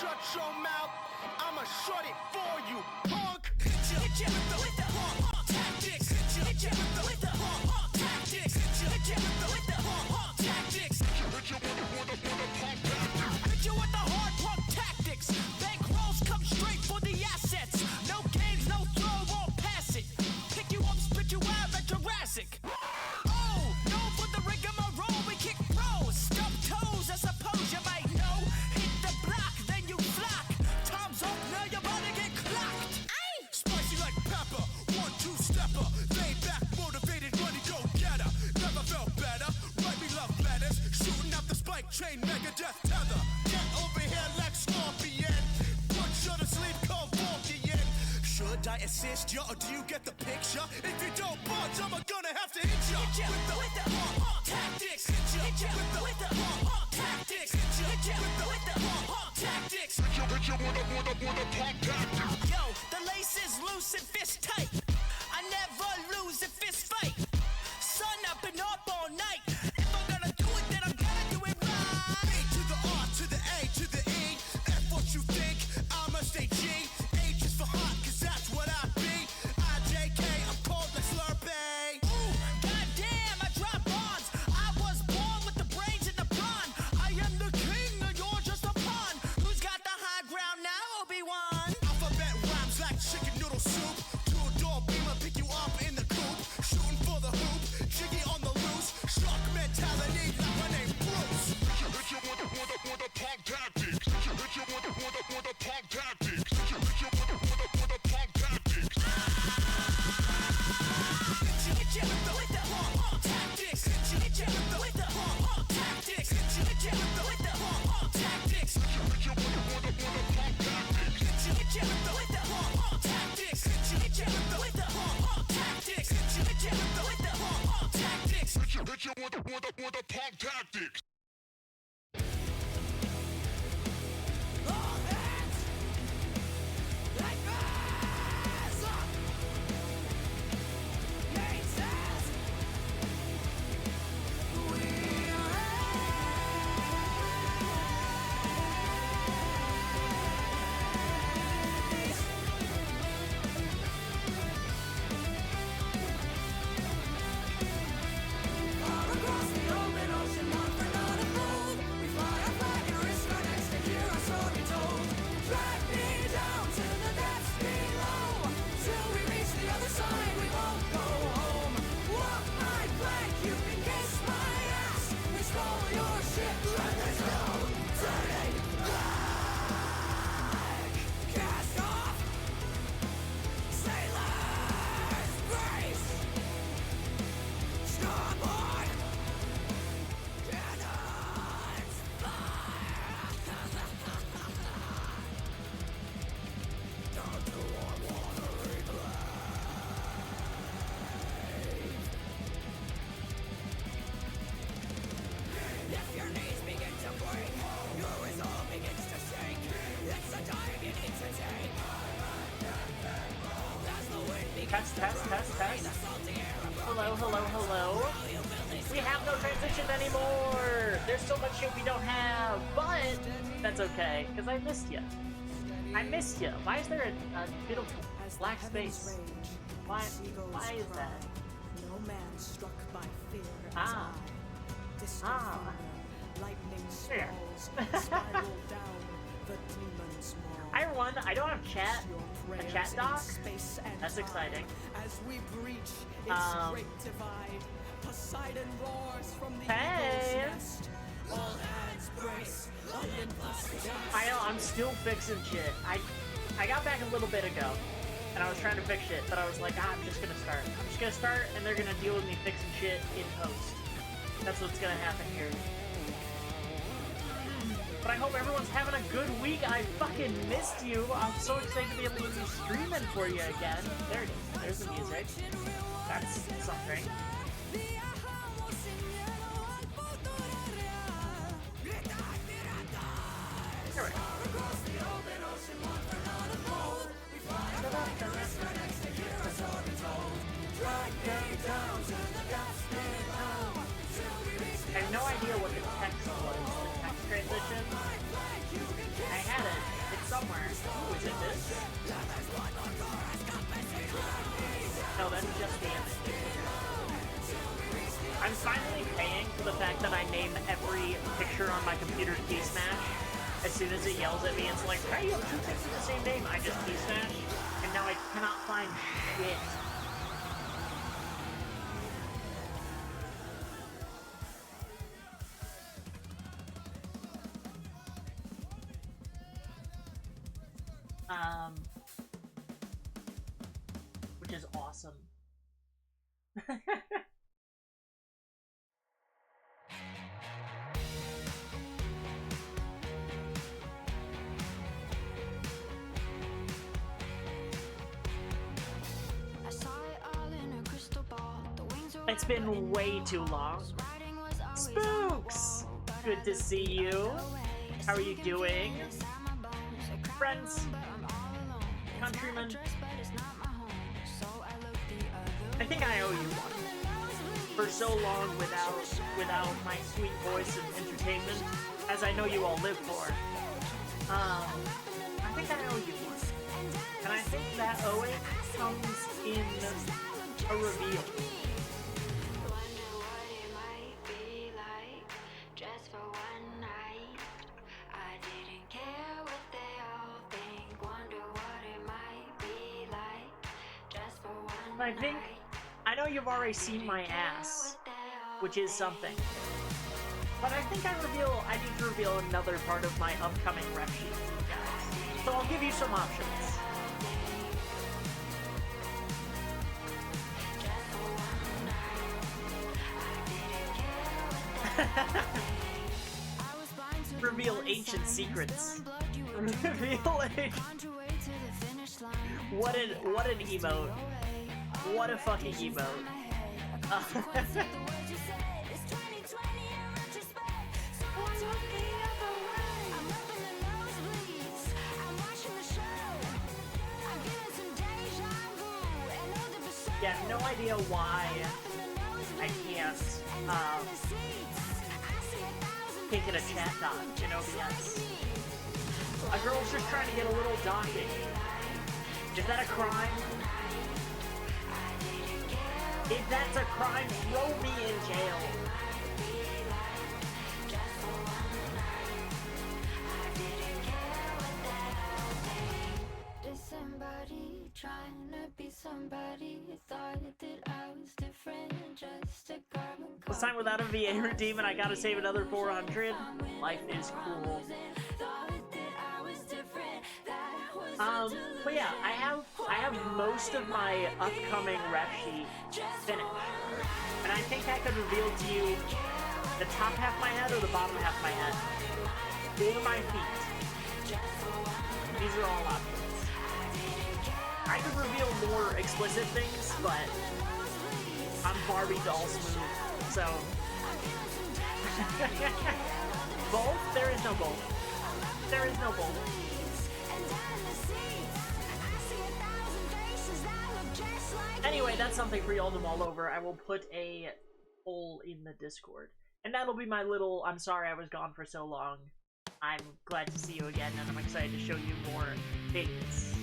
Shut your mouth, I'ma shut it for you, punk. Hit ya with the punk tactics. Hit ya with the punk tactics. Hit ya with the punk tactics. Hit ya with the punk tactics. Hit ya with the hard punk tactics. Bankrolls come straight for the assets. No games, no throw, won't pass it. Pick you up, spit you out at Jurassic. Oh, no for the rigmarole, we kick pros. Stub toes, I suppose you might know. Hit the block, then you flock. Time's up, now you're about to get clocked. Aye. Spicy like pepper, 1-2-stepper. Laid back, motivated, money go getter. Never felt better, write me love letters. Shooting up the spike chain, Megadeth tether. Get over here like Scorpion. Put you to sleep, cold Vulcan. Should I assist you, or do you get the picture? If you don't budge, I'm gonna have to hit ya. Hit ya with the punk tactics. Hit ya with the punk tactics. Hit ya with the punk tactics. Hit ya with the punk tactics. Yo, the lace is loose and fist tight. I never lose a fist fight. Sun up and up all night. If I'm gonna do it, then I'm gonna do it right. B to the R to the A to the E. F what you think, I'ma stay G. H is for hot, cause that's what I be. IJK, I'm cold like Slurpee. Ooh, goddamn, I drop bombs. I was born with the brains in the brawn. I am the king, and you're just a pawn. Who's got the high ground now, Obi-Wan? Alphabet rhymes like chicken noodle soup. Two-door beamer, pick you up in the coop. Shooting for the hoop, jiggy on the loose. Shark mentality, like my name Bruce. Hit you with the punk tactics. Hit you with the punk tactics. Hit you with the punk tactics. Hit you with the punk tactics. Hit you with the punk tactics. Hit you with the punk tactics. Hit you with the punk tactics. Hit you with the punk tactics. Hit you with the punk tactics. Hit you with the punk tactics. Hit you with the punk tactics. Test, test, test, test. Hello, hello, hello. We have no transition anymore! There's so much shit we don't have, but that's okay, because I missed you. I missed you. Why is there a bit of black space? Why is that? No man struck by fear Ah. lightning Fair. spiral down the demon's maw. Hi everyone, I don't have chat. A chat doc? That's exciting. As we breach its great divide, Poseidon roars from the Hey! eagle's nest. All hands brace, Olympus down. I know, I'm still fixing shit. I got back a little bit ago, and I was trying to fix shit, but I was like, I'm just gonna start. I'm just gonna start, and they're gonna deal with me fixing shit in post. That's what's gonna happen here. But I hope everyone's having a good week. I fucking missed you. I'm so excited to be able to be streaming for you again. There it is. There's the music. That's something. Here we go. I have no idea what the text was. The text transition. I had it. It's somewhere. Ooh, is it this? No, that's just the image. I'm finally paying for the fact that I name every picture on my computer Key Smash. As soon as it yells at me, it's like, hey, you have two things with the same name. I just Key Smash. And now I cannot find shit. Which is awesome. It's been way too long. Spooks! Good to see you. How are you doing? Friends? Countrymen? I think I owe you one. For so long without my sweet voice and entertainment, as I know you all live for. I think I owe you one. And I think that owing comes in a reveal. I know you've already seen my ass, which is something. But I think I need to reveal another part of my upcoming rep sheet to you guys. So I'll give you some options. Reveal ancient secrets. Reveal ancient... What an emote. What a fucking emote. Yeah, no idea why I can't take it a chat doc in OBS. A girl's just trying to get a little docking. Is that a crime? If that's a crime, throw me in jail. Somebody trying to be somebody thought that I was different, just a carbon. What's time without a VA redeem and I gotta save another 400? Life is cool. But yeah, I have most of my upcoming rep sheet finished. And I think I could reveal to you the top half of my head or the bottom half of my head. Or my feet. These are all options. I could reveal more explicit things, but I'm Barbie doll smooth, so... Both? There is no both. There is no both. Anyway, that's something for y'all to mull over. I will put a poll in the Discord. And that'll be my little, I'm sorry I was gone for so long. I'm glad to see you again, and I'm excited to show you more things.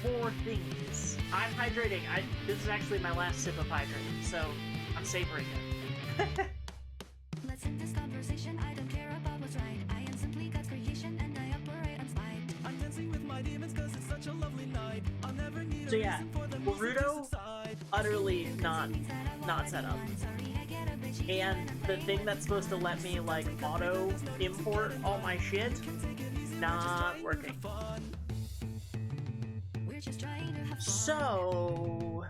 More things. I'm hydrating. This is actually my last sip of hydrating, so I'm savoring it. Let's end this conversation. I don't care about what's right. I am simply God's creation, and I operate on spite. I'm dancing with my demons cause it's such a lovely night. I'll never need So a yeah, reason for them Boruto, utterly not set up. And the thing that's supposed to let me, like, auto-import all my shit, not working. So,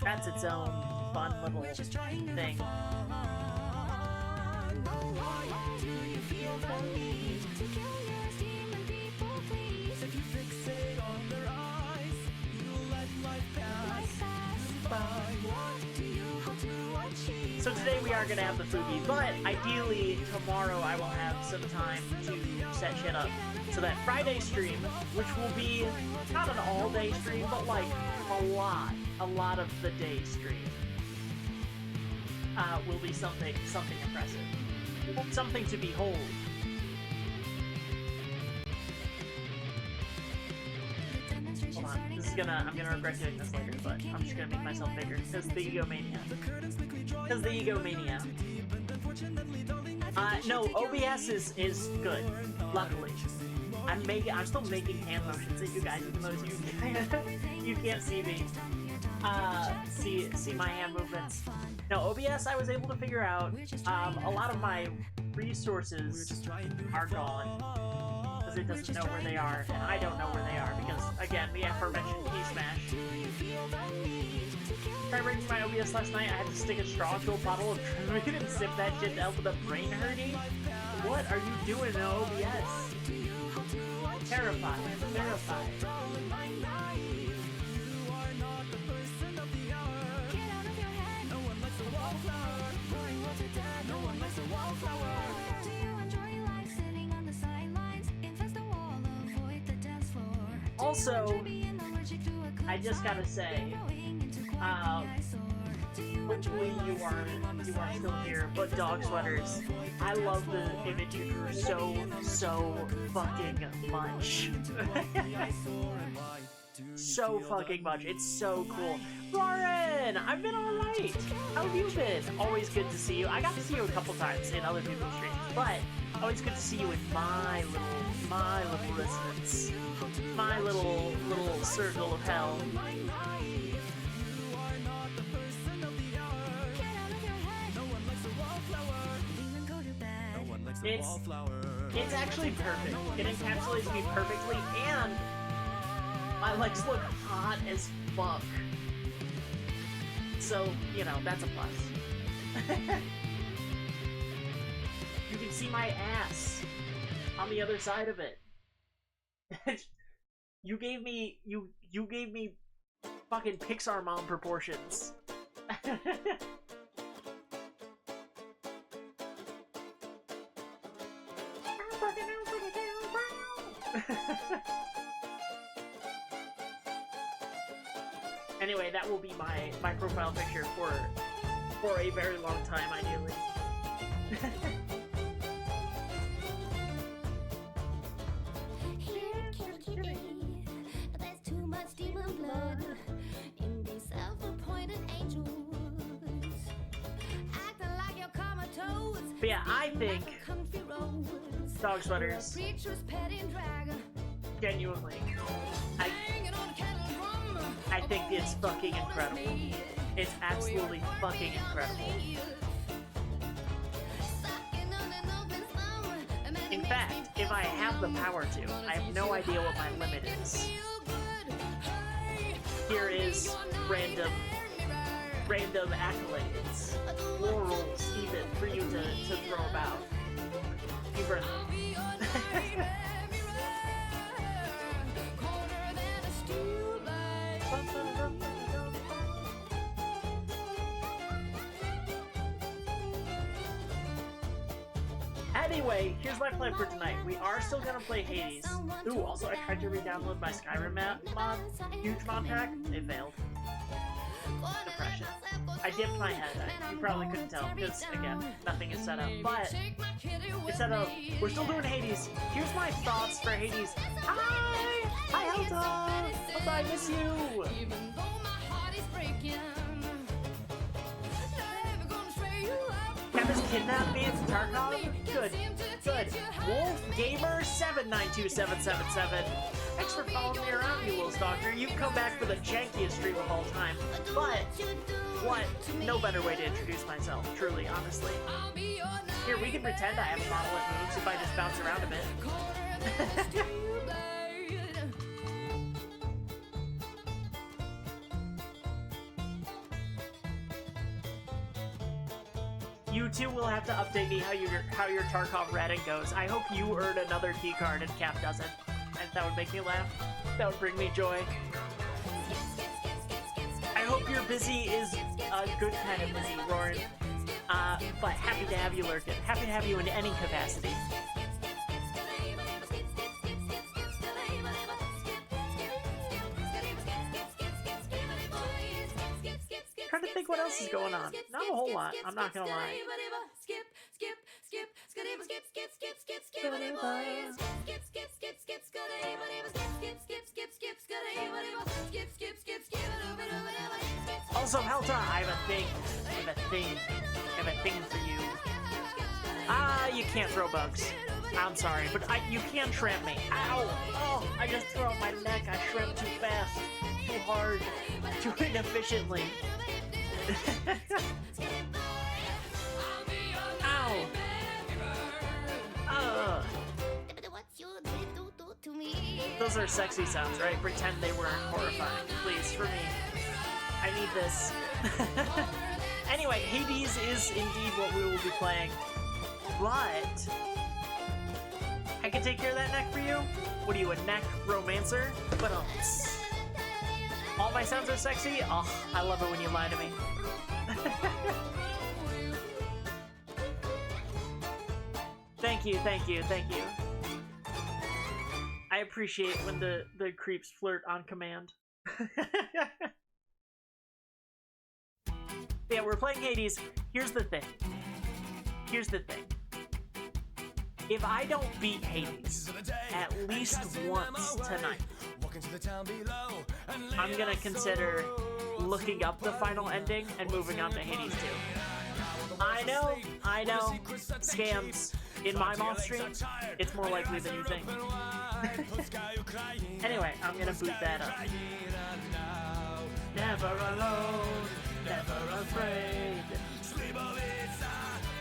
that's its own fun little thing. If you fixate on their eyes, you let life pass by. What do you hope to achieve? So today we are gonna have the Fugi, but ideally tomorrow I will have some time to set shit up. So that Friday stream, which will be not an all-day stream, but like a lot of the day stream, will be something impressive, something to behold. Hold on, I'm gonna regret doing this later, but I'm just gonna make myself bigger because the egomania. Because the egomania. No, OBS is good. Luckily, I'm still making hand motions at you guys, even though you can't see me. See my hand movements. No, OBS I was able to figure out. A lot of my resources are gone because it doesn't know where they are, and I don't know where they are because, again, the aforementioned key smash. Tried breaking my OBS last night. I had to stick a straw to a bottle of Druid and sip that shit out with a brain hurting. What are you doing in OBS? Terrified. Terrified. Also, I just gotta say, hopefully you are still here, but Dog Sweaters, I love the image you drew so fucking much. So fucking much. It's so cool. Lauren, I've been alright. How have you been? Always good to see you. I got to see you a couple times in other people's streams, but always good to see you in my little residence. My little circle of hell. It's actually perfect. It encapsulates me perfectly, and my legs look hot as fuck. So, you know, that's a plus. You can see my ass on the other side of it. You gave me fucking Pixar mom proportions. Anyway, that will be my profile picture for a very long time, ideally. But yeah, I think Dog Sweaters, genuinely, I think it's fucking incredible. It's absolutely fucking incredible. In fact, if I have the power to, I have no idea what my limit is. Here is random accolades, laurels even, for you to throw about. You've earned them. Anyway, here's my plan for tonight. We are still gonna play Hades. Ooh, also I tried to re-download my Skyrim mod, huge mod pack. It failed. Depression. I dipped my head. You probably couldn't tell because again, nothing is set up. But it's set up. We're still doing Hades. Here's my thoughts for Hades. Hi, Helta. Helta, I miss you. Kevin kidnapped me from Tarkov? Good. Good. Wolf Gamer 792777. Thanks for following me around, you little stalker. You've come back for the jankiest stream of all time. But, what? No better way to introduce myself, truly, honestly. Here, we can pretend I have a model that moves if I just bounce around a bit. You two will have to update me how your Tarkov Reddit goes. I hope you earn another key card and Cap doesn't. And that would make me laugh. That would bring me joy. I hope your busy is a good kind of busy, Roran. But happy to have you lurking. Happy to have you in any capacity. Trying to think what else is going on. Not a whole lot, I'm not gonna lie. Also, Helta, I have a thing for you. You can't throw bugs. I'm sorry, but you can shrimp me. Ow! Oh, I just threw out my neck. I shrimp too fast, too hard, too inefficiently. Ow! Those are sexy sounds, right? Pretend they weren't horrifying. Please, for me. I need this. Anyway, Hades is indeed what we will be playing. But I can take care of that neck for you? What are you, a neck romancer? But all my sounds are sexy? Oh, I love it when you lie to me. Thank you, thank you, thank you. I appreciate when the creeps flirt on command. Yeah, we're playing Hades. Here's the thing. If I don't beat Hades at least once tonight, I'm gonna consider looking up the final ending and moving on to Hades 2. I know. Scams. In my moth stream, it's more likely than you think. Anyway, I'm gonna boot that up. Never alone, never afraid.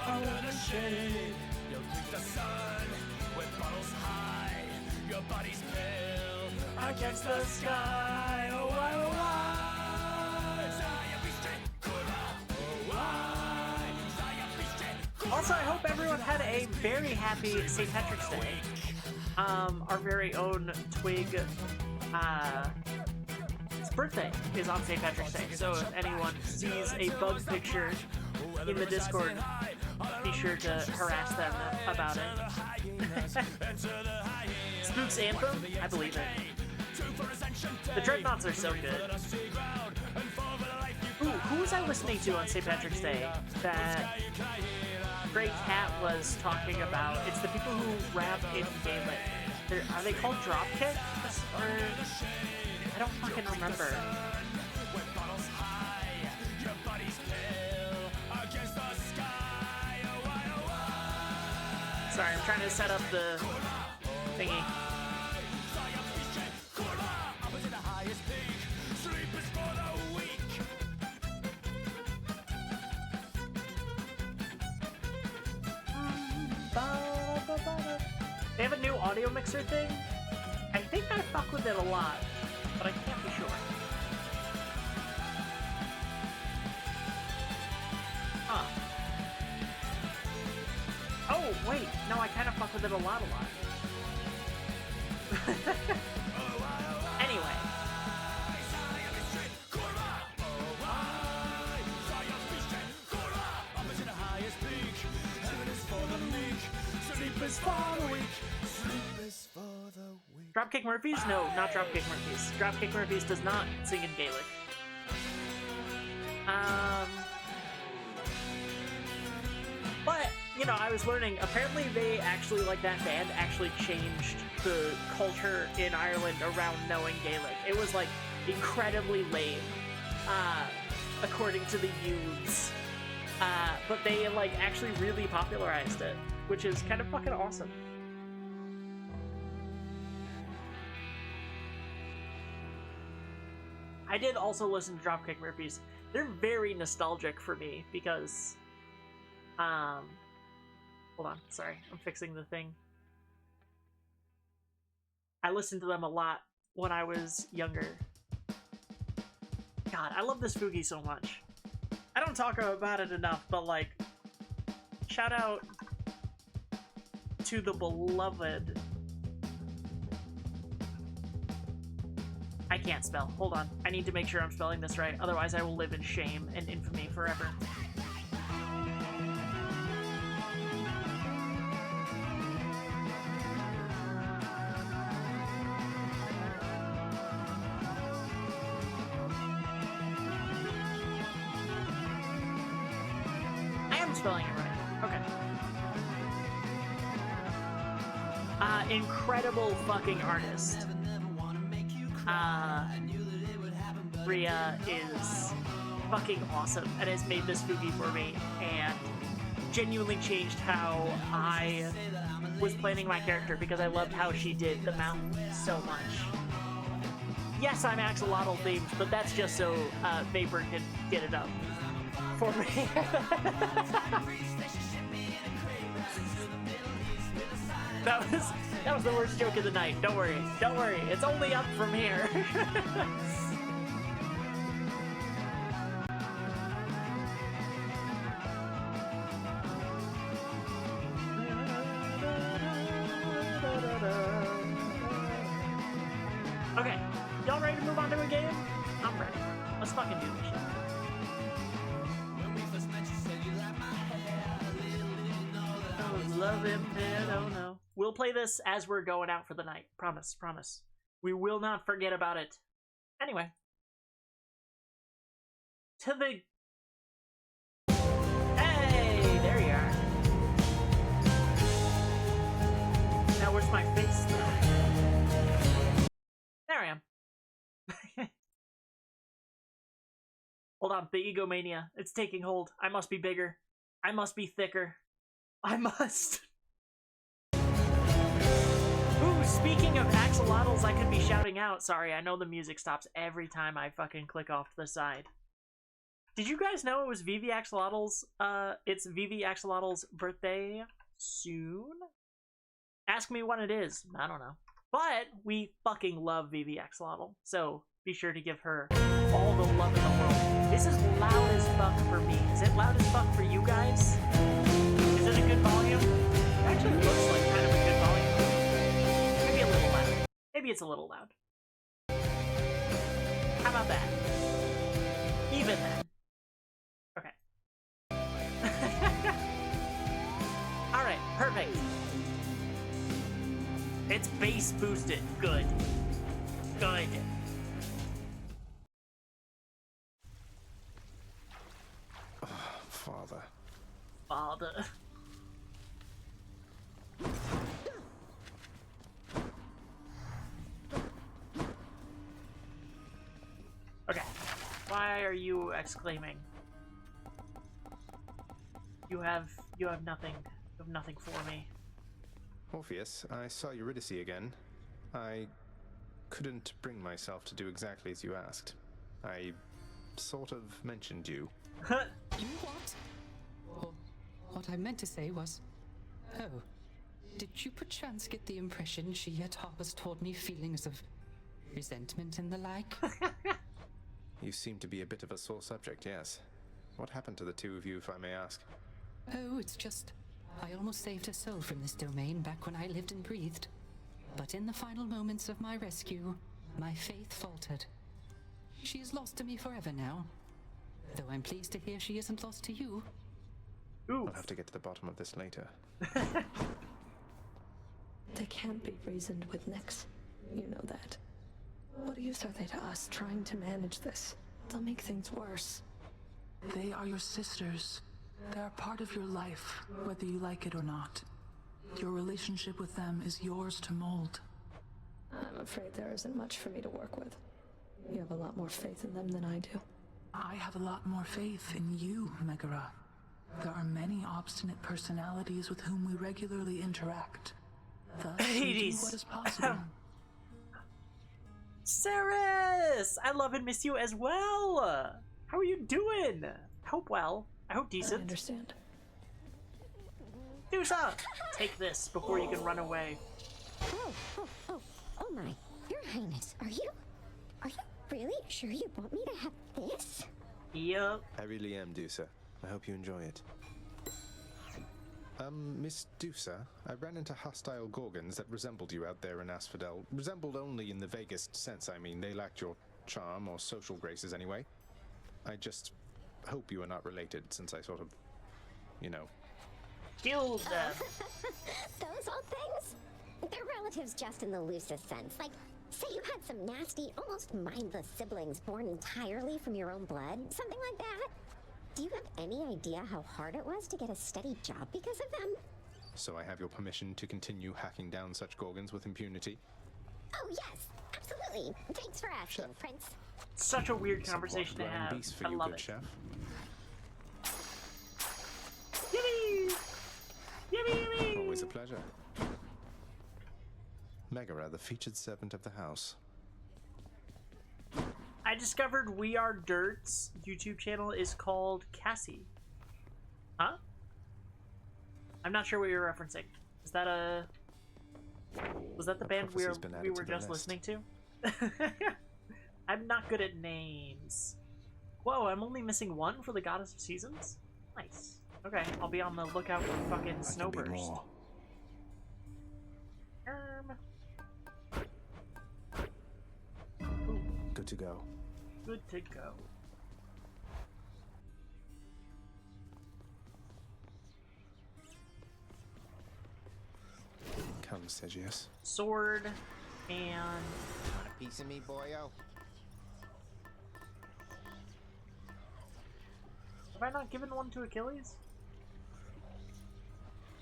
Under the shade, you'll greet the sun with bottles high. Your body's pale against the sky. Oh, why, oh, why? Also, I hope everyone had a very happy St. Patrick's Day. Our very own Twig, his birthday is on St. Patrick's Day. So if anyone sees a bug picture in the Discord, be sure to harass them about it. Spooks Anthem? I believe it. The Dreadnoughts are so good. Ooh, who was I listening to on St. Patrick's Day that Grey Cat was talking about? It's the people who rap in Gaelic. Are they called Dropkick? Or I don't fucking remember. Sorry, I'm trying to set up the thingy. They have a new audio mixer thing. I think I fuck with it a lot, but I can't be sure. Huh. Oh, wait. No, I kind of fuck with it a lot. Anyway. Dropkick Murphys? No, not Dropkick Murphys. Dropkick Murphys does not sing in Gaelic. But, you know, I was learning, apparently they actually, like, that band actually changed the culture in Ireland around knowing Gaelic. It was, like, incredibly lame, according to the youths. But they, like, actually really popularized it, which is kind of fucking awesome. I did also listen to Dropkick Murphys. They're very nostalgic for me because, hold on, sorry, I'm fixing the thing. I listened to them a lot when I was younger. God, I love this Fugi so much. I don't talk about it enough, but like, shout out to the beloved. I can't spell. Hold on. I need to make sure I'm spelling this right. Otherwise, I will live in shame and infamy forever. I am spelling it right. Okay. Incredible fucking artist. Rhea is fucking awesome and has made this Fugi for me and genuinely changed how I was planning my character because I loved how she did the mountain so much. Yes, I'm axolotl themed, but that's just so Vapor can get it up for me. That was the worst joke of the night. Don't worry. Don't worry. It's only up from here. Okay. Y'all ready to move on to a game? I'm ready. Let's fucking do this shit. Love him, and oh no. We'll play this as we're going out for the night. Promise, promise. We will not forget about it. Anyway. To the... Hey, there you are. Now where's my face, though? There I am. Hold on, the egomania. It's taking hold. I must be bigger. I must be thicker. I must. Ooh, speaking of axolotls I could be shouting out. Sorry, I know the music stops every time I fucking click off to the side. Did you guys know it was Vivi Axolotl's, it's Vivi Axolotl's birthday soon? Ask me when it is. I don't know. But we fucking love Vivi Axolotl, so be sure to give her all the love in the world. This is loud as fuck for me. Is it loud as fuck for you guys? Is it a good volume? It actually looks like kind of a good volume. Maybe a little loud. Maybe it's a little loud. How about that? Even then. Okay. Alright, perfect. It's bass boosted. Good. Good. Father. Father. Okay. Why are you exclaiming? You have nothing. You have nothing for me. Orpheus, I saw Eurydice again. I couldn't bring myself to do exactly as you asked. I sort of mentioned you. You what? Or what I meant to say was, oh, did you perchance get the impression she had harbors toward me feelings of resentment and the like? You seem to be a bit of a sore subject, yes. What happened to the two of you, if I may ask? Oh, it's just, I almost saved her soul from this domain back when I lived and breathed. But in the final moments of my rescue, my faith faltered. She is lost to me forever now. Though I'm pleased to hear she isn't lost to you. Ooh. I'll have to get to the bottom of this later. They can't be reasoned with, Nyx. You know that. What use are they to us trying to manage this? They'll make things worse. They are your sisters. They are part of your life, whether you like it or not. Your relationship with them is yours to mold. I'm afraid there isn't much for me to work with. You have a lot more faith in them than I do. I have a lot more faith in you, Megara. There are many obstinate personalities with whom we regularly interact. Thus, we do Hades. what is possible. Ceres! I love and miss you as well! How are you doing? I hope well. I hope I decent. understand. Dusa! Take this before you can run away. Oh my. Your Highness, are you really sure you want me to have this? Yup. I really am, Dusa. I hope you enjoy it. Miss Dusa, I ran into hostile Gorgons that resembled you out there in Asphodel. Resembled only in the vaguest sense, I mean. They lacked your charm or social graces anyway. I just hope you are not related, since I sort of, you know. Killed them. Those old things? They're relatives just in the loosest sense. Like, say you had some nasty, almost mindless siblings born entirely from your own blood. Something like that. Do you have any idea how hard it was to get a steady job because of them? So I have your permission to continue hacking down such Gorgons with impunity? Oh yes, absolutely. Thanks for asking, Chef. Prince. Such a weird Somewhat conversation to grown have. beast for I you, love good it. chef. Yippee! Yippee, yippee! Always a pleasure. Megara, the featured servant of the house. I discovered We Are Dirt's YouTube channel is called Cassie. Huh? I'm not sure what you're referencing. Is that a... Was that the band we Prophecy's been were added to the just list. listening to? I'm not good at names. Whoa, I'm only missing one for the Goddess of Seasons? Nice. Okay, I'll be on the lookout for fucking I can be Snowburst. more. Good to go. Good to go. Come, Sigius. Sword and... Want a piece of me, boyo? Have I not given one to Achilles?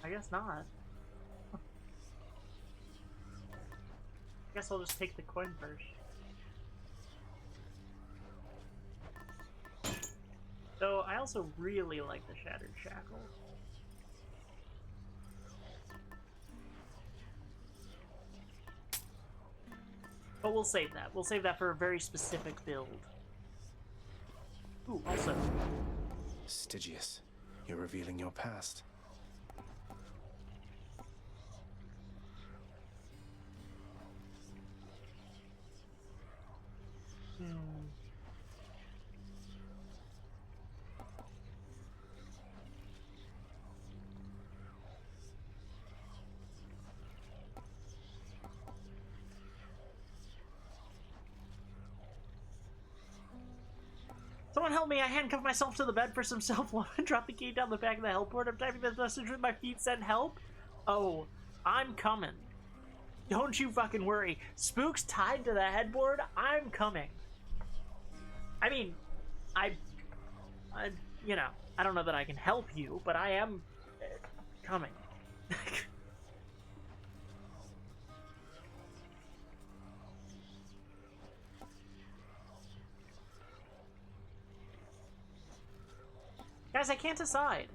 I guess not. I guess I'll just take the coin first. Though I also really like the Shattered Shackle. But we'll save that. We'll save that for a very specific build. Ooh, also. Stygius, you're revealing your past. Someone help me, I handcuffed myself to the bed for some self-love and dropped the key down the back of the help board. I'm typing this message with my feet, send help. Oh, I'm coming. Don't you fucking worry. Spook's tied to the headboard, I'm coming. I mean, I you know, I don't know that I can help you, but I am coming. Guys, I can't decide.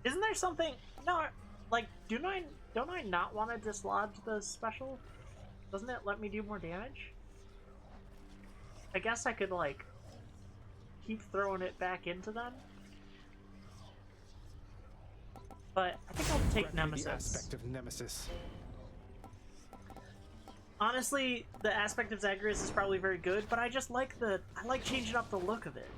Isn't there something? No, like, don't I not want to dislodge the special? Doesn't it let me do more damage? I guess I could, like, keep throwing it back into them. But I think I'll take Grant me the Nemesis. aspect of Nemesis. Honestly, the aspect of Zagreus is probably very good, but I just like I like changing up the look of it.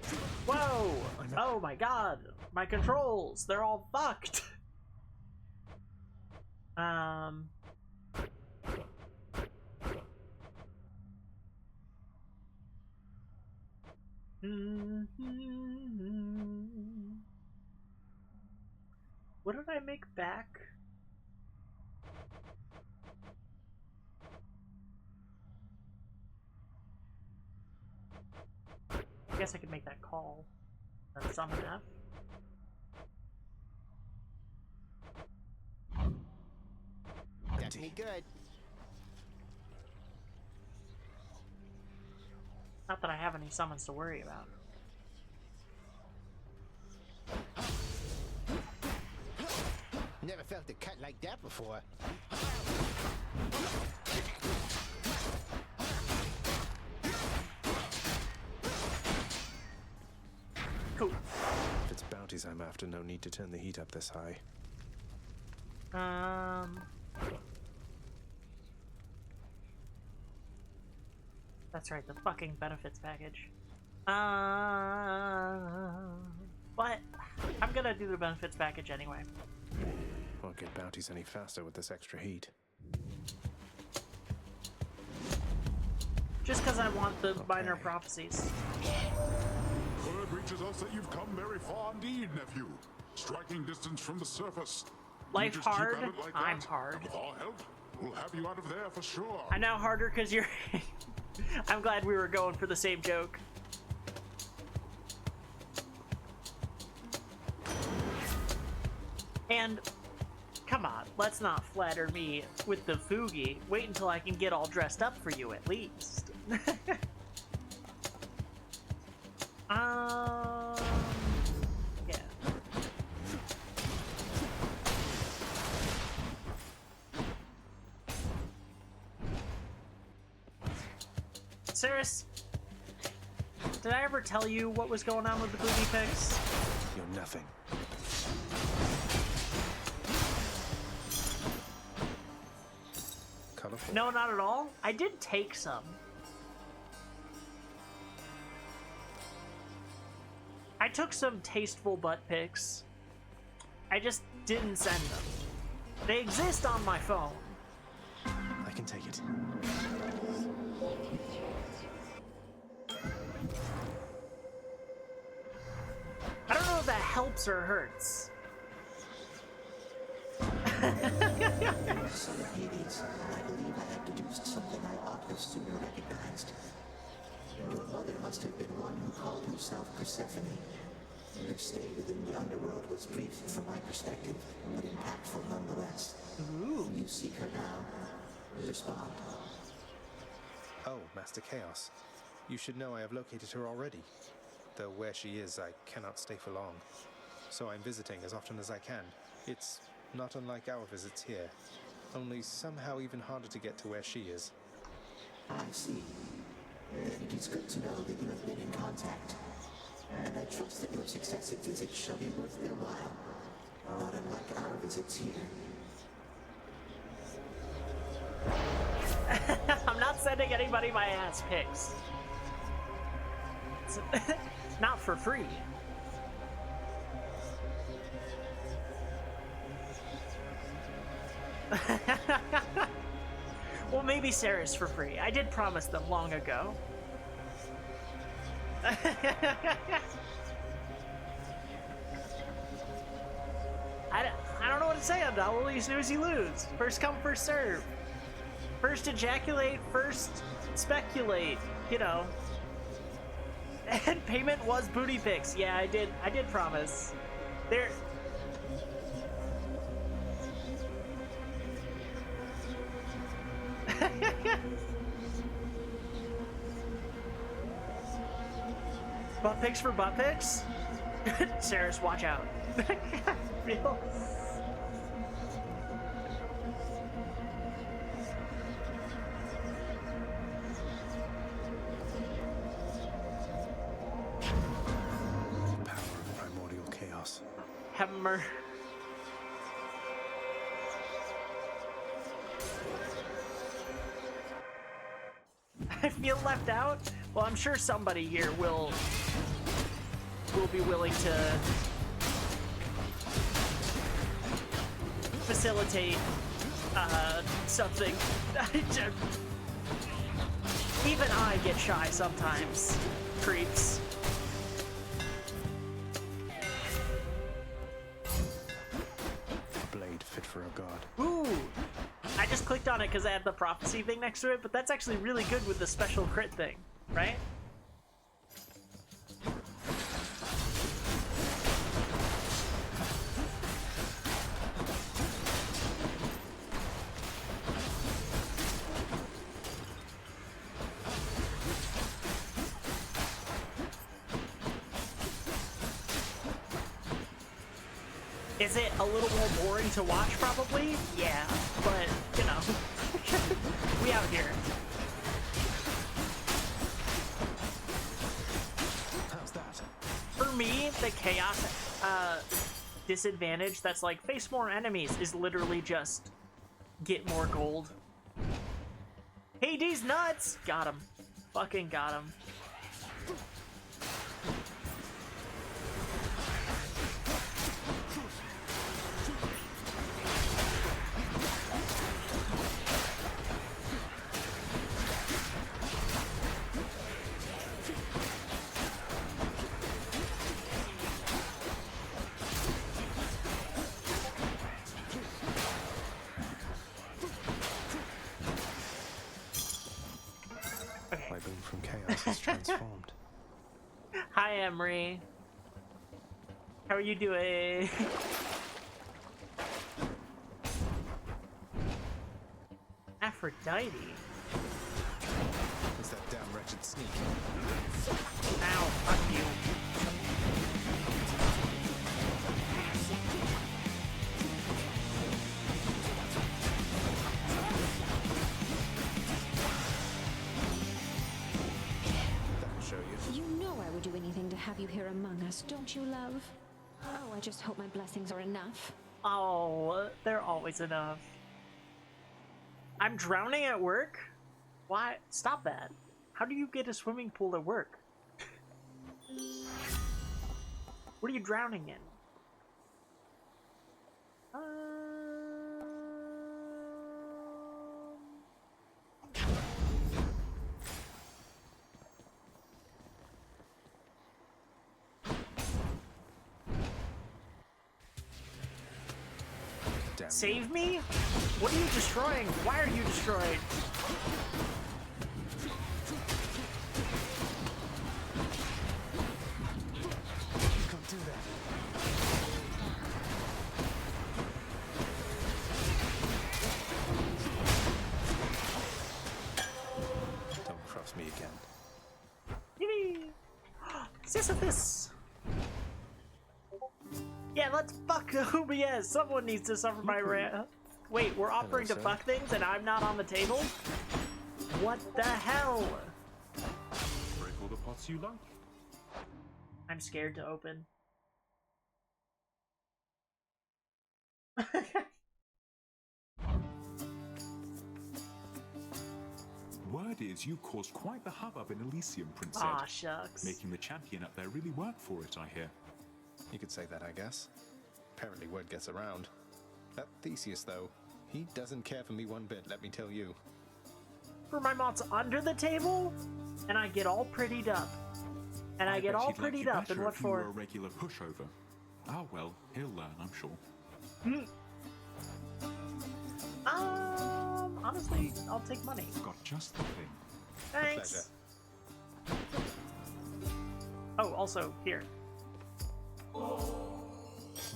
Whoa! Oh my god! My controls! They're all fucked! What did I make back? I guess I could make that call. That's summon F. Got me good. Not that I have any summons to worry about. Never felt it cut like that before. Cool. If it's bounties I'm after, no need to turn the heat up this high. That's right, the fucking benefits package. But I'm gonna do the benefits package anyway. Won't get bounties any faster with this extra heat. Just because I want the minor prophecies. Word reaches us that you've come very far indeed, nephew. Striking distance from the surface. Life You just keep hard, at it like I'm that, hard. and with our help, we'll have you out of there for sure. I'm now harder because you're... I'm glad we were going for the same joke. And, come on, let's not flatter me with the Fugi. Wait until I can get all dressed up for you, at least. Yeah. Saris, did I ever tell you what was going on with the booty pics? You're nothing. Colorful. No, not at all. I did take some. I took some tasteful butt pics. I just didn't send them. They exist on my phone. I can take it. I don't know if that helps or hurts. Son of Hades, I believe I have deduced something I ought to have sooner recognized. Your mother must have been one who called herself Persephone. Her stay within the underworld was brief from my perspective, but impactful nonetheless. Ooh. You seek her now. Respond. Oh, Master Chaos. You should know I have located her already. Though where she is, I cannot stay for long. So I'm visiting as often as I can. It's not unlike our visits here. Only somehow even harder to get to where she is. I see. It is good to know that you have been in contact. And I trust that your successive visits shall be worth their while. Not unlike our visits here. I'm not sending anybody my ass pics. It's not for free. Well, maybe Sarah's for free. I did promise them long ago. I don't know what to say on that. Well, you snooze, you lose. First come, first serve. First ejaculate, first speculate. You know. And payment was booty pics. Yeah, I did promise. There. Butt pics for butt pics? Saris, watch out. Real? Power of primordial chaos. Hammer. I feel left out? Well, I'm sure somebody here will be willing to facilitate something. Even I get shy sometimes. Creeps. A blade fit for a god. Ooh! I just clicked on it because I had the prophecy thing next to it, but that's actually really good with the special crit thing, right? Is it a little more boring to watch? Probably, yeah. But you know, we out here. How's that? For me, the chaos disadvantage that's like face more enemies is literally just get more gold. Hades nuts! Got him. Fucking got him. My boon from chaos is transformed. Hi, Emery. How are you doing? Aphrodite. Is that damn wretched sneak? Ow, fuck you. That'll show you. You know I would do anything to have you here among us, don't you, love? Oh, I just hope my blessings are enough. Oh, they're always enough. I'm drowning at work? Why? Stop that. How do you get a swimming pool at work? What are you drowning in? Damn. Save me? What are you destroying? Why are you destroyed? You can't do that. Don't cross me again. Yippee! Sisyphus! Yeah, let's fuck the OBS. Someone needs to suffer my wrath. Wait, we're offering to sir. fuck things and I'm not on the table? What the hell? Break all the pots you like. I'm scared to open. Word is you caused quite the hubbub in Elysium, Prince Aw, Ed. shucks. Making the champion up there really work for it, I hear. You could say that, I guess. Apparently word gets around. That Theseus, though, he doesn't care for me one bit, let me tell you. For my mods under the table? And I get all prettied up. And I get bet all he'd like prettied you up, and better what if you were for? a regular pushover. Oh well, he'll learn, I'm sure. Honestly, I'll take money. Got just the thing. Thanks. Oh, also, here.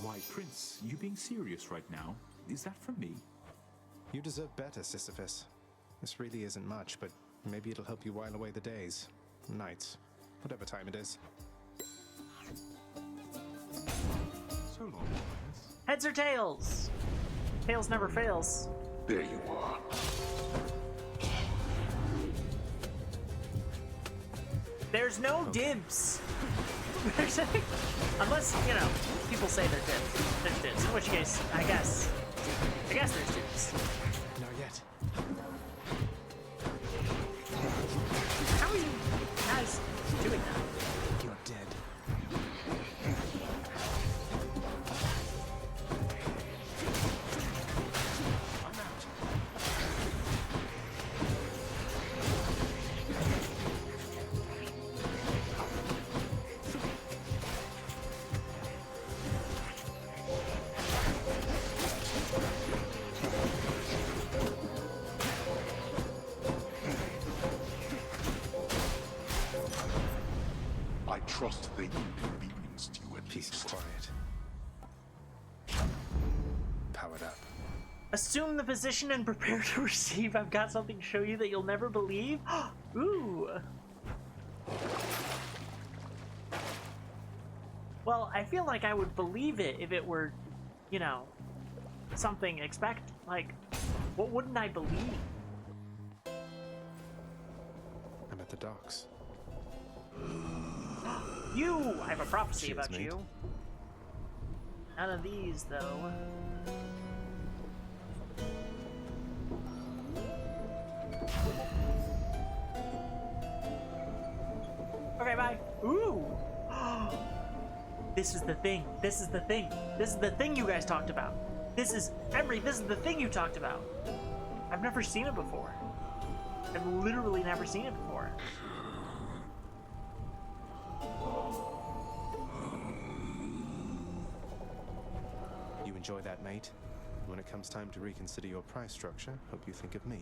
Why, Prince, you being serious right now? Is that from me? You deserve better, Sisyphus. This really isn't much, but maybe it'll help you while away the days, nights, whatever time it is. So long, Linus. Heads or tails? Tails never fails. There you are. There's no dibs. Unless, you know, people say they're dibs. There's dibs. In which case, I guess there's dibs. Not yet. How are you guys doing that? You're dead. I'm out. I trust they inconvenienced you at Peace least. and quiet. Powered up. Assume the position and prepare to receive. I've got something to show you that you'll never believe. Ooh. Well, I feel like I would believe it if it were you know, something like, what wouldn't I believe? I'm at the docks. You! I have a prophecy Cheers, about mate. you. None of these, though. Okay, bye. Ooh! This is the thing. This is the thing. This is the thing you guys talked about. This is the thing you talked about. I've never seen it before. I've literally never seen it before. You enjoy that, mate? When it comes time to reconsider your price structure, hope you think of me.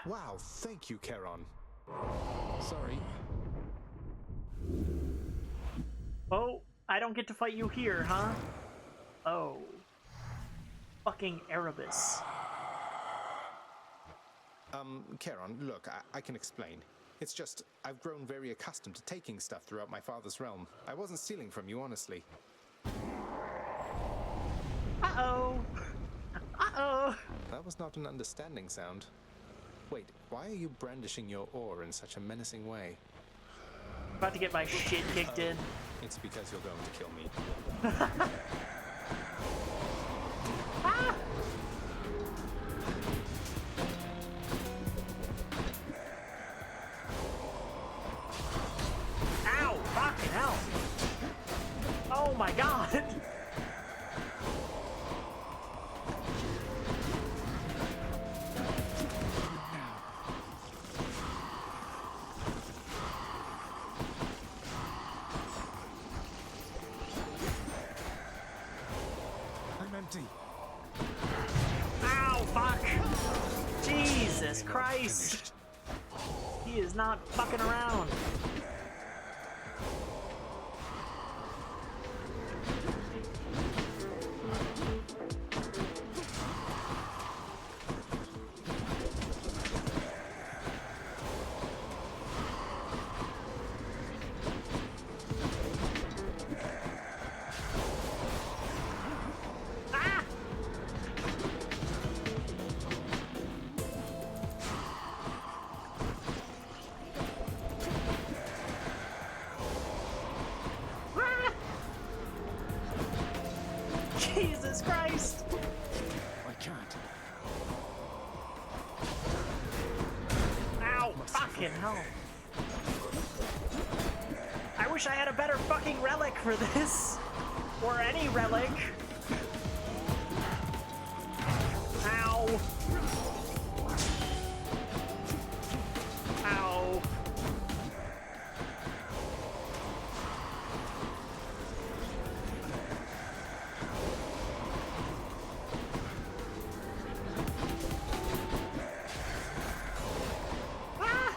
Wow, thank you, Charon. Sorry. Oh, I don't get to fight you here, huh? Oh. Fucking Erebus. Charon, look, I can explain. It's just, I've grown very accustomed to taking stuff throughout my father's realm. I wasn't stealing from you, honestly. Uh-oh. Uh-oh. That was not an understanding sound. Wait, why are you brandishing your oar in such a menacing way? About to get my shit kicked in. It's because you're going to kill me. Ah! Ow! Fucking hell! Oh my god! I'm empty. Ow! Fuck! Jesus Christ! He is not fucking around. Ah! Ah! Jesus Christ! I can't. Ow! Fucking hell! I wish I had a better fucking relic for this! Or any relic! Ow! Ow! Ah!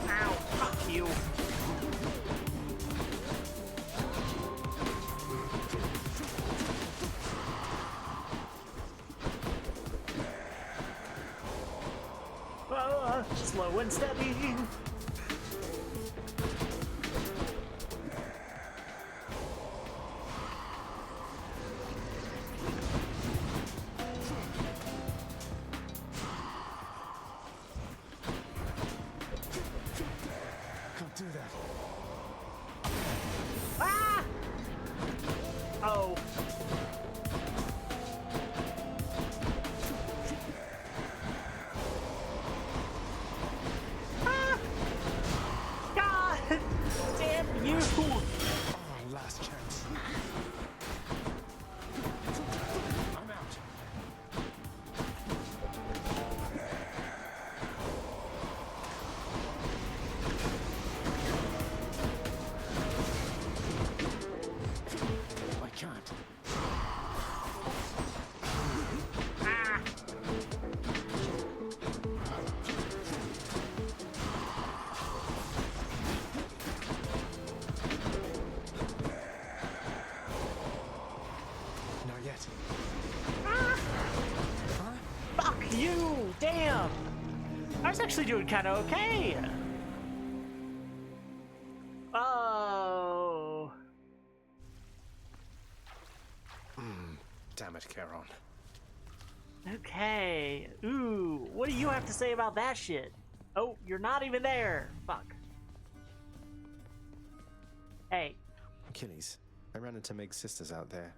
Ow, fuck you. Slow and steady. Can't do that. Ah! Oh. Ah! God damn you! Oh, last chance. I'm out. I can't. Ah! Not yet. Ah! Fuck you! Damn! I was actually doing kind of okay. Damn it, Charon. Okay. Ooh, what do you have to say about that shit? Oh, you're not even there. Fuck. Hey. Achilles, I ran into Meg's sisters out there.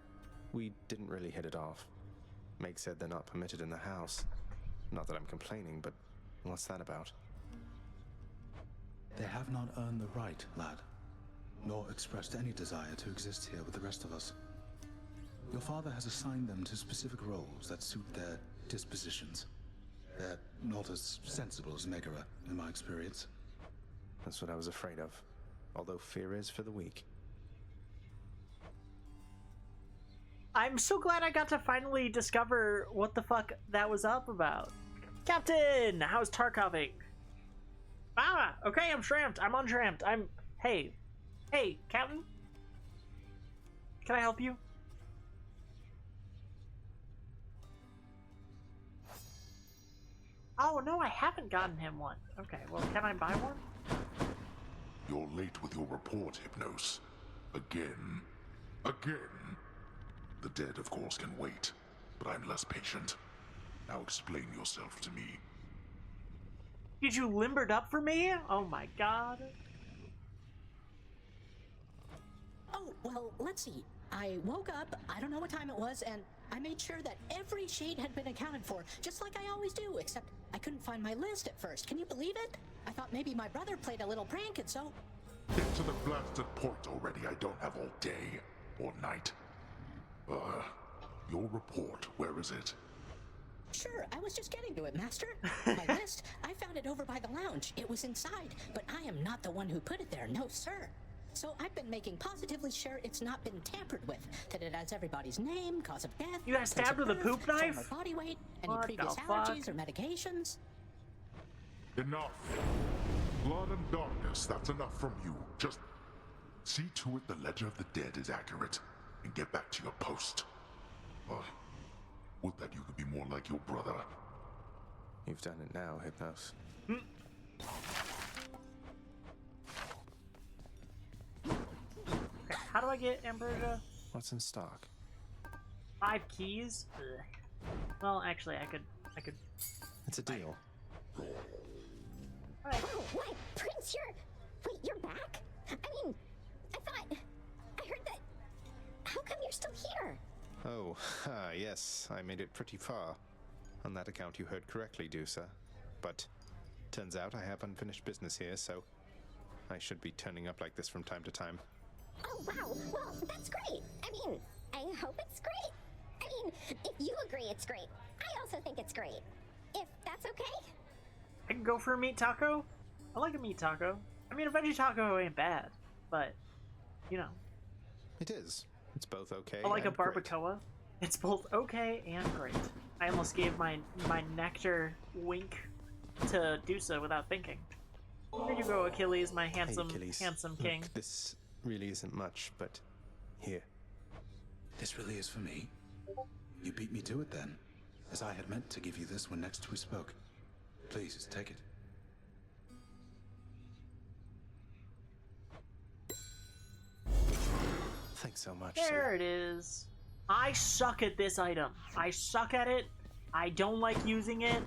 We didn't really hit it off. Meg said they're not permitted in the house. Not that I'm complaining, but what's that about? They have not earned the right, lad, nor expressed any desire to exist here with the rest of us. Your father has assigned them to specific roles that suit their dispositions. They're not as sensible as Megara, in my experience. That's what I was afraid of. Although fear is for the weak. I'm so glad I got to finally discover what the fuck that was up about. Captain, how's Tarkoving? Ah, okay, I'm shramped. I'm unshramped. Hey, Captain? Can I help you? Oh, no, I haven't gotten him one. Okay, well, can I buy one? You're late with your report, Hypnos. Again. The dead, of course, can wait, but I'm less patient. Now explain yourself to me. Did you limbered up for me? Oh my god. Oh, well, let's see. I woke up, I don't know what time it was, and I made sure that every shade had been accounted for, just like I always do, except I couldn't find my list at first. Can you believe it? I thought maybe my brother played a little prank, and so... Get to the blasted point already. I don't have all day or night. Your report, where is it? Sure, I was just getting to it, Master. My list, I found it over by the lounge. It was inside, but I am not the one who put it there, no sir. So I've been making positively sure it's not been tampered with, that it has everybody's name, cause of death, you got stabbed with a poop knife? former body weight, any What previous the allergies fuck? or medications. Enough. Blood and darkness, that's enough from you. Just see to it the ledger of the dead is accurate, and get back to your post. Would that you could be more like your brother. You've done it now, Hypnos. Okay, how do I get Ambrosia? What's in stock? 5 keys? Ugh. Well, actually, I could... It's a deal. Alright. Oh, why, Prince, you're back? I mean, I heard that... How come you're still here? Oh, yes, I made it pretty far. On that account, you heard correctly, Dusa. But turns out I have unfinished business here, so I should be turning up like this from time to time. Oh, wow. Well, that's great. I mean, I hope it's great. I mean, if you agree it's great, I also think it's great. If that's okay? I can go for a meat taco? I like a meat taco. I mean, a veggie taco ain't bad, but, you know. It is. It's both okay. I like a and great. barbacoa. It's both okay and great. I almost gave my nectar wink to Dusa without thinking. There you go, Achilles, my handsome, Hey, Achilles. handsome king. Look, this really isn't much, but here. This really is for me? You beat me to it then, as I had meant to give you this when next we spoke. Please, take it. Thanks so much, There sir. it is. I suck at this item. I suck at it. I don't like using it,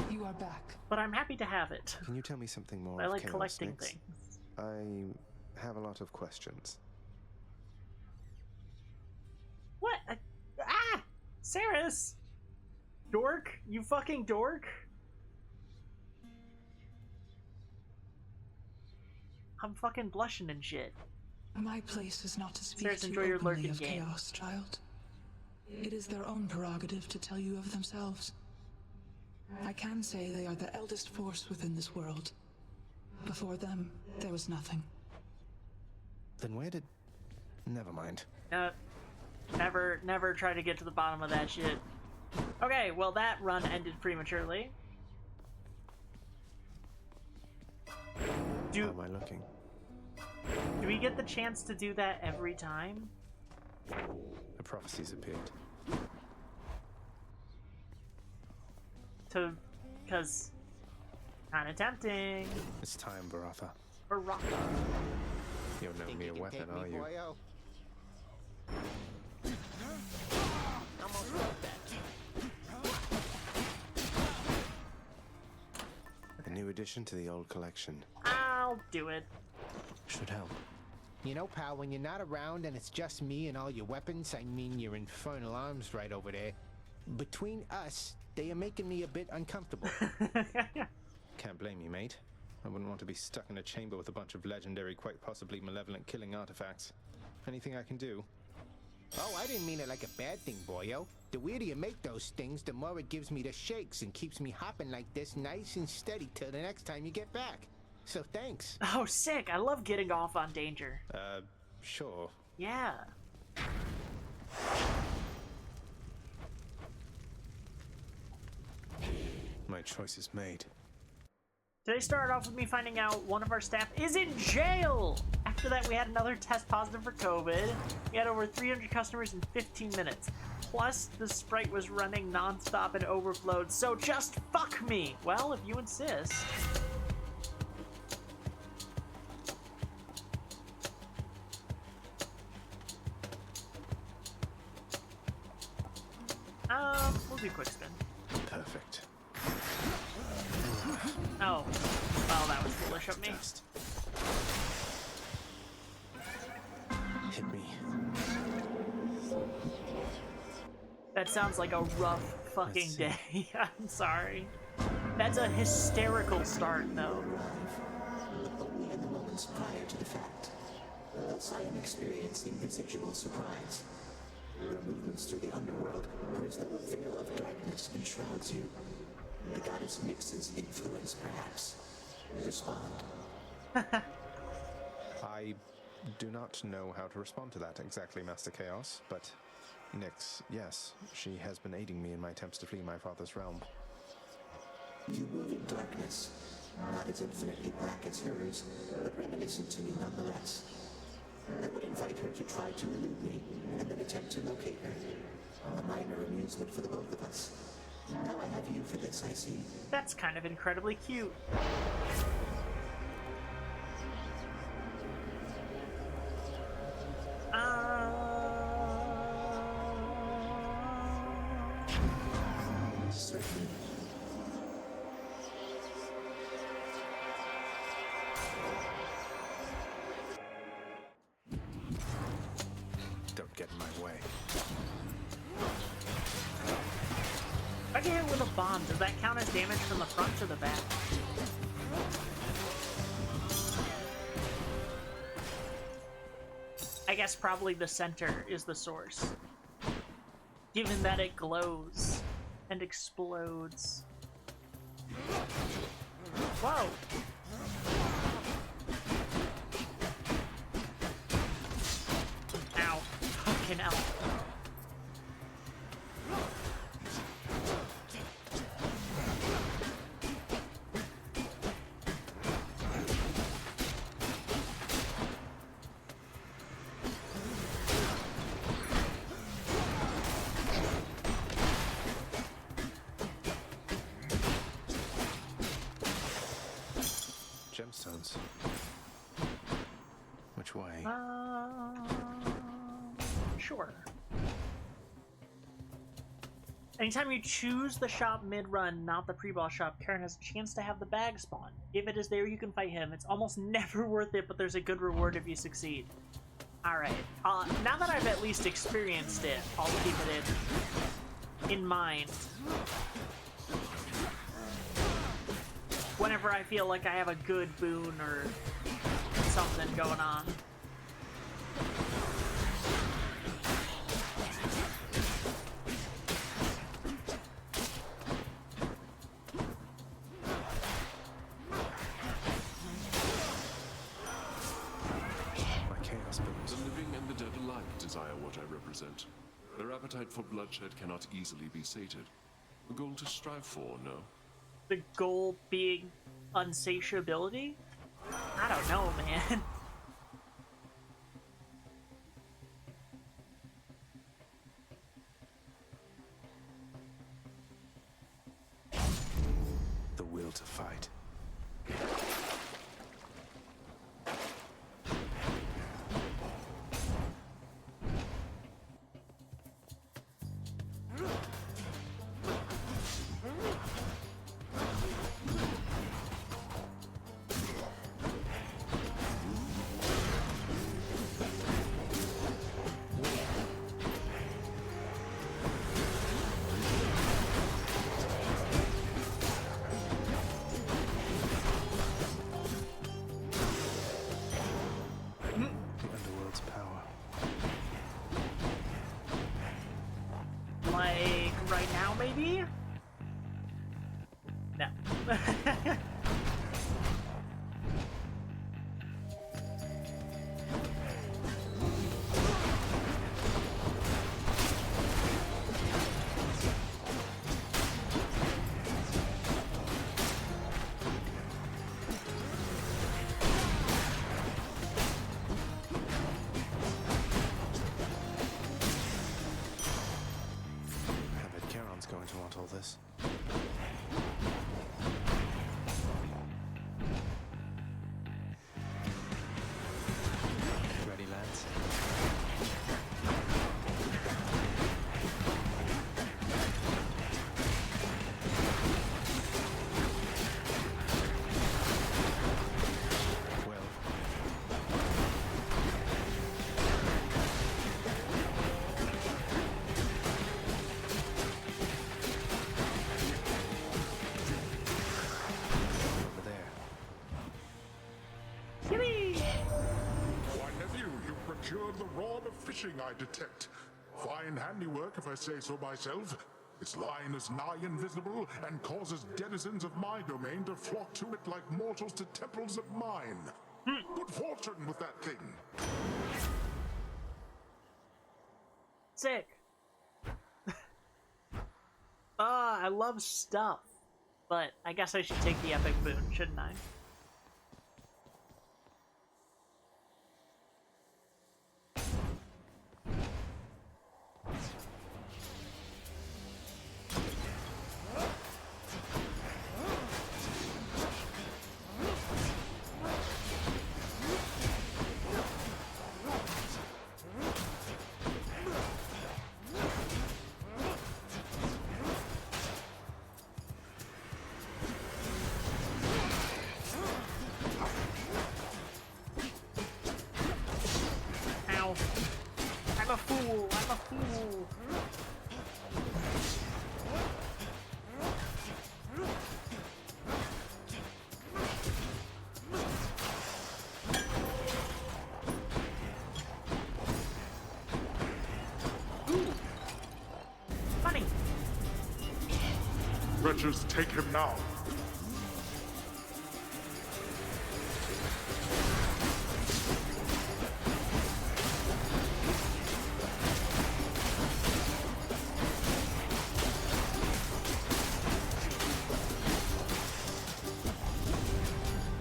You are back. but I'm happy to have it. Can you tell me something more? I of like Chaos collecting Nix? things. I have a lot of questions. What? Saris! Dork? You fucking dork? I'm fucking blushing and shit. My place is not to speak Sarah's, to enjoy you your openly lurking of game. chaos, child. It is their own prerogative to tell you of themselves. I can say they are the eldest force within this world. Before them, there was nothing. Then where did... Never mind. Never try to get to the bottom of that shit. Okay, well that run ended prematurely. How am I looking? Do we get the chance to do that every time? The prophecies appeared. Because kinda tempting. It's time, Baratha. Baraka. You're no mere weapon, are you? addition to the old collection. I'll do it. Should help. You know, pal, when you're not around and it's just me and all your weapons, I mean your infernal arms right over there, between us, they are making me a bit uncomfortable. Can't blame you, mate. I wouldn't want to be stuck in a chamber with a bunch of legendary, quite possibly malevolent killing artifacts. Anything I can do? Oh, I didn't mean it like a bad thing, boyo. The weirder you make those things, the more it gives me the shakes and keeps me hopping like this nice and steady till the next time you get back. So thanks. Oh, sick. I love getting off on danger. Sure. Yeah. My choice is made. Today started off with me finding out one of our staff is in jail! After that, we had another test positive for COVID. We had over 300 customers in 15 minutes. Plus, the Sprite was running non-stop and overflowed, so just fuck me! Well, if you insist. We'll do quick spin. Perfect. Oh. Well, that was foolish of me. Hit me. That sounds like a rough fucking day. I'm sorry. That's a hysterical start, though. But only in the moments prior to the fact. Else I am experiencing residual surprise. Your movements through the underworld, or as though a veil of darkness enshrouds you. The goddess Nyx's influence, perhaps. Respond. I do not know how to respond to that exactly, Master Chaos, but Nyx, yes, she has been aiding me in my attempts to flee my father's realm. You move in darkness, not as infinitely black as hers, but reminiscent to me nonetheless. I would invite her to try to elude me, and then attempt to locate her. A minor amusement for the both of us. Now I have you for this, I see. That's kind of incredibly cute. Certainly. Don't get in my way. If I get hit with a bomb, does that count as damage from the front or the back? I guess probably the center is the source. Given that it glows and explodes. Whoa! Ow. Fucking hell. Gemstones. Which way? Sure. Anytime you choose the shop mid-run, not the pre-boss shop, Karen has a chance to have the bag spawn. If it is there, you can fight him. It's almost never worth it, but there's a good reward if you succeed. Alright. Now that I've at least experienced it, I'll keep it in mind. Whenever I feel like I have a good boon or something going on. My chaos boons. The living and the dead alike desire what I represent. Their appetite for bloodshed cannot easily be sated. A goal to strive for, no? The goal being unsatiability? I don't know, man. The will to fight. right now, maybe? No. I bet Charon's going to want all this. Ready, lads? Well, over there. Why, nephew, you procured the rod of fishing, I detect. Fine handiwork, if I say so myself. Its line is nigh invisible and causes denizens of my domain to flock to it like mortals to temples of mine. Good fortune with that thing. Sick. I love stuff. But I guess I should take the epic boon, shouldn't I? Ow. I'm a fool, I'm a fool. Ooh. Funny. Wretches, take him now.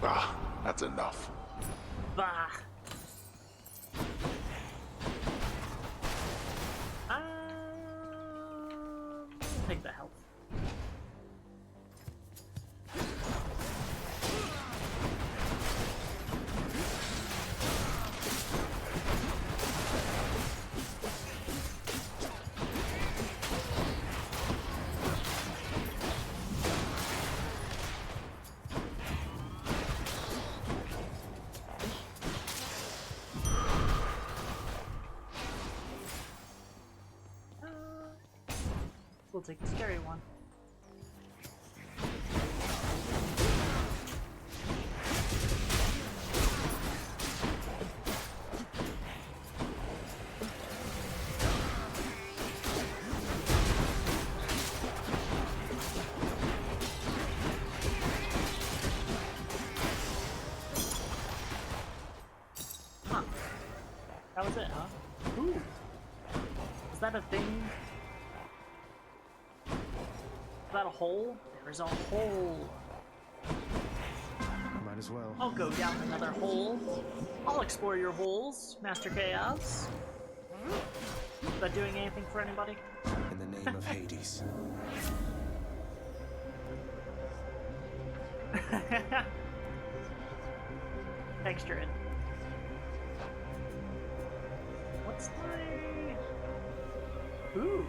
Ah, that's enough. Bah. Take the health. We'll take the scary one. Huh. That was it, huh? Ooh. Is that a thing? Is that a hole? There's a hole. Might as well. I'll go down another hole. I'll explore your holes, Master Chaos. Is that doing anything for anybody? In the name of Hades. Thanks, Druid. What's my... Ooh.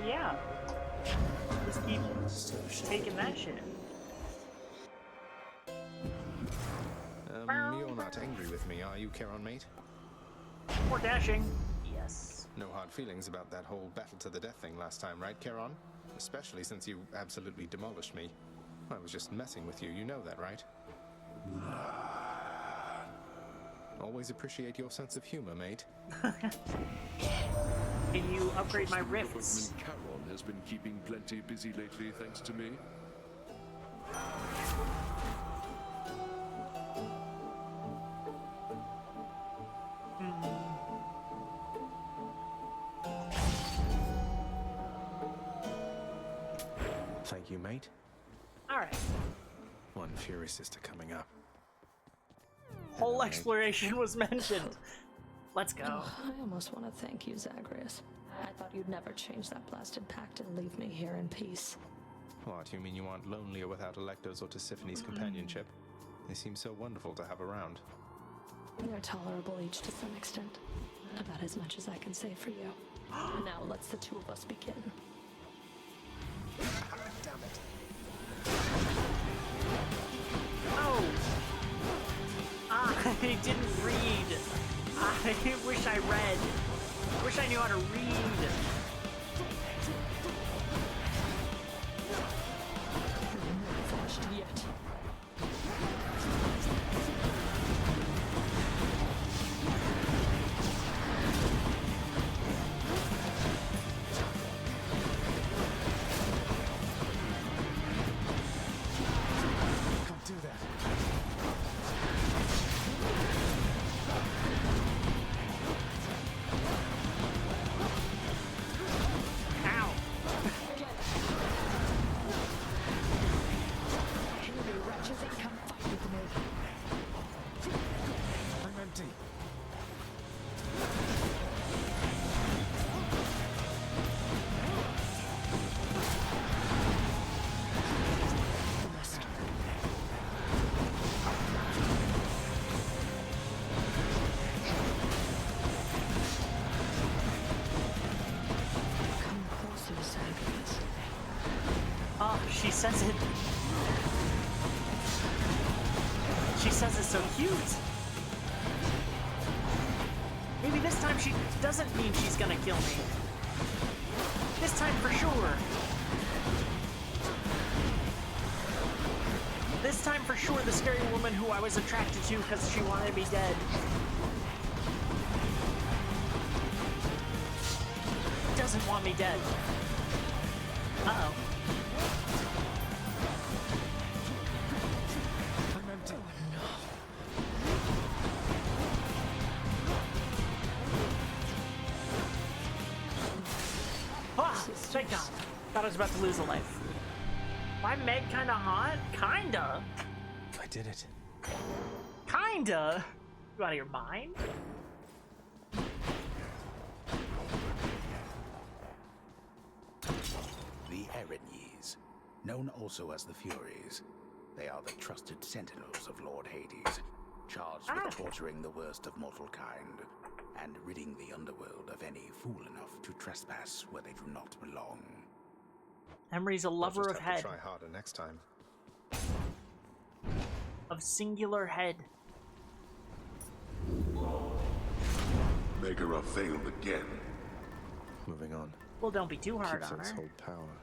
Yeah. Just keep taking that shit. You're not angry with me, are you, Charon, mate? More dashing. Yes. No hard feelings about that whole battle to the death thing last time, right, Charon? Especially since you absolutely demolished me. I was just messing with you, you know that, right? Always appreciate your sense of humor, mate. Can you upgrade my Trust the good rifts? footman Charon has been keeping plenty busy lately, thanks to me. Thank you, mate. Alright. One Fury Sister coming up. Whole exploration was mentioned. Let's go. I almost want to thank you, Zagreus. I thought you'd never change that blasted pact and leave me here in peace. What, you mean you aren't lonelier without Electo's or Tissiphane's companionship? They seem so wonderful to have around. They're tolerable each to some extent. About as much as I can say for you. Now let's the two of us begin. Damn it. Oh! I didn't read. I wish I read. Wish I knew how to read. Finished yet. Can't do that. Ow! You wretches ain't come fight with me. I'm empty. Come closer, Zagreus. Oh, she says it. She says it so cute. Maybe this time she doesn't mean she's gonna kill me. This time for sure. This time for sure, the scary woman who I was attracted to because she wanted me dead. Doesn't want me dead. Uh-oh. I'm empty. Ah, thank God. Thought I was about to lose a life. My Meg kinda hot? Kinda. I did it. Kinda? You out of your mind? The Erinyes, known also as the Furies. They are the trusted sentinels of Lord Hades, charged with torturing the worst of mortal kind, and ridding the underworld of any fool enough to trespass where they do not belong. Emery's a lover I'll of just have head. to try harder next time. Of singular head. Make her a veiled again. Moving on. Well, don't be too hard Keeps on its her. whole power.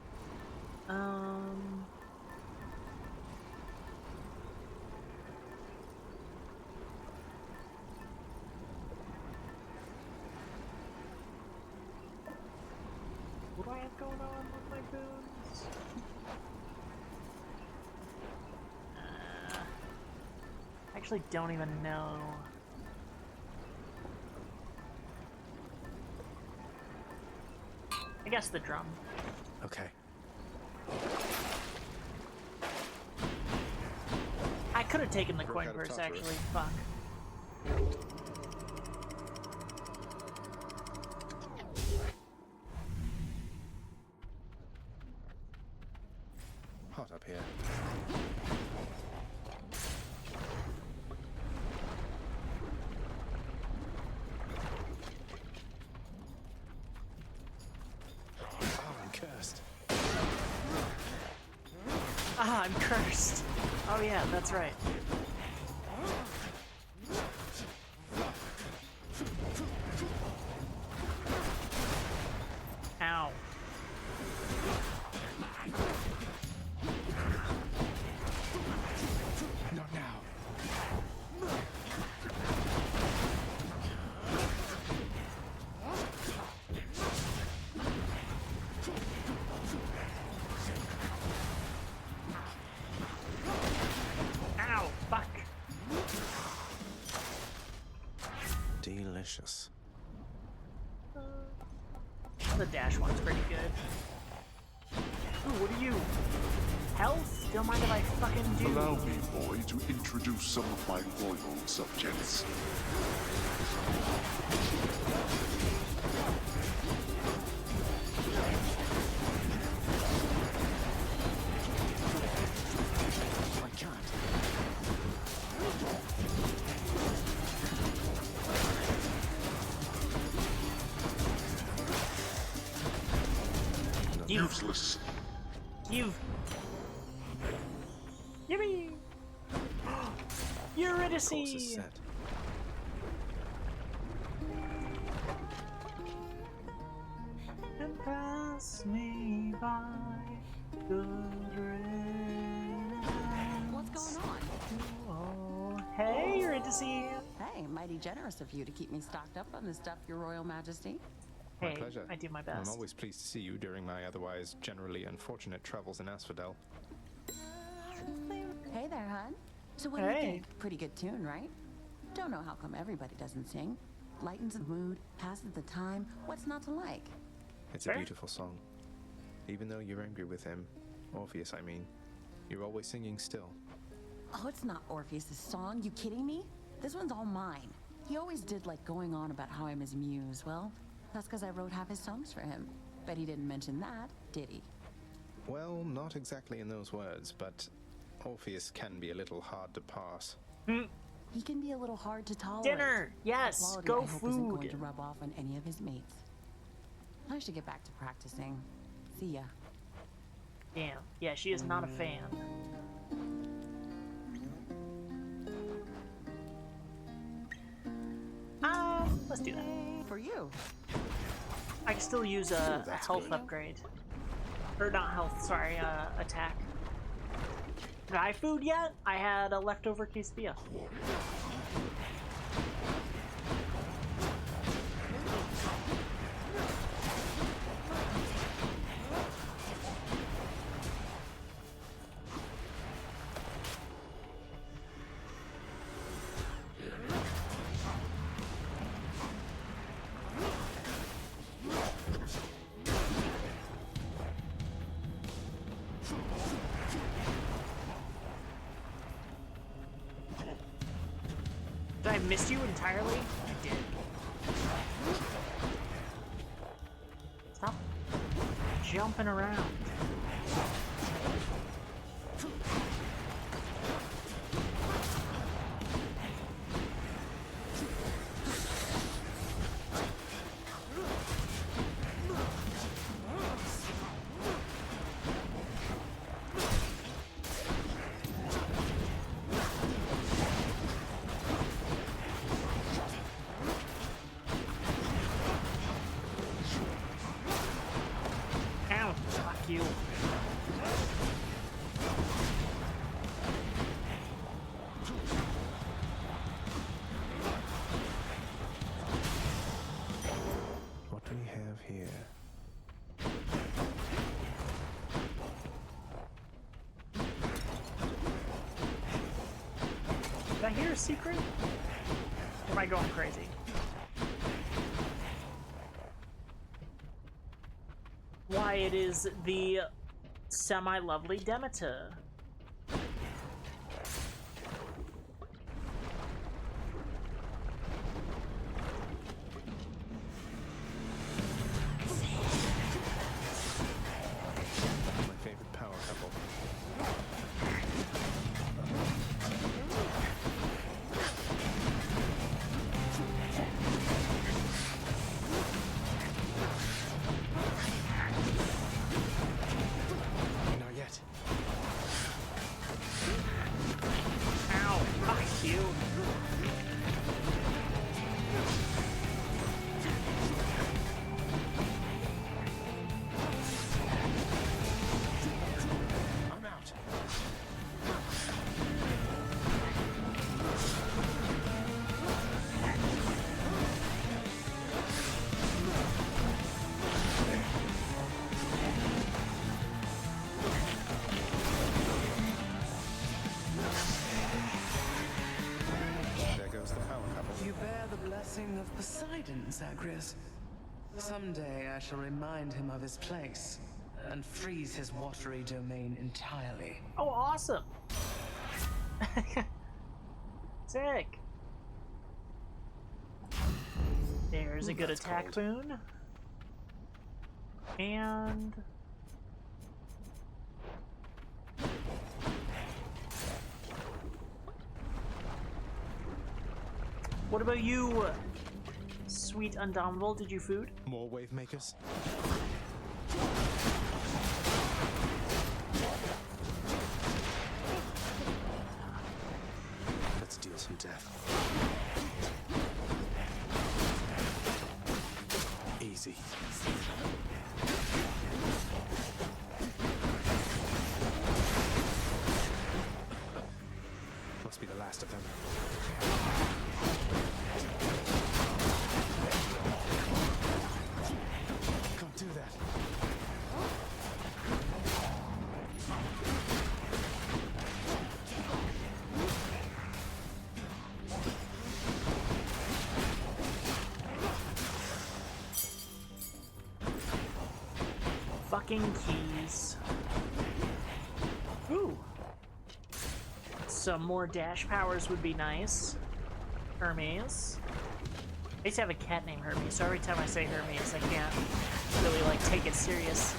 What do I have going on with my boons? Actually don't even know. I guess the drum. Okay. I could have taken the Broke coin out of purse, Tartarus. actually. Fuck. Hot up here. Oh, I'm cursed. Ah, I'm cursed. Oh yeah, that's right. Ow. Not now. delicious. The dash one's pretty good. Ooh, what are you? Health? Don't mind if I fucking do. Allow me, boy, to introduce some of my loyal subjects. I can't. Useless. You've... Yippee! Eurydice! Course is set. And pass me by, good riddance. What's going on? Oh, hey, Eurydice! Hey, mighty generous of you to keep me stocked up on this stuff, Your Royal Majesty. My Hey, pleasure. I do my best. I'm always pleased to see you during my otherwise generally unfortunate travels in Asphodel. Hey there, hon. So what do you think? Pretty good tune, right? Don't know how come everybody doesn't sing. Lightens the mood, passes the time. What's not to like? It's a beautiful song. Even though you're angry with him, Orpheus I mean, you're always singing still. Oh, it's not Orpheus's song. You kidding me? This one's all mine. He always did like going on about how I'm his muse. Well, that's because I wrote half his songs for him. Bet he didn't mention that, did he? Well, not exactly in those words, but Orpheus can be a little hard to pass. He can be a little hard to tolerate. Dinner! Yes, Quality go I hope isn't food. going to rub off on any of his mates. I should get back to practicing. See ya. Damn. Yeah, she is not a fan. Let's do that. For you. I can still use a health upgrade. Or not health, sorry, attack. Did I food yet? I had a leftover quesadilla. Did I miss you entirely? I did. Stop jumping around. Ow, fuck you. What do we have here? Did I hear a secret? Or am I going crazy? Why, it is the semi-lovely Demeter. My favorite power couple. Not yet. Something of Poseidon, Zagreus. Someday I shall remind him of his place and freeze his watery domain entirely. Oh, awesome! Sick! There's a good attack boon. And... what about you, sweet Undominable? Did you food? More wave makers? Let's deal some death. Easy. Must be the last of them. Can't do that. Fucking keys. Ooh. Some more dash powers would be nice. Hermes. I used to have a cat named Hermes, so every time I say Hermes, I can't really, like, take it serious.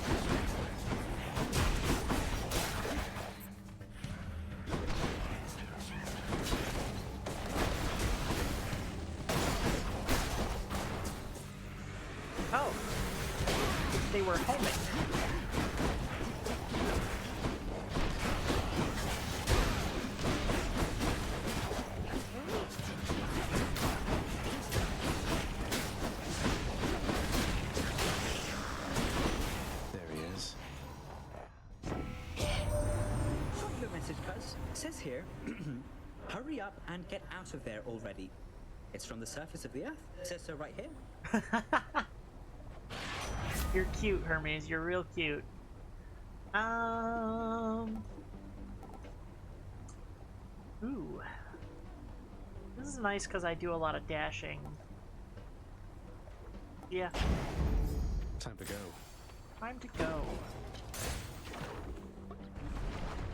Oh. They were homing. It says here, hurry up and get out of there already. It's from the surface of the Earth. It says so right here. You're cute, Hermes. You're real cute. Ooh. This is nice because I do a lot of dashing. Yeah. Time to go. Time to go.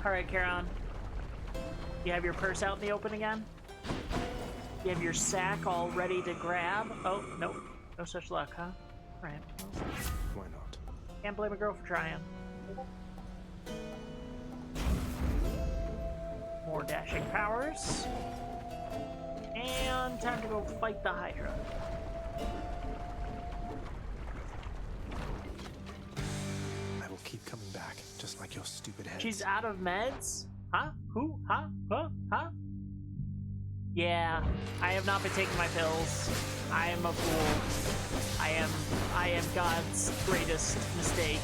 Alright, Charon. You have your purse out in the open again? You have your sack all ready to grab? Oh, nope. No such luck, huh? Alright. Why not? Can't blame a girl for trying. More dashing powers. And time to go fight the Hydra. I will keep coming back, just like your stupid head. She's out of meds? Huh? Who? Huh? Huh? Huh? Yeah, I have not been taking my pills. I am a fool. I am God's greatest mistake.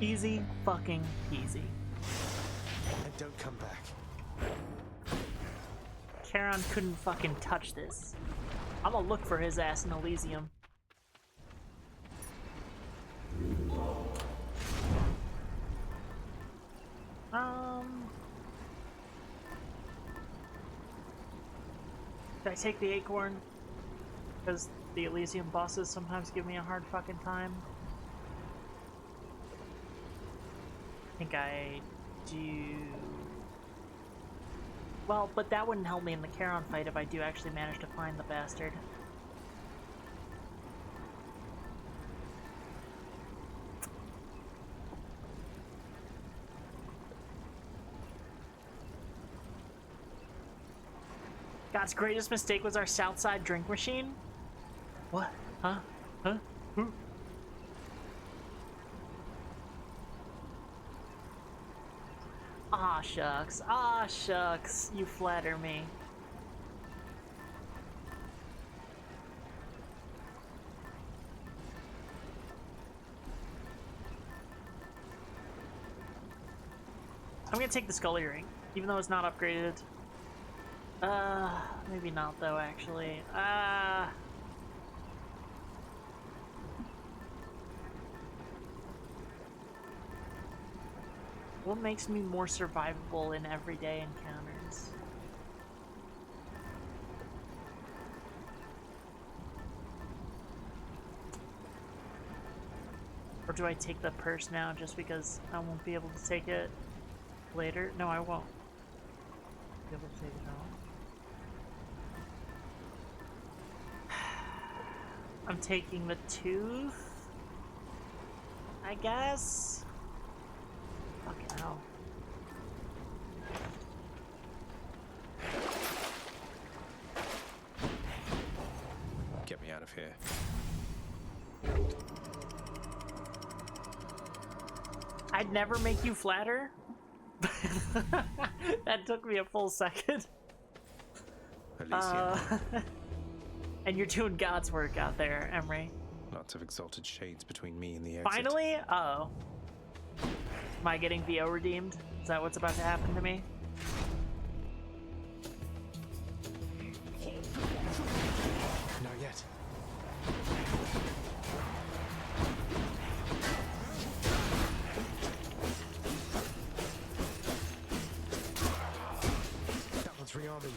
Easy fucking peasy. And don't come back. Charon couldn't fucking touch this. I'm gonna look for his ass in Elysium. Did I take the acorn? Because the Elysium bosses sometimes give me a hard fucking time. I think I do. Well, but that wouldn't help me in the Charon fight if I do actually manage to find the bastard. God's greatest mistake was our Southside drink machine? What? Huh? Huh? Who? Ah, shucks. Ah, shucks. You flatter me. I'm gonna take the Skull Earring, even though it's not upgraded. Maybe not though, actually. What makes me more survivable in everyday encounters? Or do I take the purse now just because I won't be able to take it later? No, I won't be able to take it now. I'm taking the tooth, I guess. Fucking hell. Get me out of here. I'd never make you flatter. That took me a full second. And you're doing God's work out there, Emery. Lots of exalted shades between me and the exit. Finally? Uh-oh. Am I getting VO redeemed? Is that what's about to happen to me? Not yet. That one's rearming.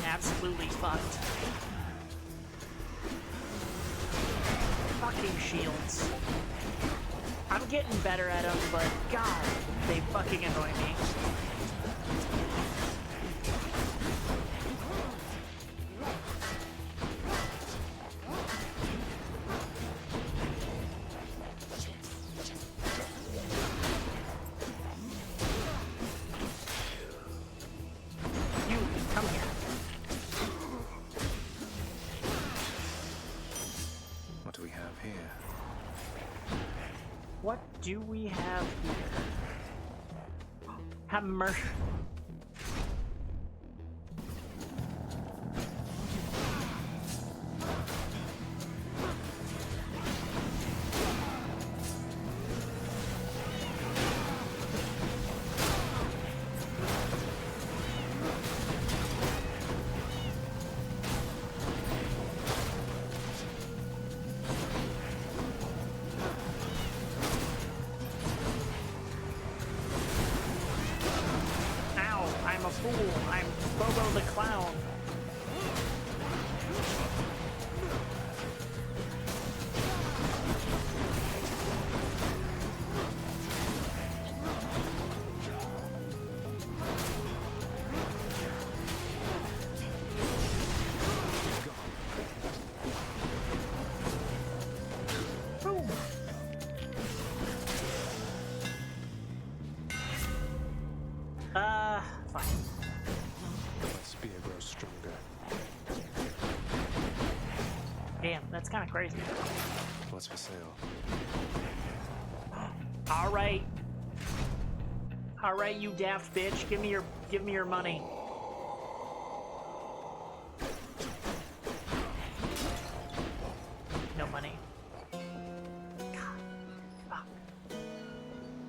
Absolutely fucked. Fucking shields. I'm getting better at them, but God, they fucking annoy me. Do we have here? Hammer. I'm Bobo the Clown. Fine. My spear grows stronger. Damn, that's kind of crazy. What's for sale? All right. All right, you daft bitch, give me your money. No money. God, fuck.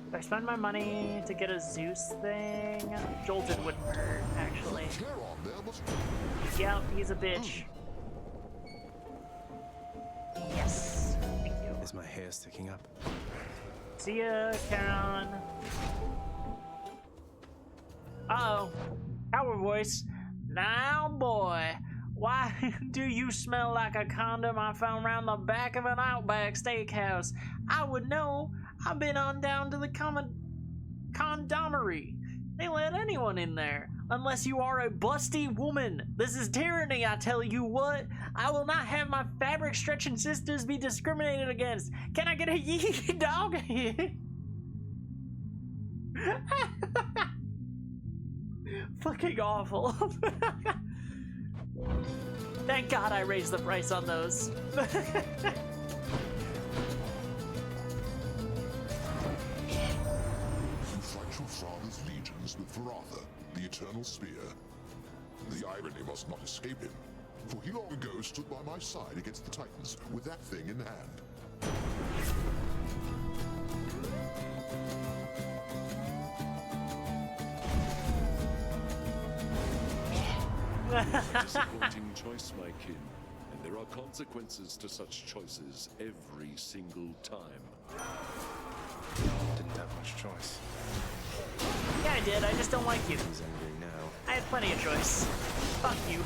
If I spend my money to get a Zeus thing, Jolted wouldn't hurt, actually. Yeah, he's a bitch. Yes, thank you. Is my hair sticking up? See ya, Karen. Uh-oh. Power voice. Now, boy, why do you smell like a condom I found around the back of an Outback Steakhouse? I would know. I've been on down to the condomery. They let anyone in there, unless you are a busty woman. This is tyranny, I tell you what. I will not have my fabric-stretching sisters be discriminated against. Can I get a yee dog? Fucking awful. Thank God I raised the price on those. You fight your father's legions with Varatha, the Eternal Spear. The irony must not escape him, for he long ago stood by my side against the Titans with that thing in hand. Disappointing choice, my kin, and there are consequences to such choices every single time. Didn't have much choice. Yeah, I did. I just don't like you. He's angry now. I had plenty of choice. Fuck you.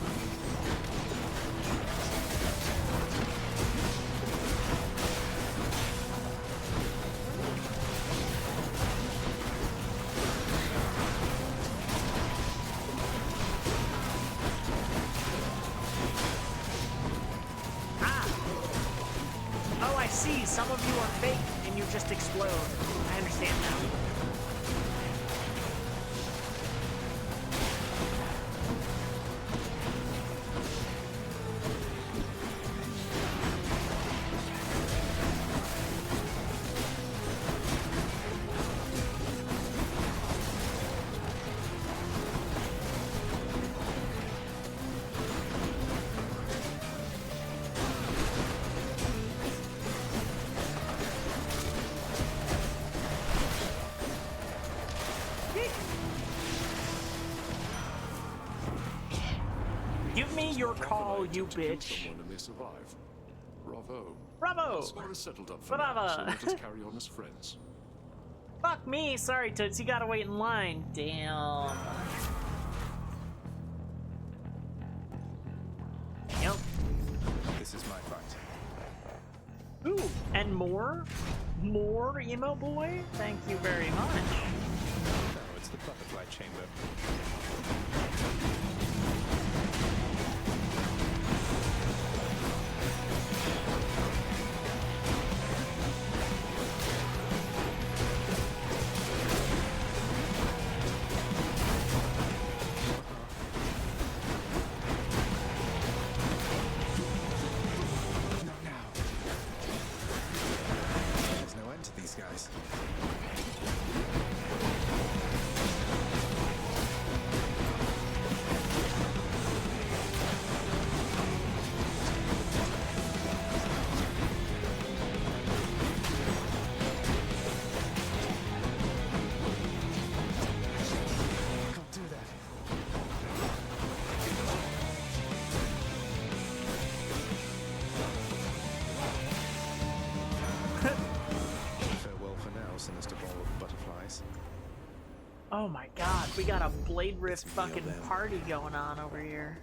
Some of you are fake and you just explode. I understand now. Give me your call, you bitch. And they survive. Bravo. Bravo. Score is settled up for now, so let us carry on as friends. Fuck me. Sorry, Toots. You gotta wait in line. Damn. Yep. This is my fight. Ooh, and more? More, emo boy? Thank you very much. No, it's the butterfly chamber. Oh my god, we got a Blade Rift fucking party going on over here.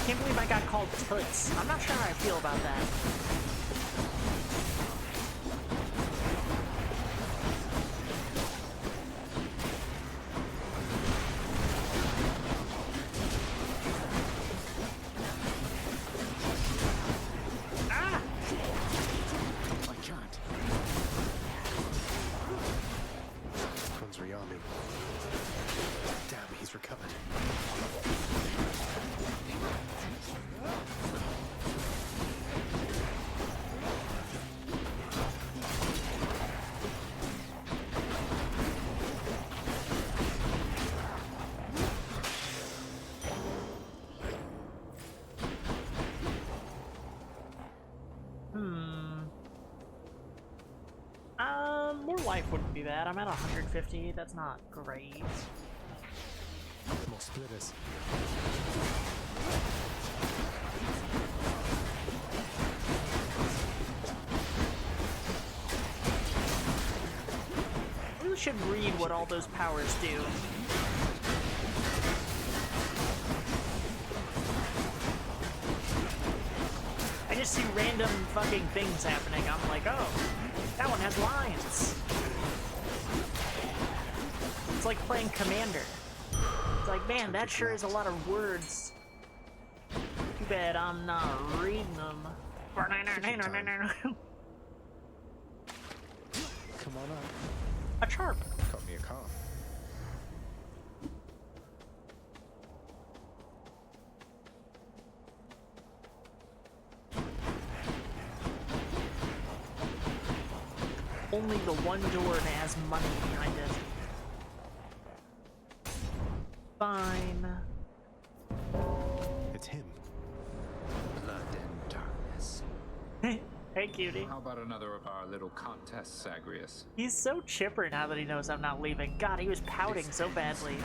Can't believe I got called Toots. I'm not sure how I feel about that. Damn, he's recovered. More life wouldn't be bad. I'm at 150. That's not great. More splitters. We should read what all those powers do. I just see random fucking things happening. I'm like, oh, that one has lines. It's like playing Commander. It's like, man, that sure is a lot of words. Too bad I'm not reading them. Come on up. A charp. Got me a car. Only the one door that has money behind it. Fine. It's him. Blood and darkness. Hey, cutie. How about another of our little contests, Zagreus? He's so chipper now that he knows I'm not leaving. God, he was pouting so badly.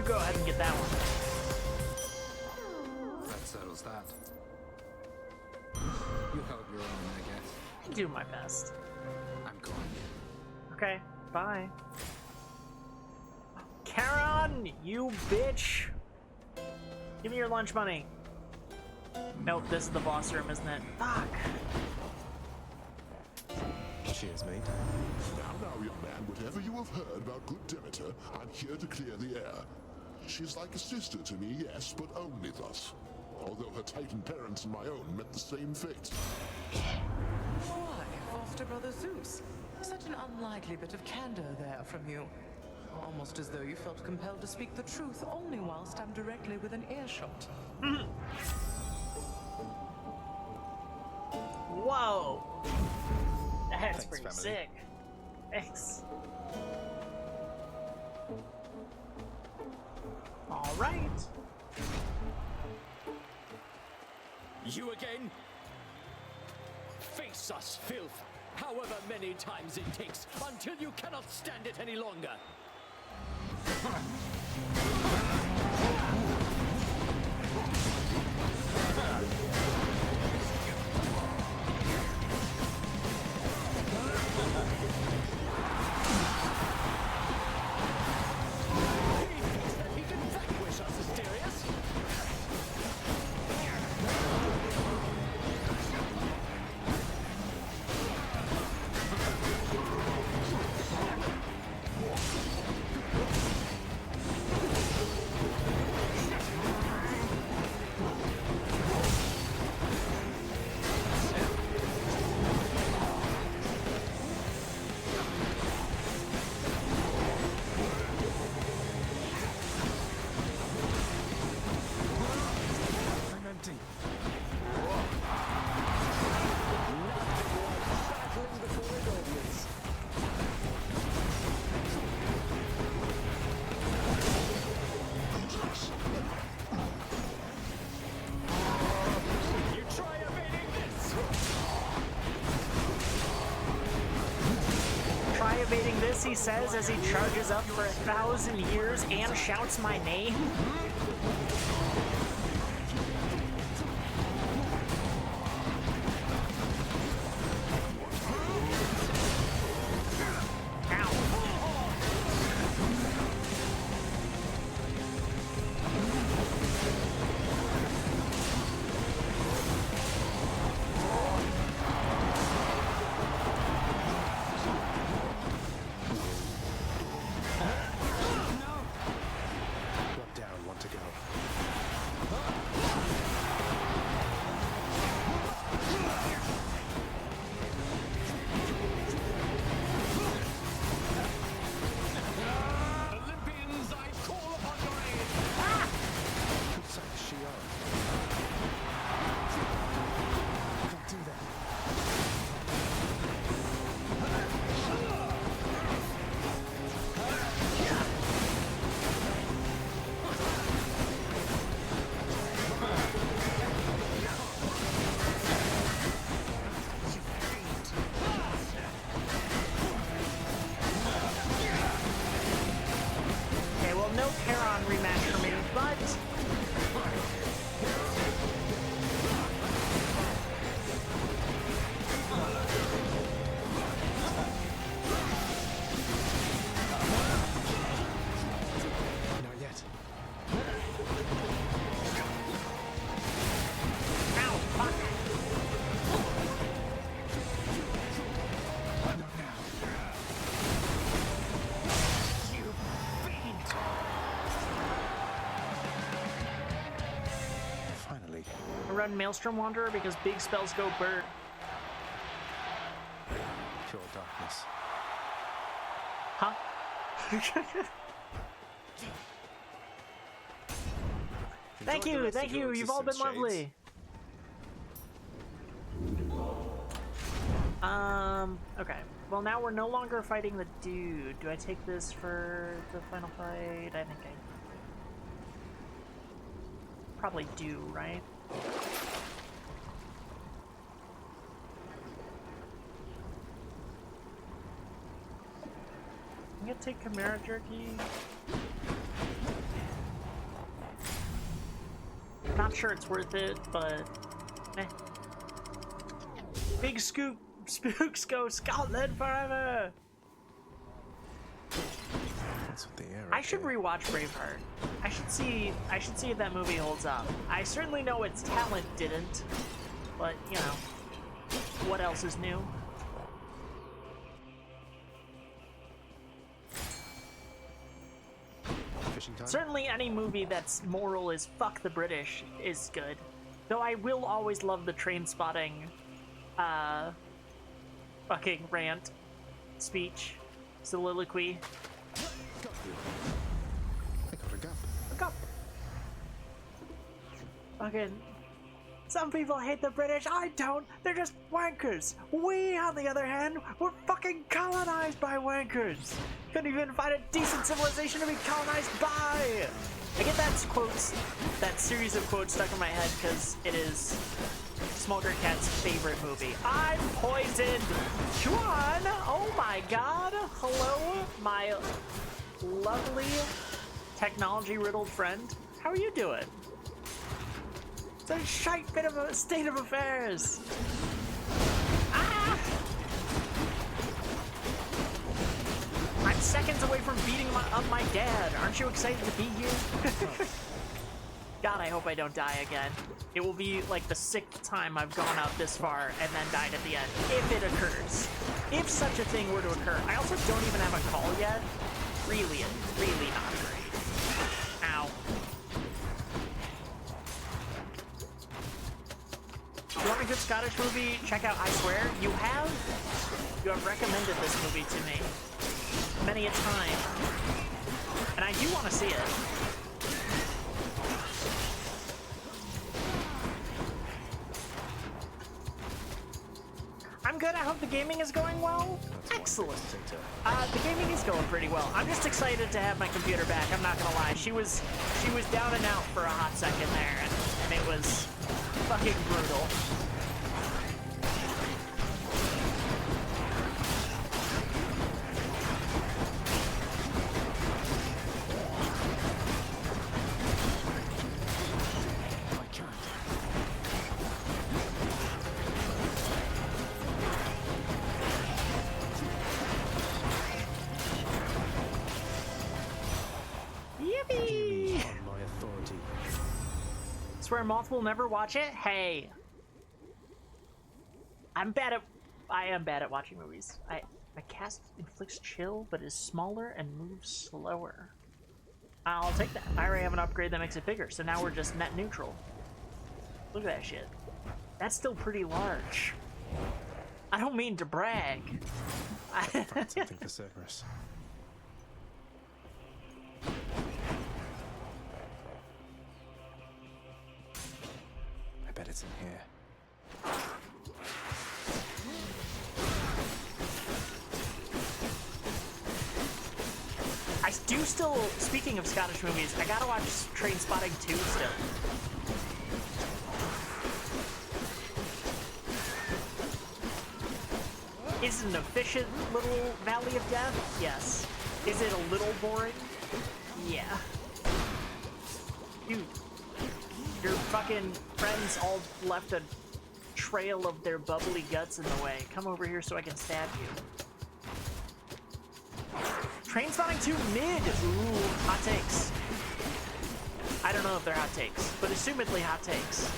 Go ahead and get that one. That settles that. You held your own, I guess. I do my best. I'm going. Okay, bye. Charon, you bitch! Give me your lunch money. Nope, this is the boss room, isn't it? Fuck. Cheers, mate. Now, young man, whatever you have heard about good Demeter, I'm here to clear the air. She's like a sister to me, yes, but only thus. Although her Titan parents and my own met the same fate. Why, foster brother Zeus? Such an unlikely bit of candor there from you. Almost as though you felt compelled to speak the truth only whilst I'm directly within earshot. Whoa! That's Thanks, pretty family. sick. Thanks. All right. You again? Face us, filth, however many times it takes, until you cannot stand it any longer. He can vanquish us, Asterius. debating this, he says, as he charges up for 1,000 years and shouts my name. One down, one to go. Olympians, I call upon your aid. Whose side is she on? Can't do that. Okay, well, no Charon rematch for me, but... Not yet. Ow, fuck. Not now. You fiend. Finally. I run Maelstrom Wanderer because big spells go bird. Pure darkness. Huh? Thank Enjoy the you, rest thank of your you. You've all been existence, lovely. Okay. Well, now we're no longer fighting the dude. Do I take this for the final fight? I think I probably do, right? I'm gonna take Chimera Jerky. Not sure it's worth it, but eh. Big Scoop Spooks go Scotland forever! That's what the air. I should rewatch Braveheart. I should see if that movie holds up. I certainly know its talent didn't, but you know, what else is new? Fishing time? Certainly any movie that's moral is fuck the British is good. Though I will always love the train spotting fucking rant, speech, soliloquy. Got you. I got a gap. A cup. Fucking. Some people hate the British. I don't. They're just wankers. We, on the other hand, were fucking colonized by wankers. Couldn't even find a decent civilization to be colonized by. I get that series of quotes stuck in my head because it is Smolder Cat's favorite movie. I'm poisoned. Chuan. Oh my god. Hello, my lovely technology-riddled friend. How are you doing? It's a shite bit of a state of affairs. Ah! I'm seconds away from beating up my dad. Aren't you excited to be here? God, I hope I don't die again. It will be like the 6th time I've gone out this far and then died at the end, if it occurs. If such a thing were to occur. I also don't even have a call yet. Really not great. Ow. If you want a good Scottish movie, check out I Swear. You have recommended this movie to me many a time, and I do want to see it. I'm good. I hope the gaming is going well. Excellent. The gaming is going pretty well. I'm just excited to have my computer back. I'm not gonna lie. She was down and out for a hot second there, and it was fucking brutal. Swear Moth will never watch it? Hey. I am bad at watching movies. My cast inflicts chill, but is smaller and moves slower. I'll take that. I already have an upgrade that makes it bigger, so now we're just net neutral. Look at that shit. That's still pretty large. I don't mean to brag. Find something for Cerberus. I bet it's in here. I do still, speaking of Scottish movies, I gotta watch Trainspotting 2 still. Is it an efficient little Valley of Death? Yes. Is it a little boring? Yeah. Dude, your fucking friends all left a trail of their bubbly guts in the way. Come over here so I can stab you. Trainspotting 2 mid! Ooh, hot takes. I don't know if they're hot takes, but assumedly hot takes.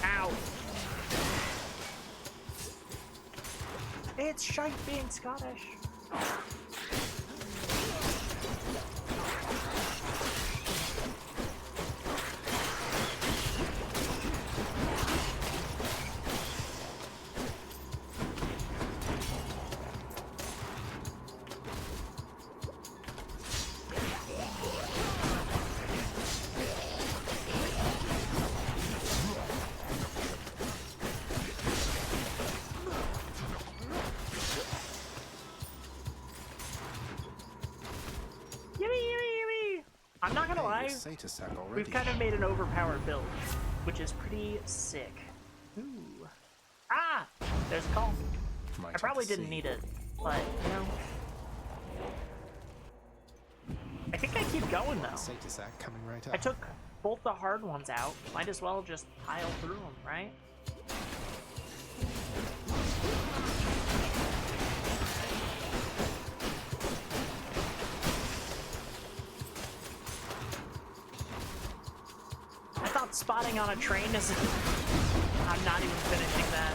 Ow. It's shite being Scottish. I'm not gonna lie, we've kind of made an overpowered build, which is pretty sick. Ooh. Ah! There's a call. I probably didn't need it, but, you know. I think I keep going, though. Coming right up. I took both the hard ones out. Might as well just pile through them, right? Spotting on a train is... I'm not even finishing that.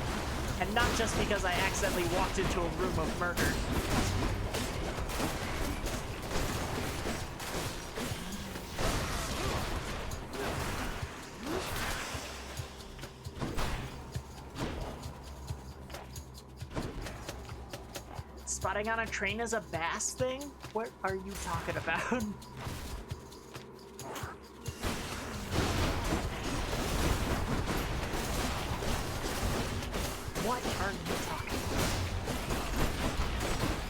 And not just because I accidentally walked into a room of murder. Spotting on a train is a bass thing? What are you talking about? What are you talking about?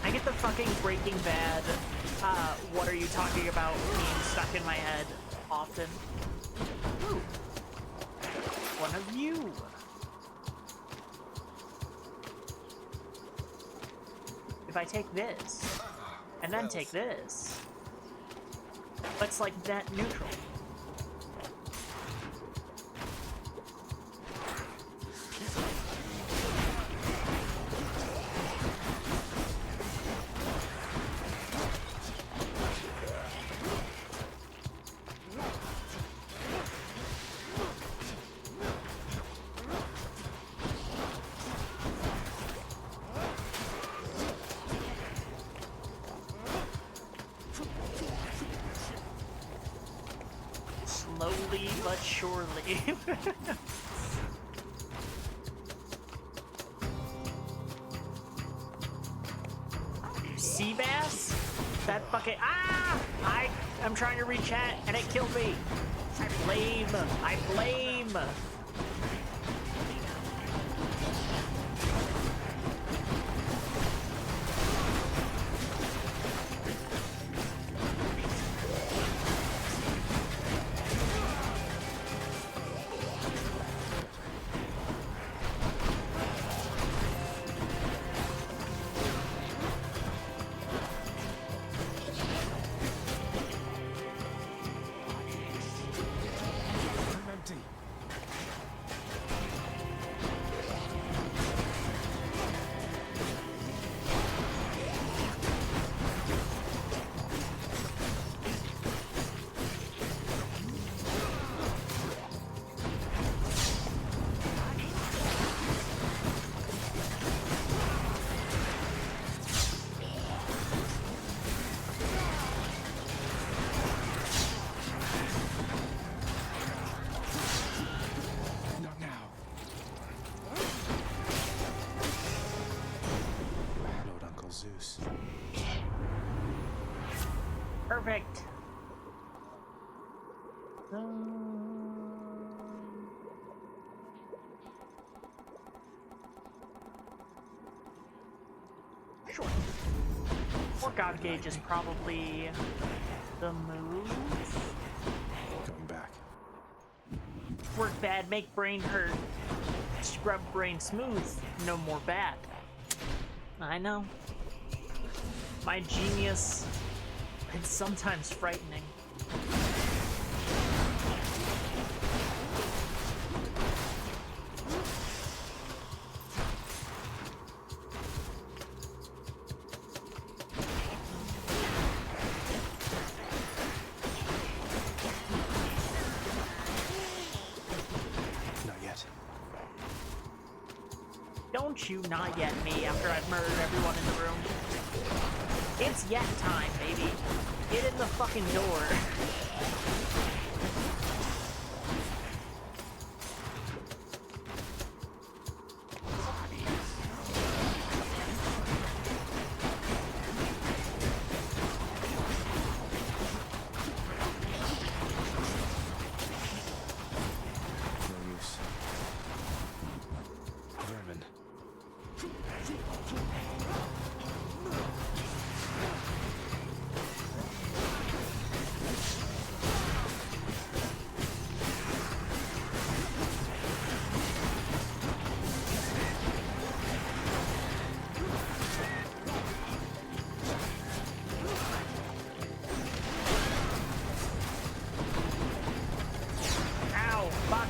I get the fucking Breaking Bad, what are you talking about being stuck in my head often. Ooh. One of you. If I take this, and then take this, it's like net neutral. Slowly but surely. Sea bass? That fucking... Ah! I'm trying to reach chat and it killed me. I blame. Perfect. Sure. Workout gauge is probably the move. Going back. Work bad, make brain hurt. Scrub brain smooth, no more bad. I know. My genius is sometimes frightening. Not yet. Don't you not yet me after I've murdered everyone in the room. It's yet time, baby. Get in the fucking door. No use. Vermin. Ow, fuck.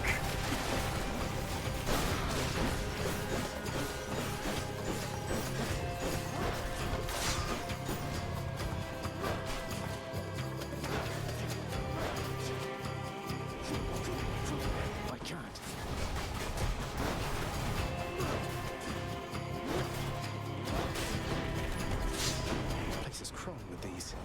I can't. The place is crawling with these.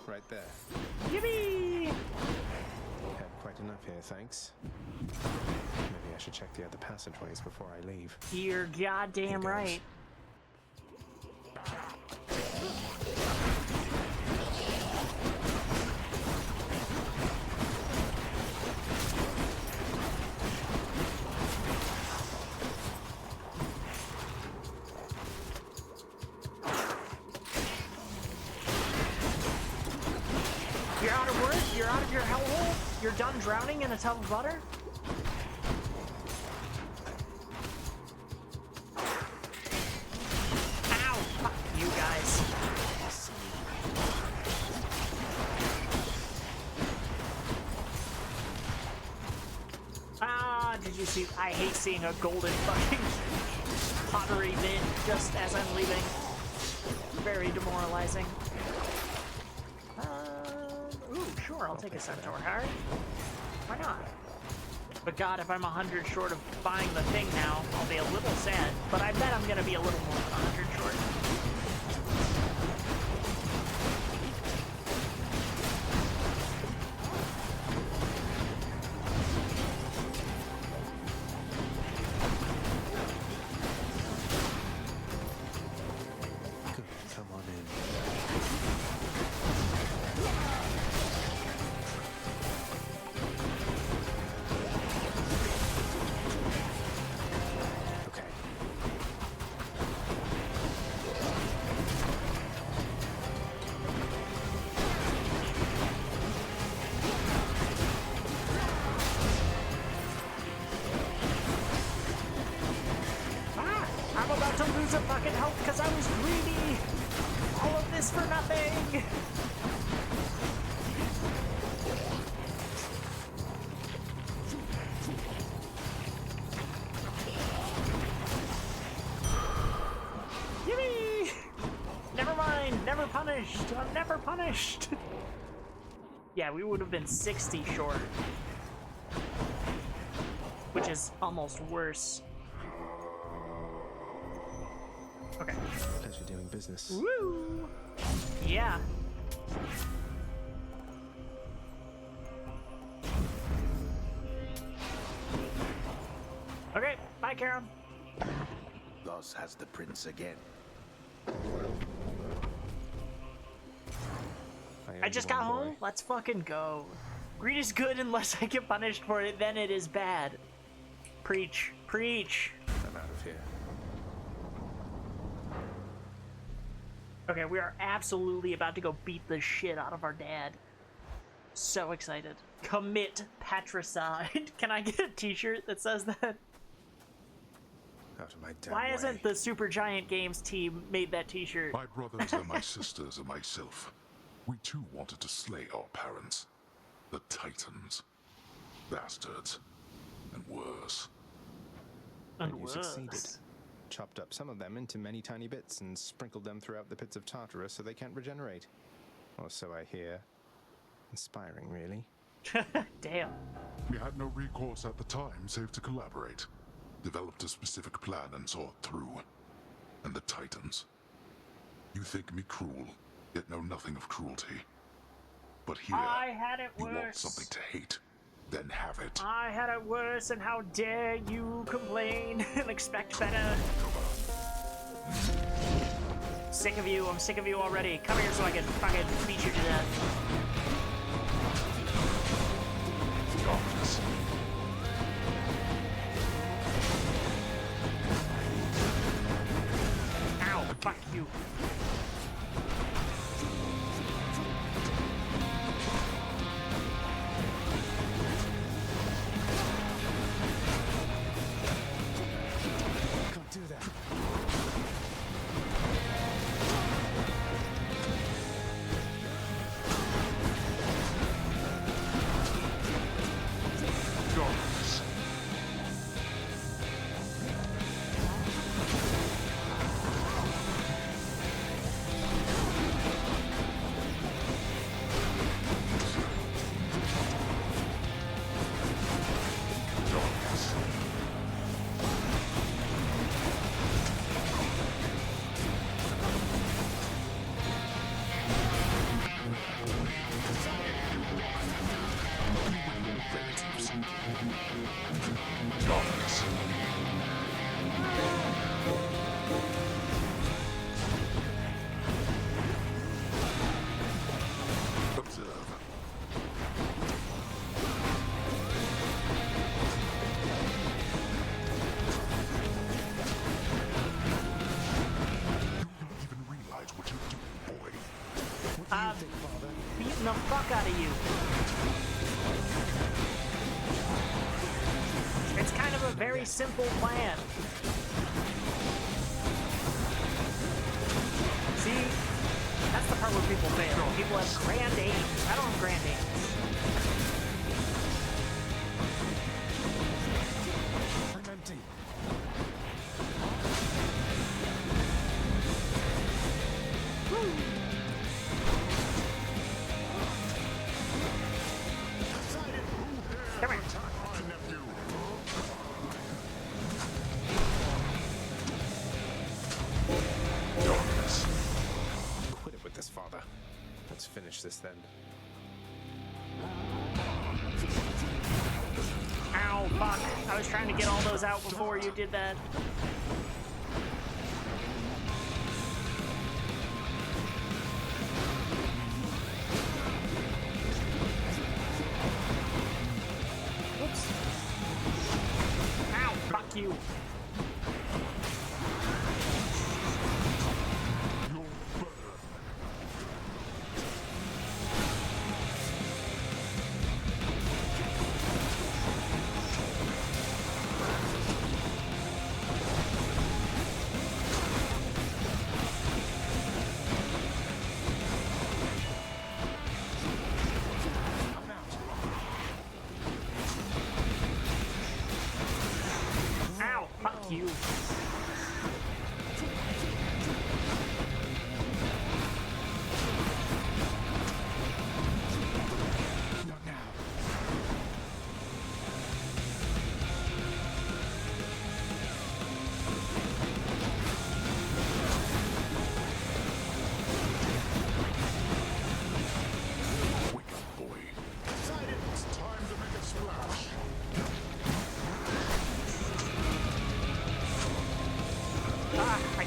Right there. Yippee! Had quite enough here, thanks. Maybe I should check the other passageways before I leave. You're goddamn right. You're out of words? You're out of your hellhole? You're done drowning in a tub of butter? Ow! Fuck you guys. Ah, did you see? I hate seeing a golden fucking pottery bin just as I'm leaving. Very demoralizing. Ooh, sure, I'll take a centaur card. Why not? But God, if I'm 100 short of buying the thing now, I'll be a little sad. But I bet I'm gonna be a little more than 100 short. Good, come on in. Okay. Ah! I'm about to lose a fucking health because I was greedy! All of this for nothing! punished. I'm never punished. Yeah, we would have been 60 short. Which is almost worse. Okay. Pleasure doing business. Woo! Yeah. Okay, bye, Karen. Thus has the prince again. I just got home. Let's fucking go. Greed is good unless I get punished for it, then it is bad. Preach. Preach. I'm out of here. Okay, we are absolutely about to go beat the shit out of our dad. So excited. Commit patricide. Can I get a t-shirt that says that? Out of my damn Why way. hasn't the Super Giant Games team made that t-shirt? My brothers and my sisters and myself, we too wanted to slay our parents. The Titans. Bastards. And worse. And you succeeded. Chopped up some of them into many tiny bits and sprinkled them throughout the pits of Tartarus so they can't regenerate. Or so I hear. Inspiring, really. Damn. We had no recourse at the time save to collaborate. Developed a specific plan and saw it through. And the Titans. You think me cruel, yet know nothing of cruelty. But here, I had it you want worse. something to hate, then have it. I had it worse, and how dare you complain and expect better? Sick of you. I'm sick of you already. Come here so I can fucking beat you to death. Darkness. Ow, fuck you. Can't do that. Darkness. Darkness. Darkness. Observe. You don't even realize what you're doing, boy. I'm beating the fuck out of you. It's kind of a very simple plan. See? That's the part where people fail. People have grand aims. I don't have grand aims. I'm empty. Come here. My nephew. Darkness. Quit it with this, father. Let's finish this then. Ow, fuck. I was trying to get all those out before you did that. Whoops. Ow, fuck you. Ow, fuck you.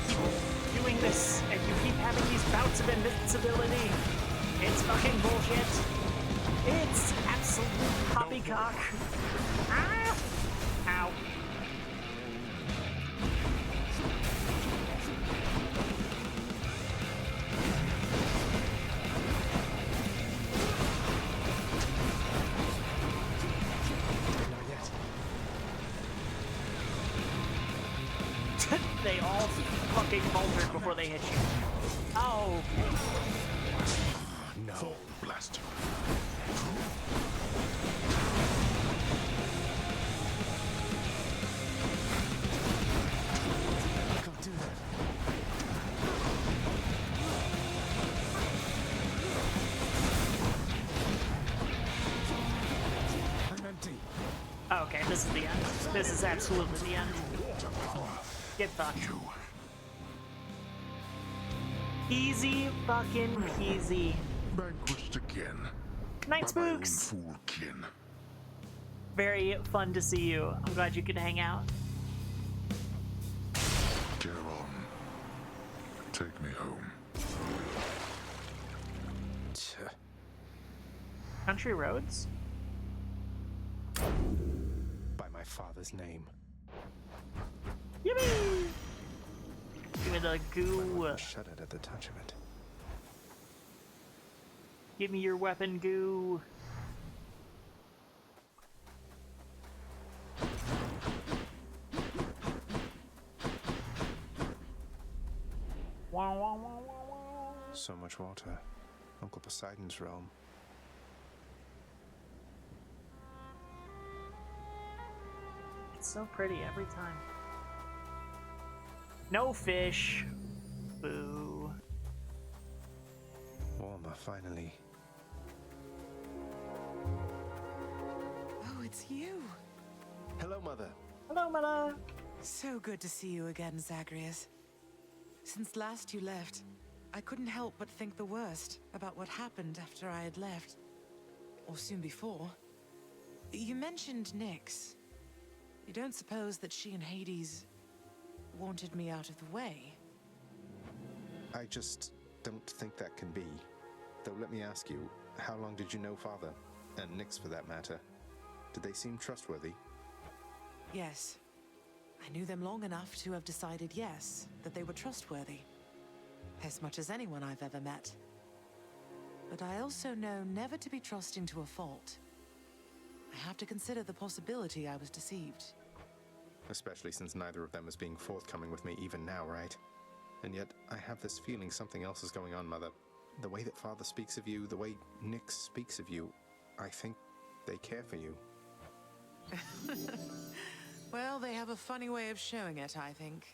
keep doing this, and you keep having these bouts of invincibility. It's fucking bullshit. It's absolute poppycock. Ah! Ow. They all fucking faltered before they hit you. Oh. No. Full blast. I can't do that. I'm empty. Oh, okay, this is the end. This is absolutely the end. Get fucked. Easy fucking peasy. Vanquished again. Night Spooks! Foolkin. Very fun to see you. I'm glad you could hang out. Get on. Take me home. Country roads? By my father's name. Yippee! Give me the goo. Shuddered at the touch of it. Give me your weapon goo. So much water. Uncle Poseidon's realm. It's so pretty every time. No fish. Boo. Warmer, finally. Oh, it's you. Hello, Mother. Hello, Mother. So good to see you again, Zagreus. Since last you left, I couldn't help but think the worst about what happened after I had left. Or soon before. You mentioned Nyx. You don't suppose that she and Hades wanted me out of the way? I just don't think that can be. Though let me ask you, how long did you know Father? And Nyx for that matter. Did they seem trustworthy? Yes. I knew them long enough to have decided yes, that they were trustworthy. As much as anyone I've ever met. But I also know never to be trusting to a fault. I have to consider the possibility I was deceived. Especially since neither of them is being forthcoming with me even now, right? And yet, I have this feeling something else is going on, Mother. The way that Father speaks of you, the way Nyx speaks of you, I think they care for you. Well, they have a funny way of showing it, I think.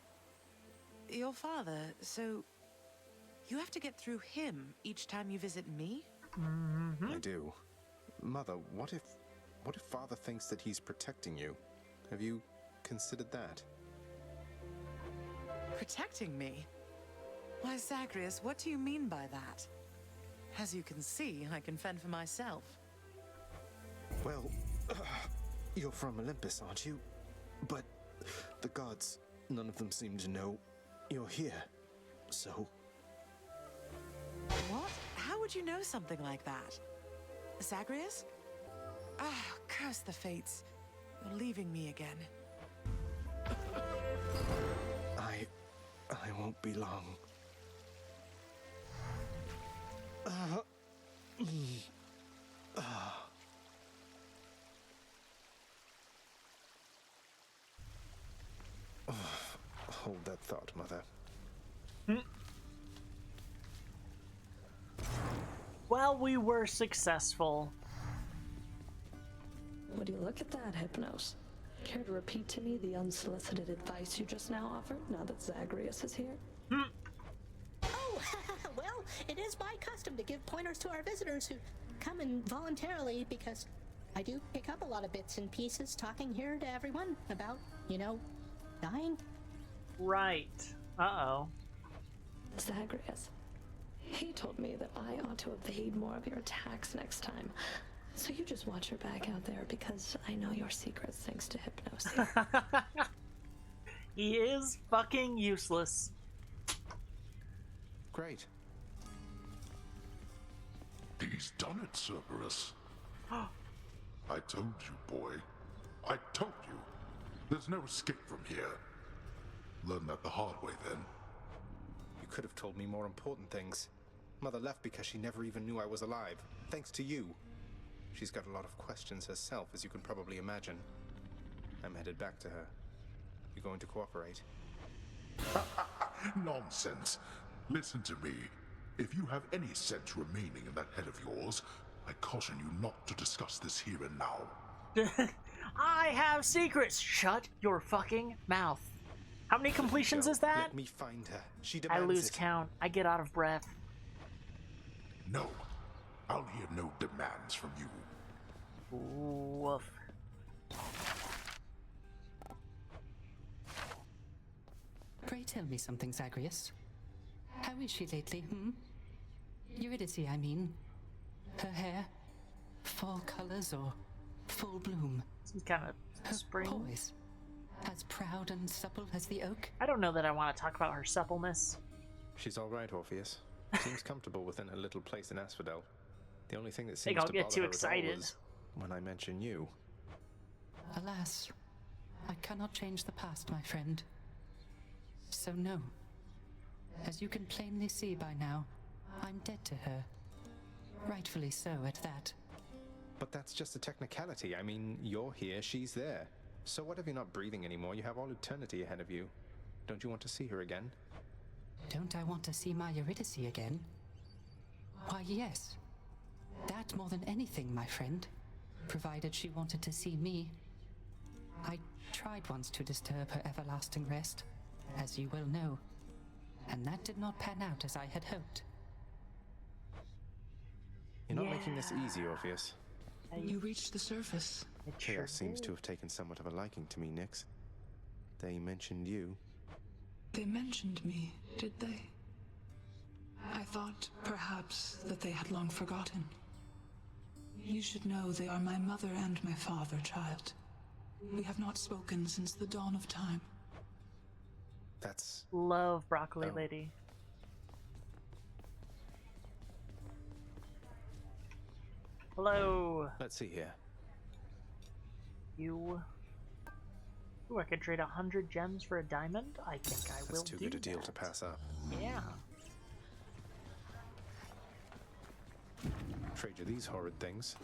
Your father, so... you have to get through him each time you visit me? I do. Mother, what if Father thinks that he's protecting you? Have you considered that? Protecting me? Why, Zagreus, what do you mean by that? As you can see, I can fend for myself. Well, you're from Olympus, aren't you? But the gods, none of them seem to know you're here, so... What? How would you know something like that? Zagreus? Ah, curse the fates. You're leaving me again. I won't be long. Hold that thought, Mother. Well, we were successful. Would you look at that, Hypnos? Care to repeat to me the unsolicited advice you just now offered, now that Zagreus is here? Oh, well, it is my custom to give pointers to our visitors who come in voluntarily because I do pick up a lot of bits and pieces talking here to everyone about, you know, dying. Right. Uh-oh. Zagreus. He told me that I ought to evade more of your attacks next time. So you just watch your back out there because I know your secrets thanks to Hypnos. He is fucking useless. Great. He's done it, Cerberus. I told you, boy. I told you. There's no escape from here. Learn that the hard way, then. You could have told me more important things. Mother left because she never even knew I was alive, thanks to you. She's got a lot of questions herself, as you can probably imagine. I'm headed back to her. You going to cooperate? Nonsense. Listen to me. If you have any sense remaining in that head of yours, I caution you not to discuss this here and now. I have secrets. Shut your fucking mouth. How many completions is that? Let me find her. She I demands lose it. count. I get out of breath. No. I'll hear no demands from you. Woof. Pray tell me something, Zagreus. How is she lately, Eurydice, I mean. Her hair? Fall colors or full bloom? Some kind of Her spring. poise? As proud and supple as the oak? I don't know that I want to talk about her suppleness. She's all right, Orpheus. Seems comfortable within her little place in Asphodel. The only thing that Think seems I'll to get bother too her at all excited. is when I mention you. Alas, I cannot change the past, my friend. So no. As you can plainly see by now, I'm dead to her. Rightfully so, at that. But that's just a technicality. I mean, you're here, she's there. So what if you're not breathing anymore? You have all eternity ahead of you. Don't you want to see her again? Don't I want to see my Eurydice again? Why, yes. That more than anything, my friend. Provided she wanted to see me. I tried once to disturb her everlasting rest, as you well know. And that did not pan out as I had hoped. You're not making this easy, Orpheus. You reached the surface. Chaos seems to have taken somewhat of a liking to me, Nyx. They mentioned you. They mentioned me, did they? I thought, perhaps, that they had long forgotten. You should know they are my mother and my father, child. We have not spoken since the dawn of time. That's... Love Broccoli Lady. Hello. Let's see here. You. Ooh, I could trade 100 gems for a diamond? I think I will That's too do good a deal that. to pass up. Yeah. Trade you these horrid things.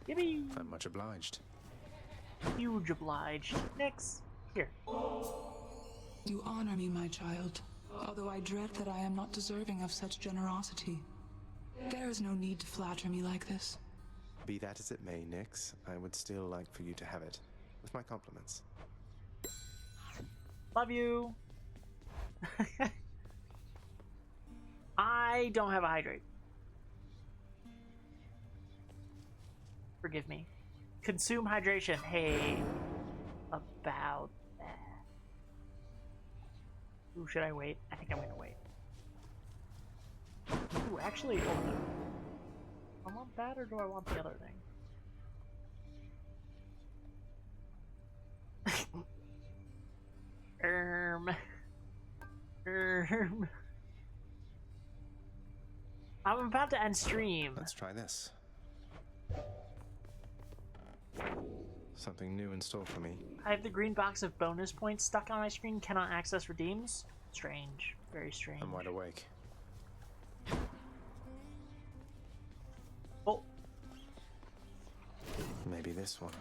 Yippee! I'm much obliged. Huge obliged. Nyx, here. You honor me, my child, although I dread that I am not deserving of such generosity. There is no need to flatter me like this. Be that as it may, Nyx, I would still like for you to have it. With my compliments. Love you. I don't have a hydrate. Forgive me. Consume hydration. Hey, about that. Ooh, should I wait? I think I'm gonna wait. Ooh, actually, hold on. I want that, or do I want the other thing? I'm about to end stream. Let's try this. Something new in store for me. I have the green box of bonus points stuck on my screen. Cannot access redeems. Strange. Very strange. I'm wide awake. Oh. Maybe this one.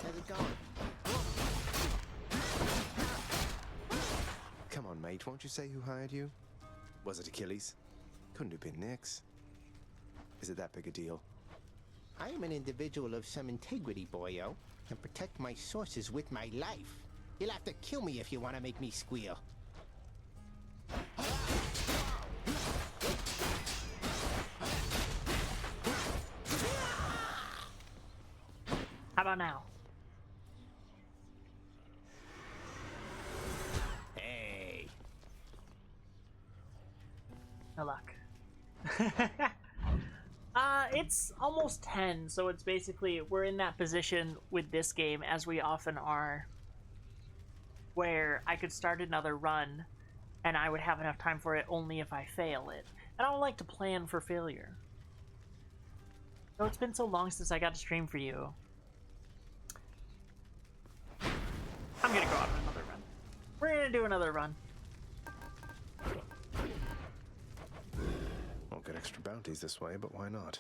How's it going? Come on, mate. Won't you say who hired you? Was it Achilles? Couldn't have been Nyx. Is it that big a deal? I am an individual of some integrity, boyo, and protect my sources with my life. You'll have to kill me if you want to make me squeal. How about now? Hey. No luck. It's almost 10, so it's basically, we're in that position with this game, as we often are, where I could start another run and I would have enough time for it only if I fail it. And I don't like to plan for failure. So it's been so long since I got to stream for you. I'm gonna go out on another run. We're gonna do another run. Won't get extra bounties this way, but why not?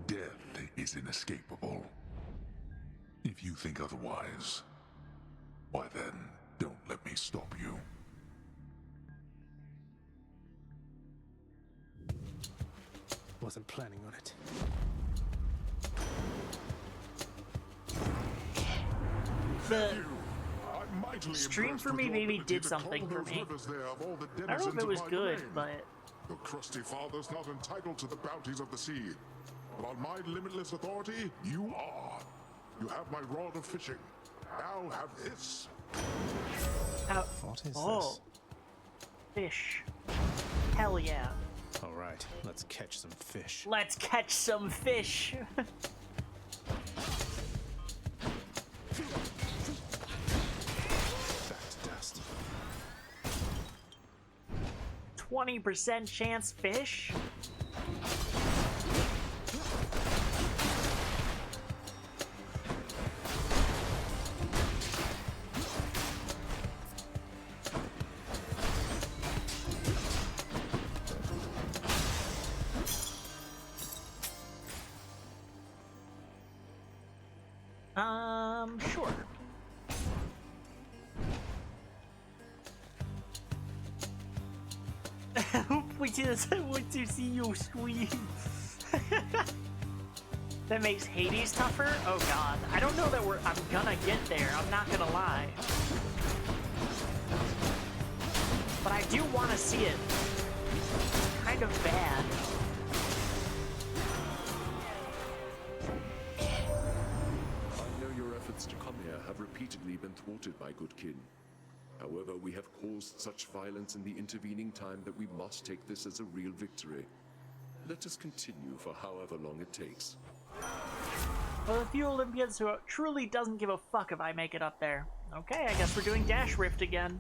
Death is inescapable. If you think otherwise, why then, don't let me stop you. Wasn't planning on it. The stream for me maybe did something for me. I don't know if it was good, but... Your crusty father's not entitled to the bounties of the sea. But on my limitless authority, you are. You have my rod of fishing. Now have this. What is this? Fish. Hell yeah. Alright, let's catch some fish. Let's catch some fish! Back to dust. 20% chance fish? Sure. We just want to see you scream. That makes Hades tougher? Oh god. I don't know that I'm gonna get there, I'm not gonna lie. But I do want to see it. It's kind of bad. To come here have repeatedly been thwarted by good kin. However, we have caused such violence in the intervening time that we must take this as a real victory. Let us continue for however long it takes. Well, a few Olympians who truly doesn't give a fuck if I make it up there. Okay, I guess we're doing Dash Rift again.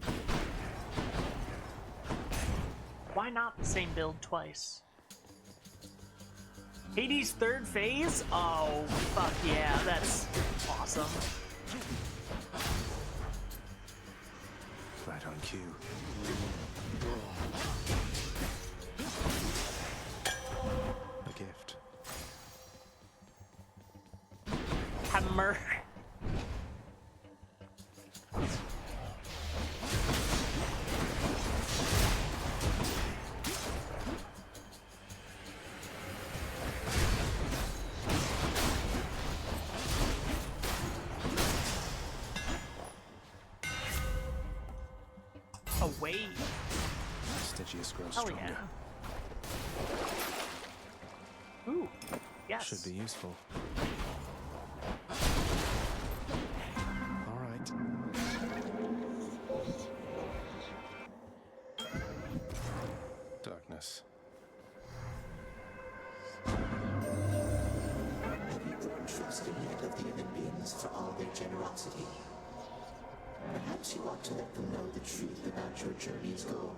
Why not the same build twice? Hades' third phase? Oh, fuck yeah, that's awesome. Right on cue. A gift. Hammer. Away. Stygius grows Oh stronger. Yeah. Ooh, yes. Should be useful. All right. Darkness. Have you grown trusting yet of the Olympians for all their generosity? Perhaps you ought to let them know the truth about your journey's goal.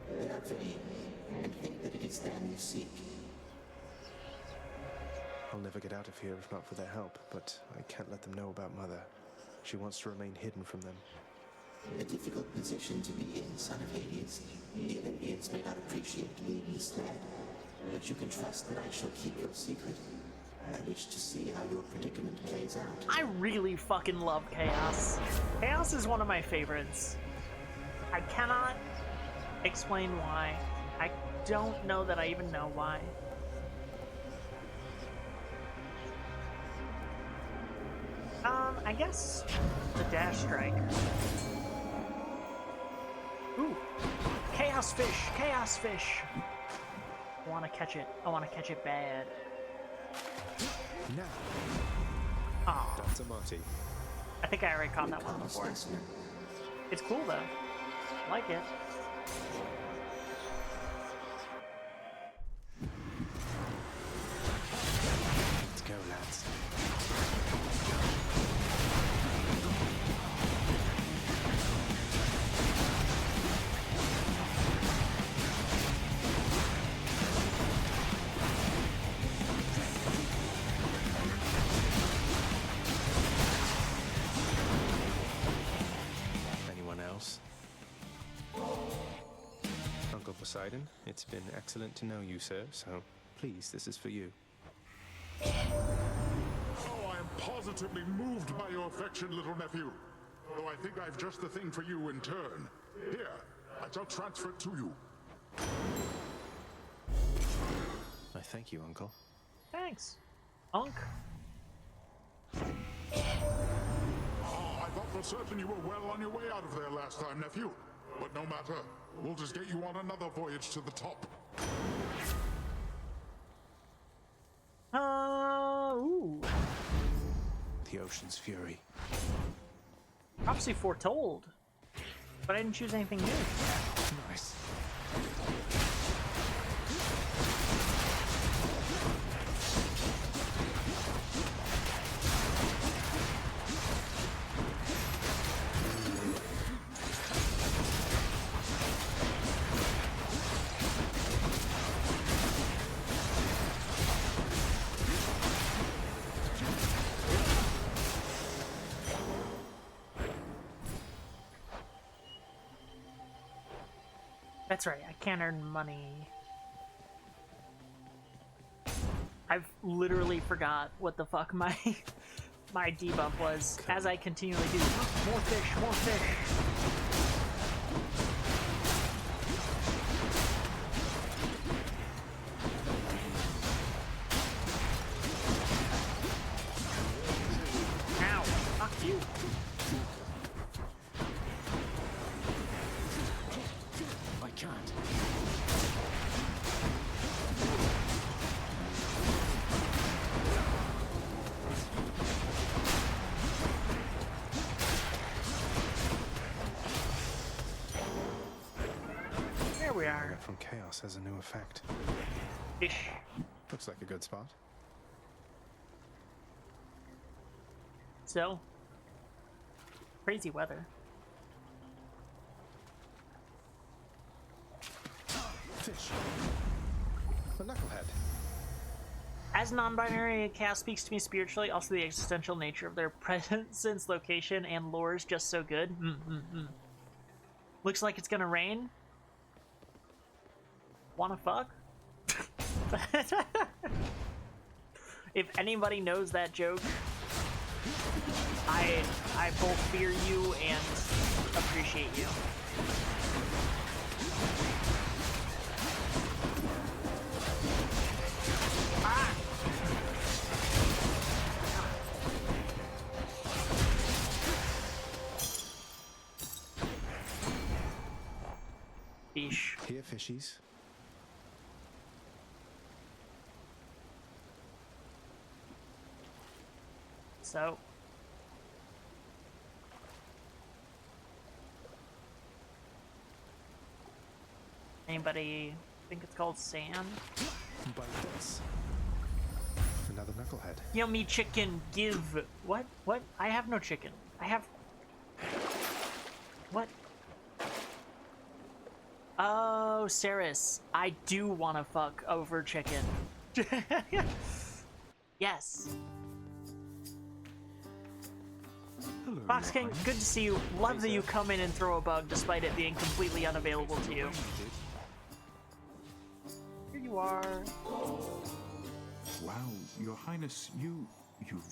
They are vain, and think that it is them you seek. I'll never get out of here if not for their help, but I can't let them know about Mother. She wants to remain hidden from them. A difficult position to be in, son of Hades. The Olympians may not appreciate being misled, but you can trust that I shall keep your secret. I wish to see how your predicament plays out. I really fucking love Chaos. Chaos is one of my favorites. I cannot explain why. I don't know that I even know why. I guess the Dash Strike. Ooh. Chaos Fish! Chaos Fish! I want to catch it. I want to catch it bad. Now. Aw. Dr. Monty. I think I already caught that one before. It's cool though. I like it. Let's go, lads. Poseidon. It's been excellent to know you, sir, so please, this is for you. Oh, I am positively moved by your affection, little nephew. Though I think I've just the thing for you in turn. Here, I shall transfer it to you. I thank you, Uncle. Thanks, Unc. I thought for certain you were well on your way out of there last time, nephew. But no matter. We'll just get you on another voyage to the top. Ooh. The ocean's fury. Prophecy foretold. But I didn't choose anything new. Nice. That's right, I can't earn money. I've literally forgot what the fuck my my debuff was, as I continually do. More fish, more fish! Ow, fuck you! I can't. There we are. From Chaos has a new effect. Fish. Looks like a good spot. So, crazy weather. Fish. A knucklehead. As non-binary, Chaos speaks to me spiritually. Also, the existential nature of their presence, location, and lore is just so good. Looks like it's gonna rain. Wanna fuck? If anybody knows that joke, I both fear you and appreciate you. Ah! Fish. Here, fishies. So. Anybody think it's called sand? By this. Another knucklehead. Yummy chicken, give. What? What? I have no chicken. I have. What? Oh, Saris. I do want to fuck over chicken. Yes. Hello, Fox King, good to see you. Love that you come in and throw a bug despite it being completely unavailable to you. Here you are. Wow, Your Highness, you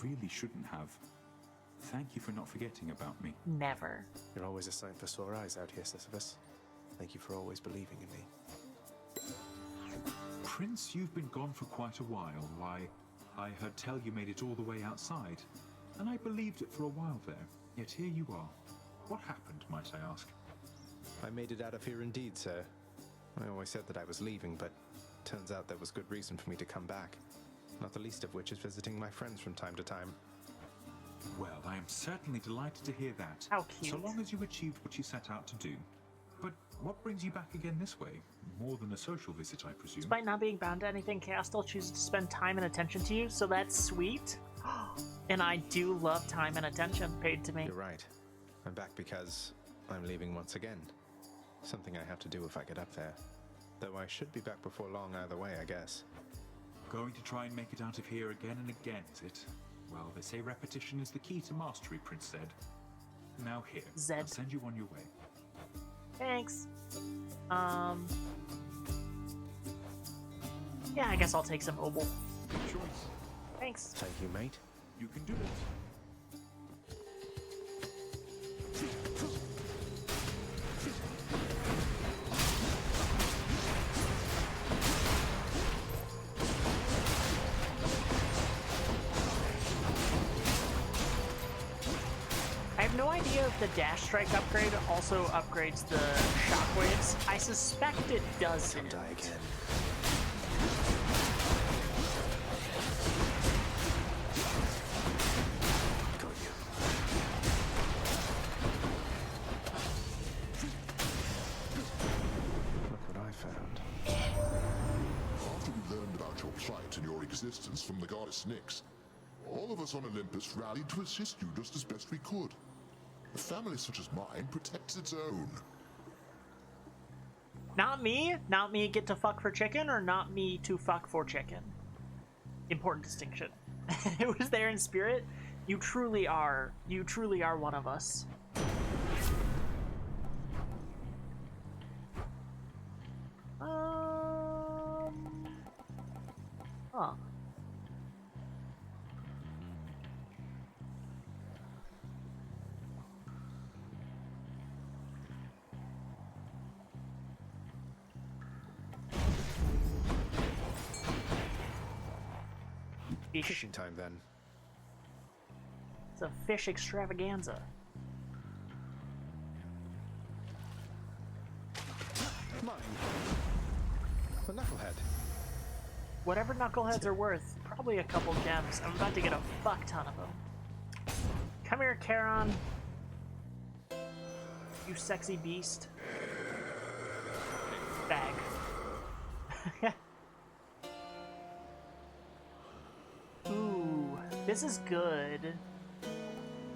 really shouldn't have. Thank you for not forgetting about me. Never. You're always a sight for sore eyes out here, Sisyphus. Thank you for always believing in me. Prince, you've been gone for quite a while. Why, I heard tell you made it all the way outside, and I believed it for a while there. Yet here you are. What happened, might I ask? I made it out of here indeed, sir. I always said that I was leaving, but turns out there was good reason for me to come back. Not the least of which is visiting my friends from time to time. Well, I am certainly delighted to hear that. How cute. So long as you achieved what you set out to do. But what brings you back again this way? More than a social visit, I presume. Despite not being bound to anything, Chaos still chooses to spend time and attention to you, so that's sweet. And I do love time and attention paid to me. You're right. I'm back because I'm leaving once again. Something I have to do if I get up there. Though I should be back before long either way, I guess. Going to try and make it out of here again and again, is it? Well, they say repetition is the key to mastery, Prince said. Now here, Zed. I'll send you on your way. Thanks. Yeah, I guess I'll take some Obel. Good choice. Thanks. Thank you, mate. You can do it. I have no idea if the Dash Strike upgrade also upgrades the Shockwaves. I suspect it doesn't. Die again. Got you. Look what I found. After we learned about your plight and your existence from the goddess Nyx, all of us on Olympus rallied to assist you just as best we could. A family such as mine protects its own. Not me? Not me get to fuck for chicken, or not me to fuck for chicken? Important distinction. It was there in spirit. You truly are one of us. Huh. Fishing time then. It's a fish extravaganza. Mine. The knucklehead. Whatever knuckleheads are worth, probably a couple gems. I'm about to get a fuck ton of them. Come here, Charon. You sexy beast. Bag. Ooh, this is good.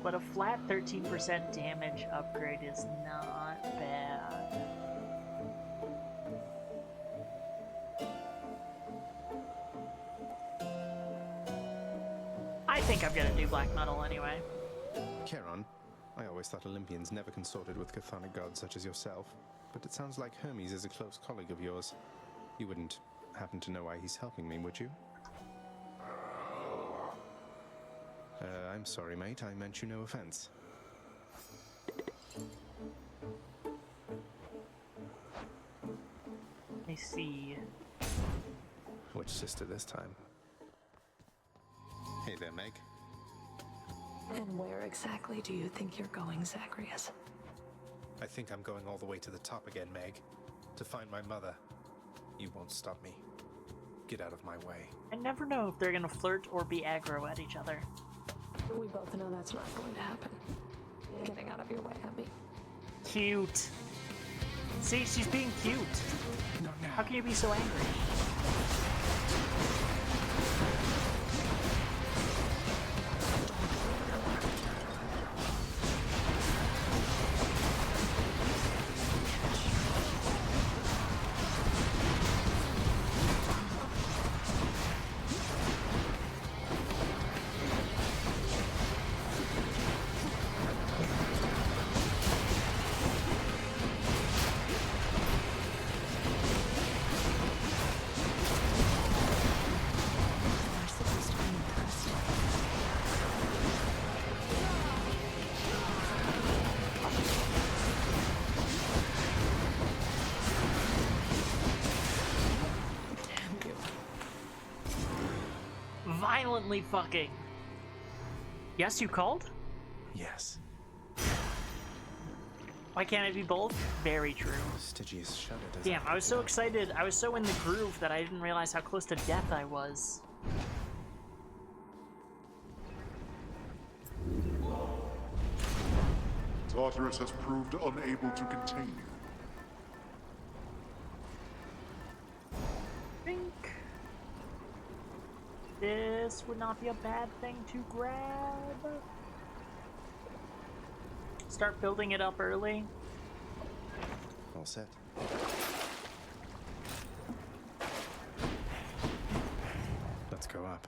But a flat 13% damage upgrade is not bad. I think I'm gonna do black metal anyway. Charon, I always thought Olympians never consorted with chthonic gods such as yourself, but it sounds like Hermes is a close colleague of yours. You wouldn't happen to know why he's helping me, would you? I'm sorry, mate. I meant you no offense. I see. Which sister this time? Hey there, Meg. And where exactly do you think you're going, Zagreus? I think I'm going all the way to the top again, Meg. To find my mother. You won't stop me. Get out of my way. I never know if they're gonna flirt or be aggro at each other. We both know that's not going to happen. Getting out of your way, Abby. Cute. See, she's being cute. How can you be so angry? Violently fucking. Yes, you called? Yes. Why can't it be both? Very true. Stygius shuddered as Damn, I was so excited. I was so in the groove that I didn't realize how close to death I was. Tartarus has proved unable to contain you. I think this would not be a bad thing to grab. Start building it up early. All set. Let's go up.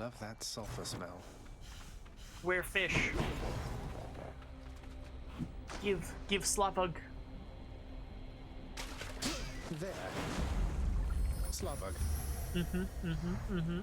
Love that sulfur smell. Where fish? Give Slavug. There. Slavug. Mm-hmm.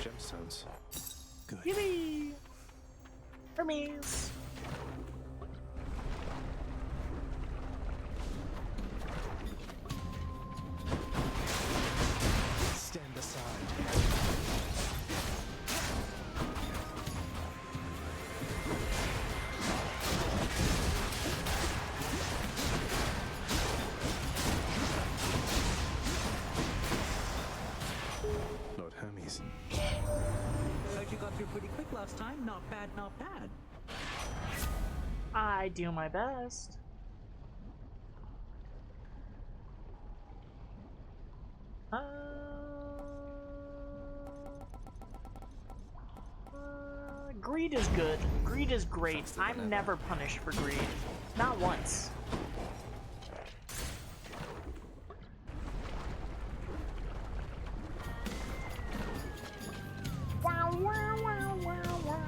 Gemstones. Good. Yippee! Hermes! Stand aside. Lord Hermes. Heard you got through pretty quick last time. Not bad, not bad. I do my best. Greed is good. Greed is great. I'm never punished for greed. Not once. Wow, wow, wow, wow, wow.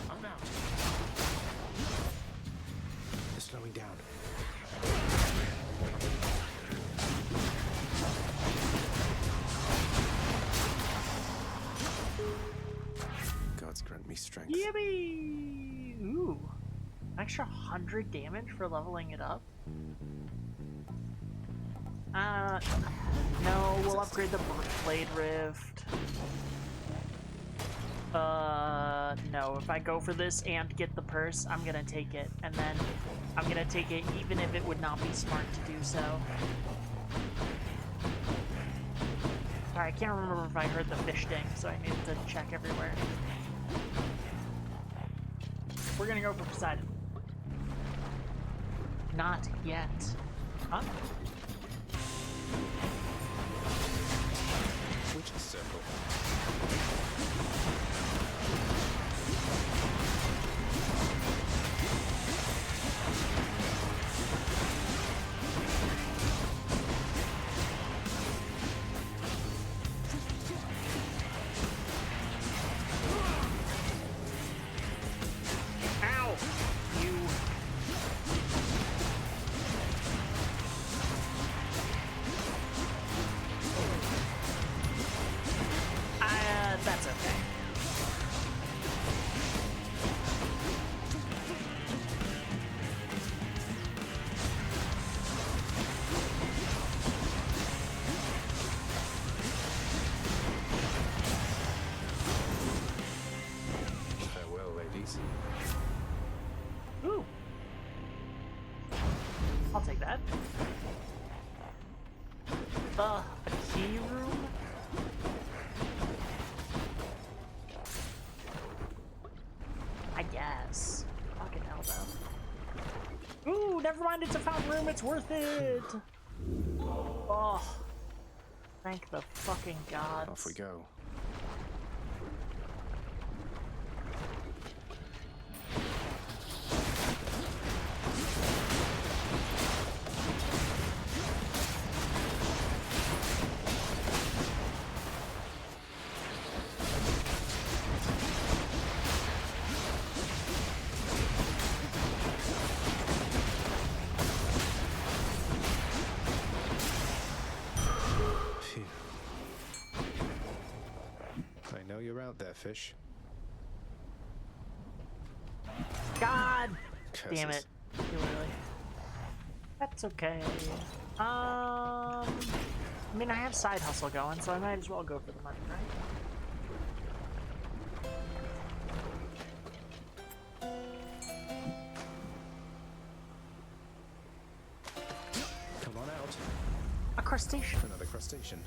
I'm out. They're slowing down. Gods grant me strength. Yippee! Ooh. Extra 100 damage for leveling it up? No, we'll upgrade the Blade Rift. No, if I go for this and get the purse, I'm gonna take it. And then I'm gonna take it even if it would not be smart to do so. Alright, I can't remember if I heard the fish ding, so I needed to check everywhere. We're gonna go for Poseidon. Not yet. Huh? Witch's circle. Ow! You. That's okay. Farewell, ladies. Ooh. I'll take that. A key room? I guess. Fucking hell, though. Ooh, never mind, it's a fountain room, it's worth it! Oh. Thank the fucking gods. Off we go. Phew. I know you're out there, fish. Damn it. Too early. That's okay. I mean, I have side hustle going, so I might as well go for the money, right? Come on out. A crustacean. Another crustacean.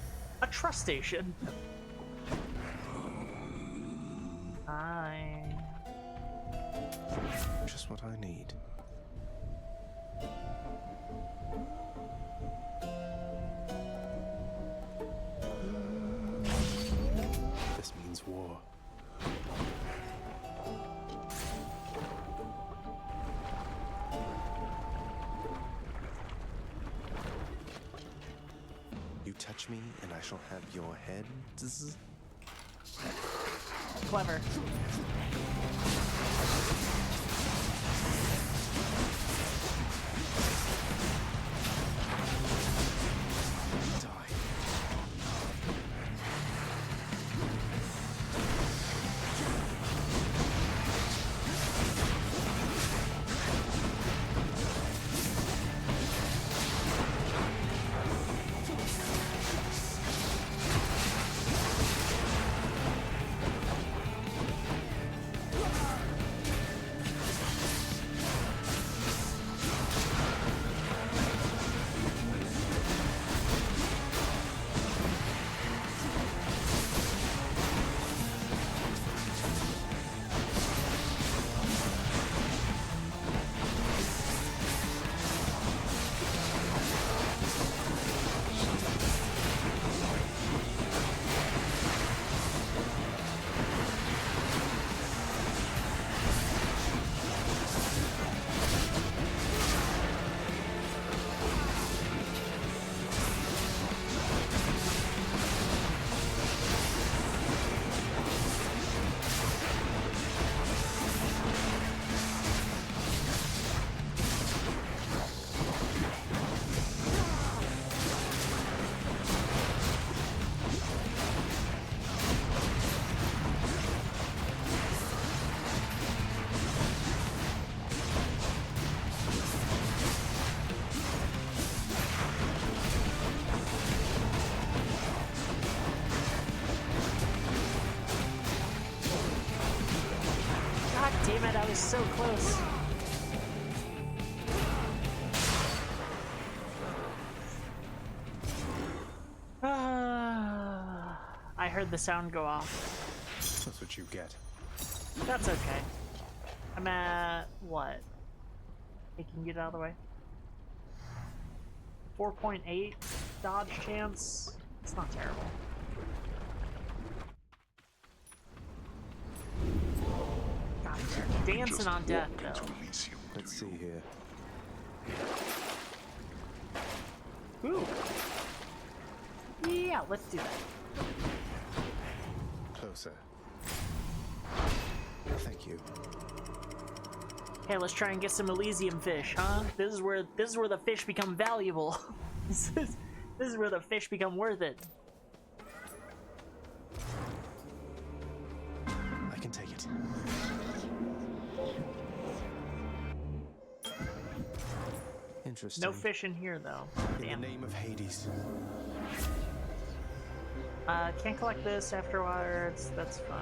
A trustacean. Hi. Just what I need. This means war. You touch me and I shall have your head. Clever. Damn it, I was so close. I heard the sound go off. That's what you get. That's okay. I'm at what? Hey, can you get out of the way? 4.8 dodge chance. It's not terrible. God, they're dancing on death, though. Let's see here. Ooh. Yeah, let's do that. Closer. Thank you. Okay, let's try and get some Elysium fish, huh? This is where the fish become valuable. This is where the fish become worth it. I can take it. Interesting. No fish in here, though. Damn. In the name of Hades. Can't collect this afterwards. That's fine.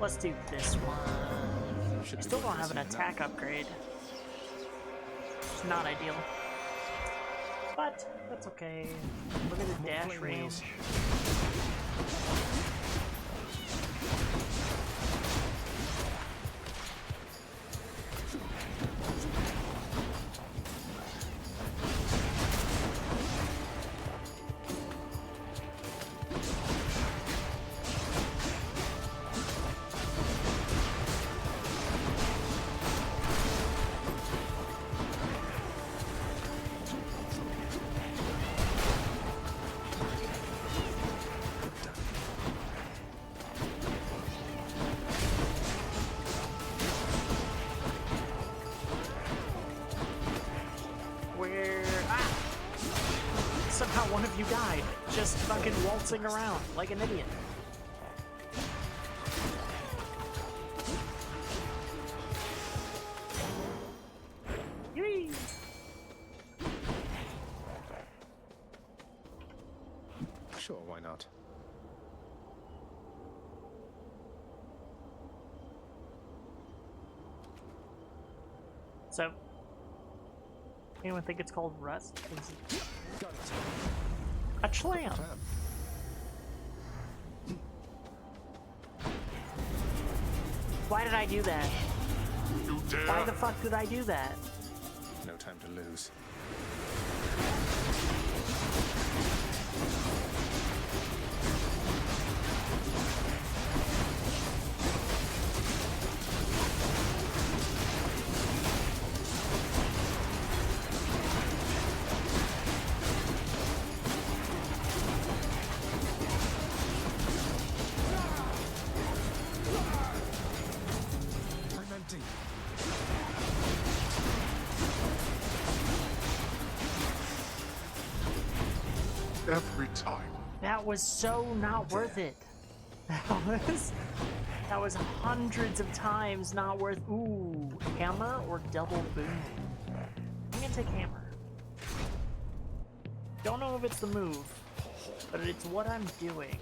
Let's do this one. I still don't have an attack upgrade. It's not ideal. But, that's okay. Look at the dash range. Somehow one of you died, just fucking waltzing around like an idiot. not. So, anyone think it's called rust? Got it. A clam. Why did I do that? You dare? Why the fuck did I do that? No time to lose. I'm empty. Every time. That was so not worth it. That was hundreds of times not worth. Ooh, hammer or double boom? I'm gonna take hammer. Don't know if it's the move, but it's what I'm doing.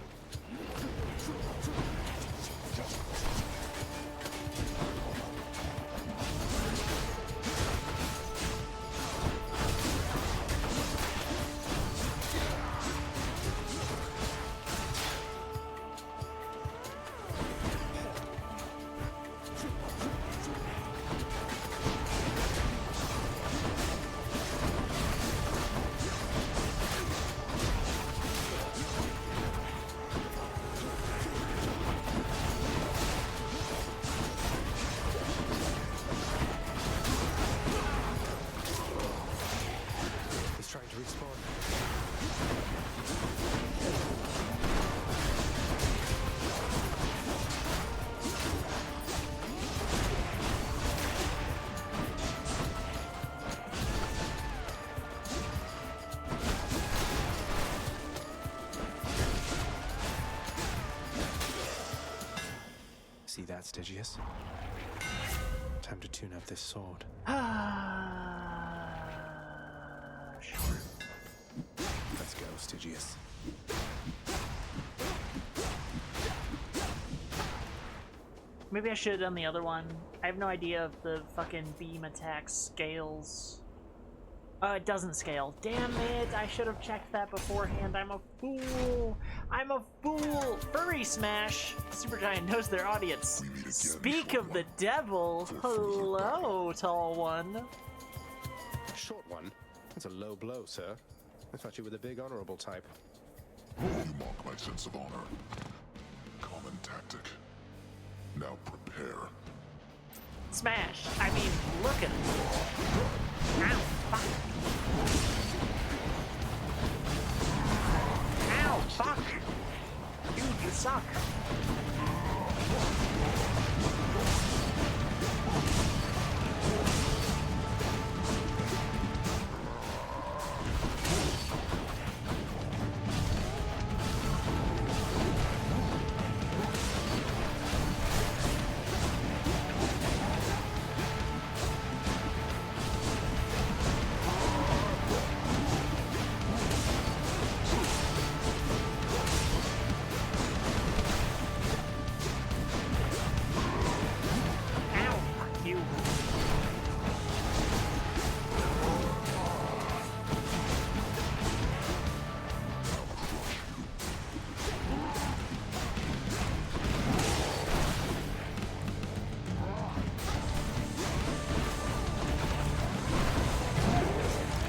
He's trying to respawn. See that, Stygius? Time to tune up this sword. Sure. Let's go, Stygius. Maybe I should have done the other one. I have no idea if the fucking beam attack scales. It doesn't scale. Damn it! I should have checked that beforehand. I'm a fool. I'm a fool. Furry Smash. Supergiant knows their audience. Speak of the devil. Hello, tall one. Short one? That's a low blow, sir. I thought you were the big honorable type. You mock my sense of honor. Common tactic. Now prepare. Smash. I mean, look at it. Ow, fuck. Ow, fuck. Dude, you suck. Ow, fuck you.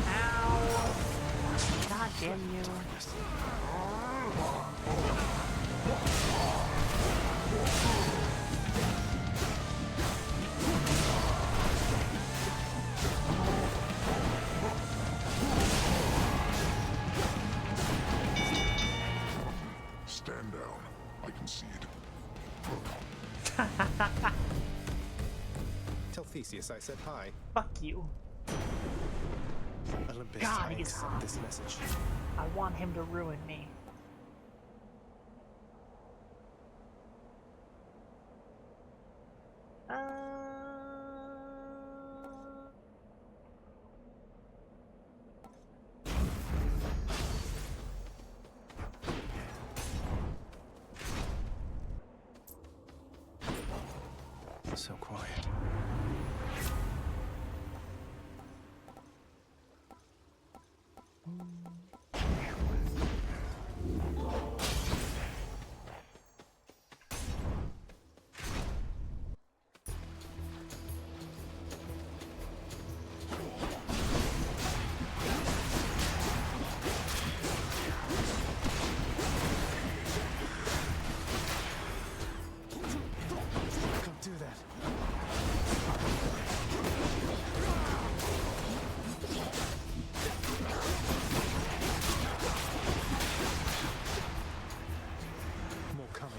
Ow. God damn you. Stand down. I concede. Tell Theseus I said hi. Fuck you. Olympus, God, I he's- accept this message. I want him to ruin me. So quiet. Don't do that. More coming.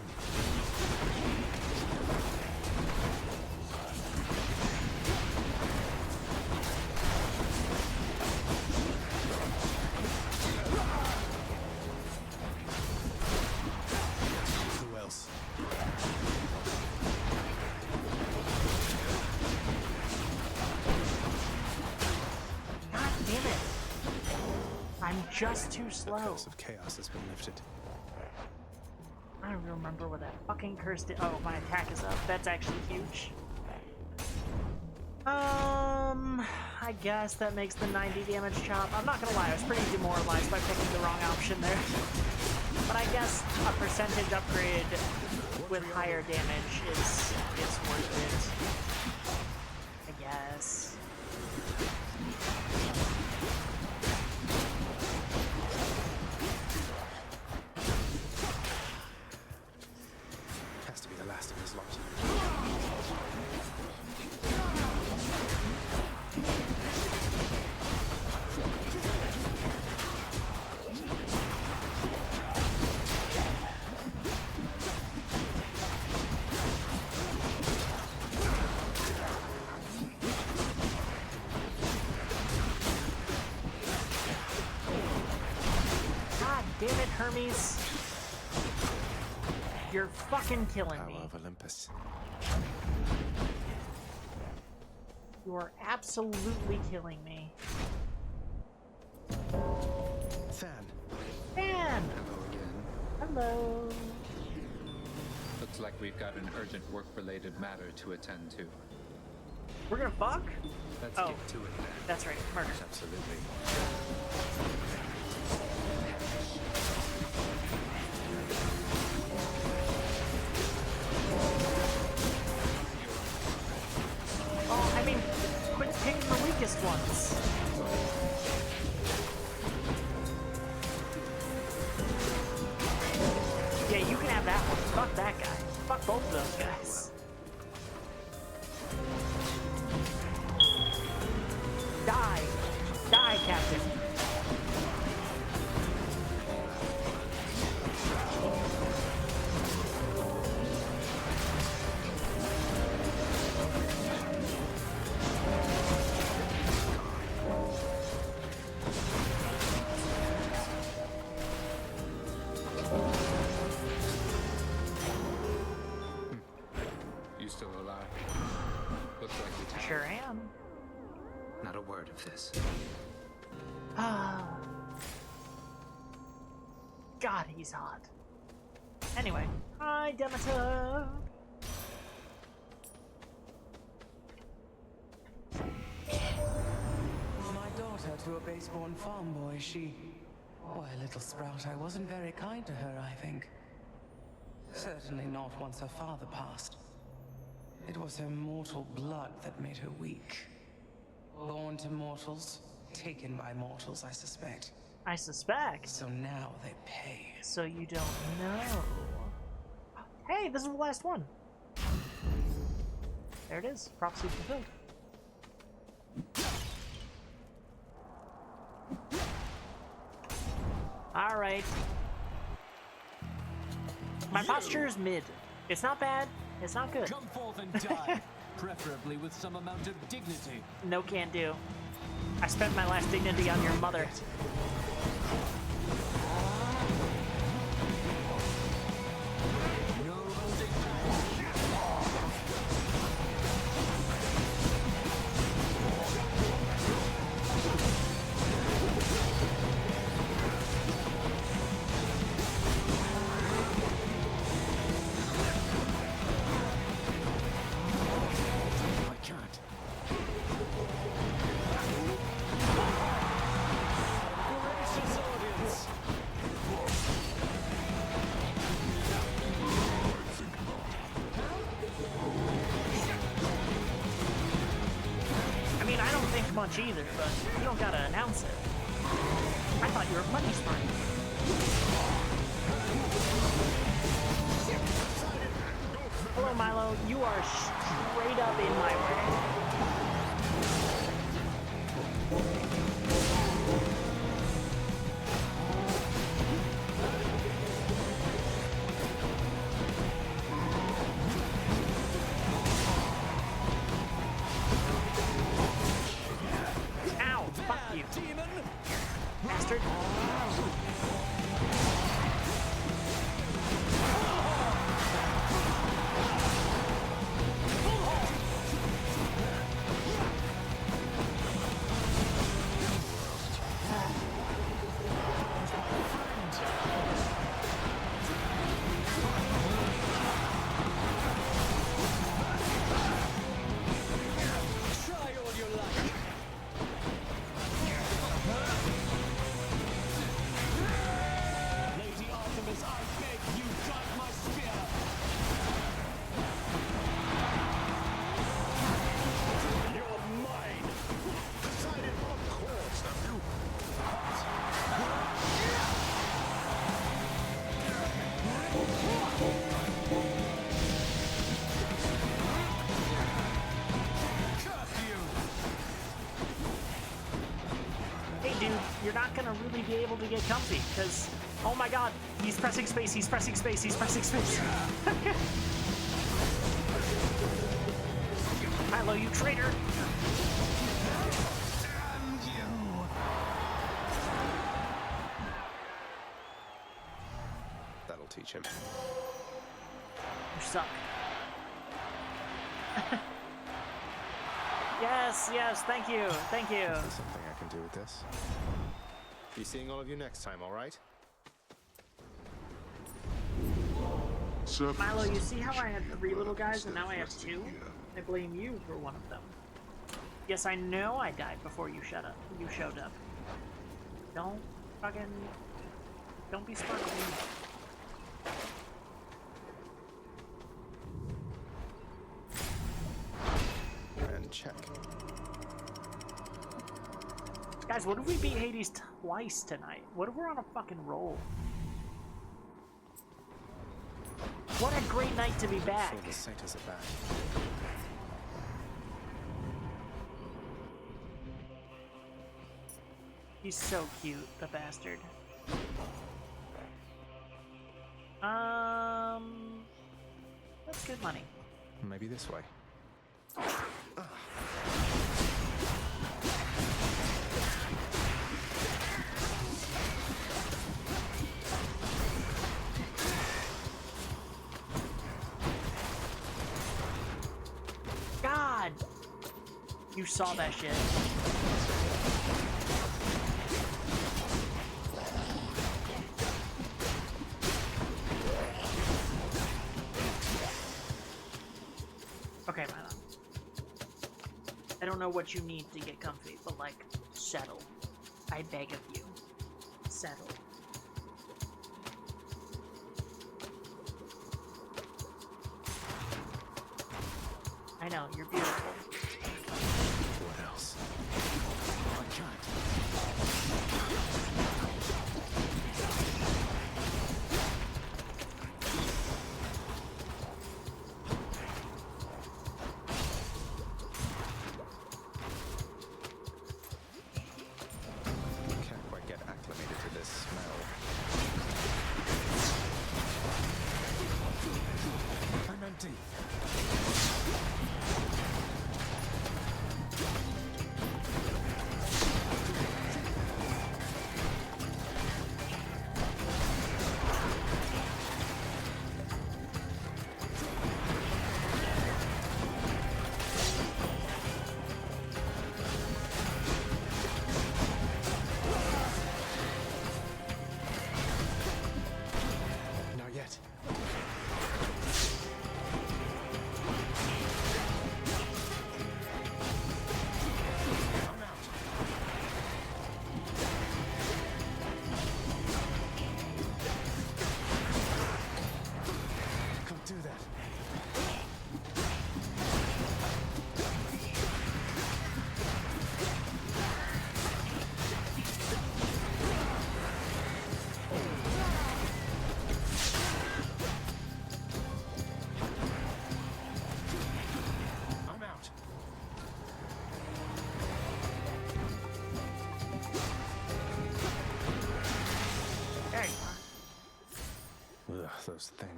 Who else? God damn it. I'm just too slow. The curse of chaos has been lifted. I don't remember what that fucking curse did. Oh, my attack is up. That's actually huge. I guess that makes the 90 damage chop. I'm not gonna lie, I was pretty demoralized by picking the wrong option there. But I guess a percentage upgrade with higher damage is worth it. I guess. Has to be the last of his lot. God damn it, Hermes. You're fucking killing me. Power of Olympus. You are absolutely killing me. Than. Man! Hello again. Hello. Looks like we've got an urgent work-related matter to attend to. We're gonna fuck? Let's Oh. get to it then. That's right, murder. Absolutely. Oh, I mean, quit picking the weakest ones. Yeah, you can have that one. Fuck that guy. Fuck both of those guys. Die. Die, Captain. You still alive? Looks like you tapped. Sure am. Not a word of this. Ah. God, he's hot. Anyway, hi, Demeter. My daughter to a base-born farm boy, she... Why, little sprout, I wasn't very kind to her, I think. Certainly not once her father passed. It was her mortal blood that made her weak. Born to mortals, taken by mortals, I suspect. I suspect. So now they pay. So you don't know. Hey, this is the last one. There it is. Prophecy fulfilled. Alright. My posture is mid. It's not bad. It's not good. Come forth and die, preferably with some amount of dignity. No, can't do. I spent my last dignity on your mother. much either, but you don't gotta announce it. I thought you were money smart. Hello, Milo. You are straight up in my way. Ow! Fuck you, bastard. You're not gonna really be able to get comfy, because, oh my god, he's pressing space, he's pressing space, he's pressing space. Milo, you traitor! And you. That'll teach him. You suck. Yes, yes, thank you, thank you. Is there something I can do with this? Be seeing all of you next time, all right? Milo, you see how I had 3 little guys and now I have 2? I blame you for one of them. Yes, I know I died before you showed up. Don't be smart with me. And check. Guys, what if we beat Hades twice tonight? What if we're on a fucking roll? What a great night to be back. So the satyrs are back. He's so cute, the bastard. That's good money. Maybe this way. God! You saw that shit. Okay, Milo. I don't know what you need to get comfy, but like, settle. I beg of you. Settle. I know, you're beautiful. What else? I can't. Can't quite get acclimated to this smell. I'm empty.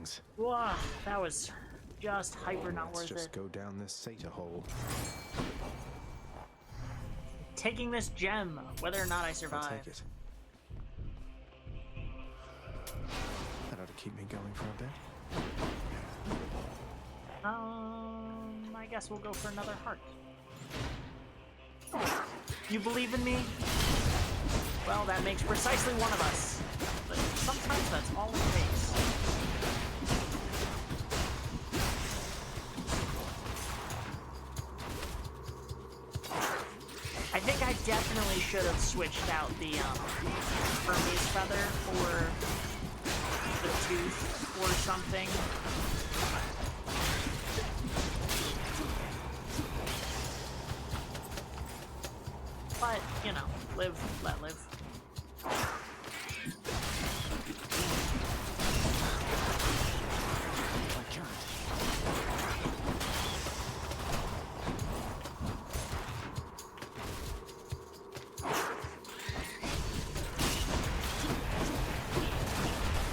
things. Wow, that was just hyper not Let's worth just it. go down this Sata hole. Taking this gem, whether or not I I'll survive. take it. That ought to keep me going for a bit. I guess we'll go for another heart. You believe in me? Well, that makes precisely one of us. But sometimes that's all it takes. I think I definitely should have switched out the Hermes feather for the tooth or something. But, you know, live, let live. I can't.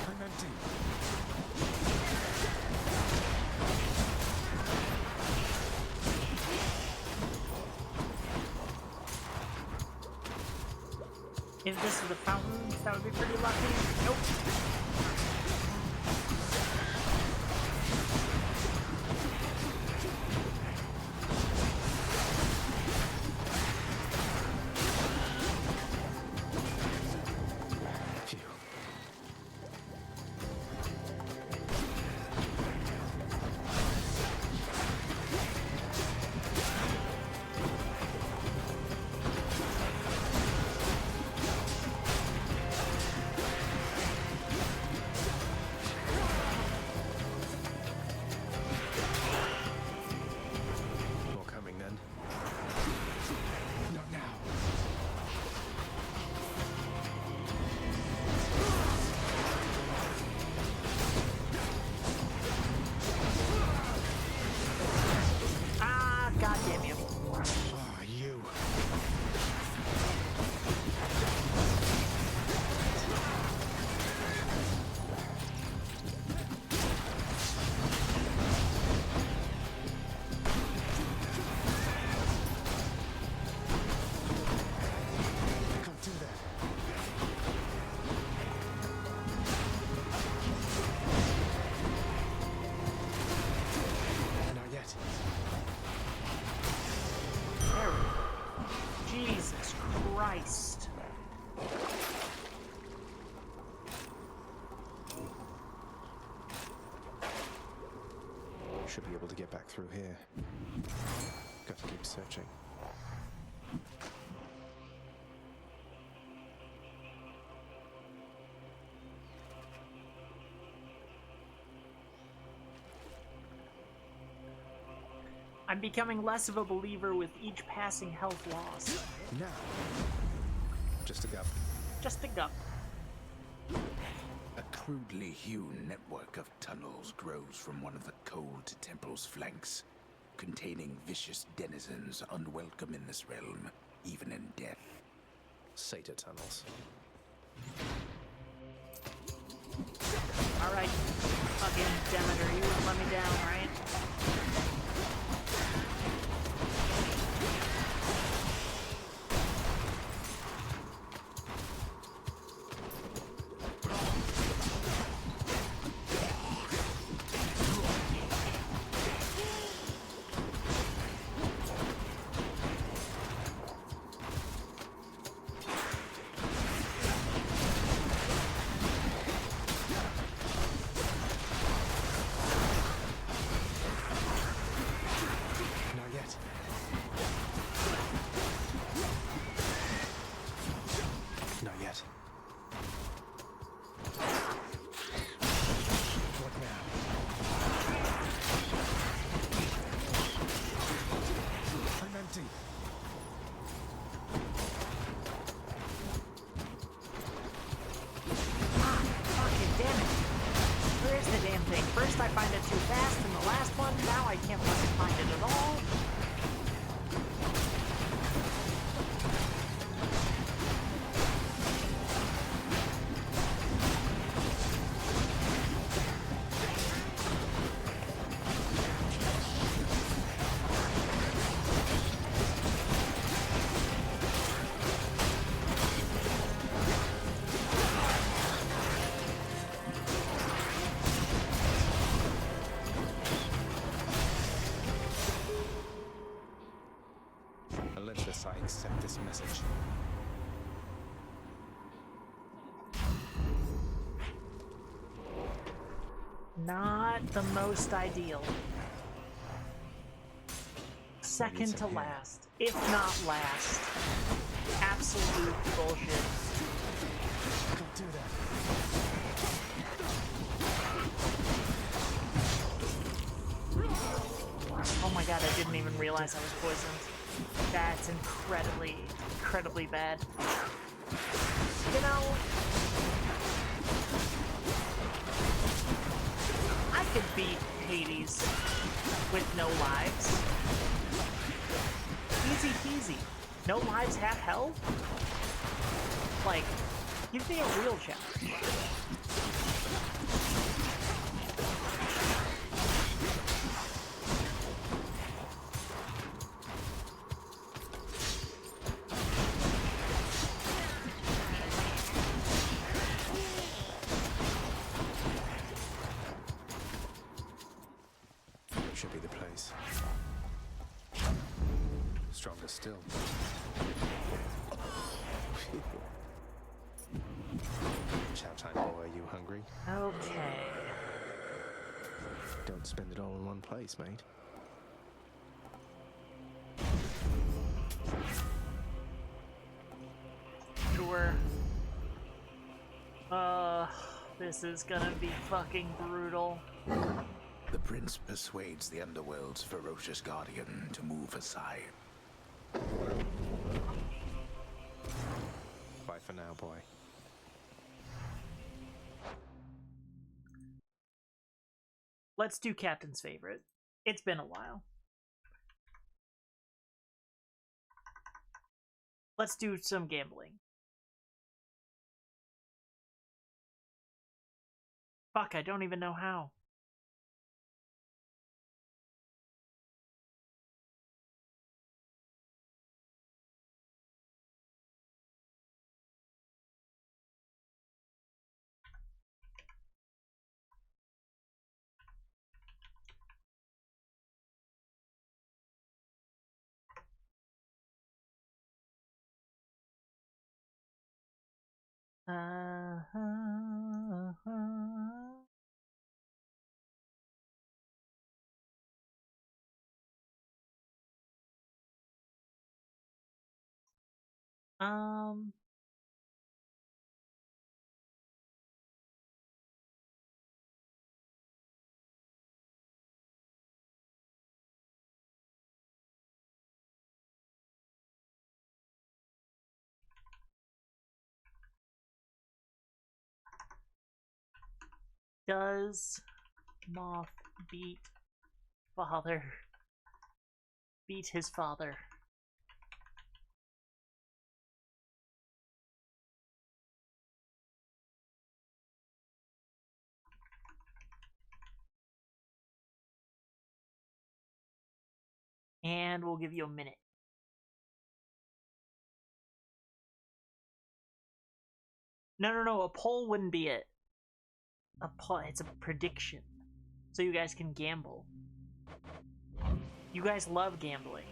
I'm empty. If this is the fountain, that would be pretty lucky. Nope. Phew. More coming then. Not now. Ah, goddamn you. Ah, you. I can't do that. Not yet. There we go. Jesus Christ. Should be able to get back through here. Got to keep searching. I'm becoming less of a believer with each passing health loss. Now. Just a gup. Just a gup. A crudely hewn network of tunnels grows from one of the cold temple's flanks, containing vicious denizens unwelcome in this realm, even in death. Sata tunnels. Alright, fucking Demeter, you wouldn't let me down, right? Olympus, I accept this message. Not the most ideal. Second to last, if not last. Absolute bullshit. Don't do that. Oh my god, I didn't even realize I was poisoned. That's incredibly, incredibly bad. You know, I could beat Hades with no lives. Easy peasy. No lives, half health? Like, give me a real challenge. Should be the place. Stronger still. Chow time, boy. You hungry? Okay. Don't spend it all in one place, mate. Sure. This is gonna be fucking brutal. The prince persuades the underworld's ferocious guardian to move aside. Bye for now, boy. Let's do Captain's favorite. It's been a while. Let's do some gambling. Fuck, I don't even know how. Does Moth beat father? Beat his father? And we'll give you a minute. No, a poll wouldn't be it. It's a prediction. So you guys can gamble. You guys love gambling.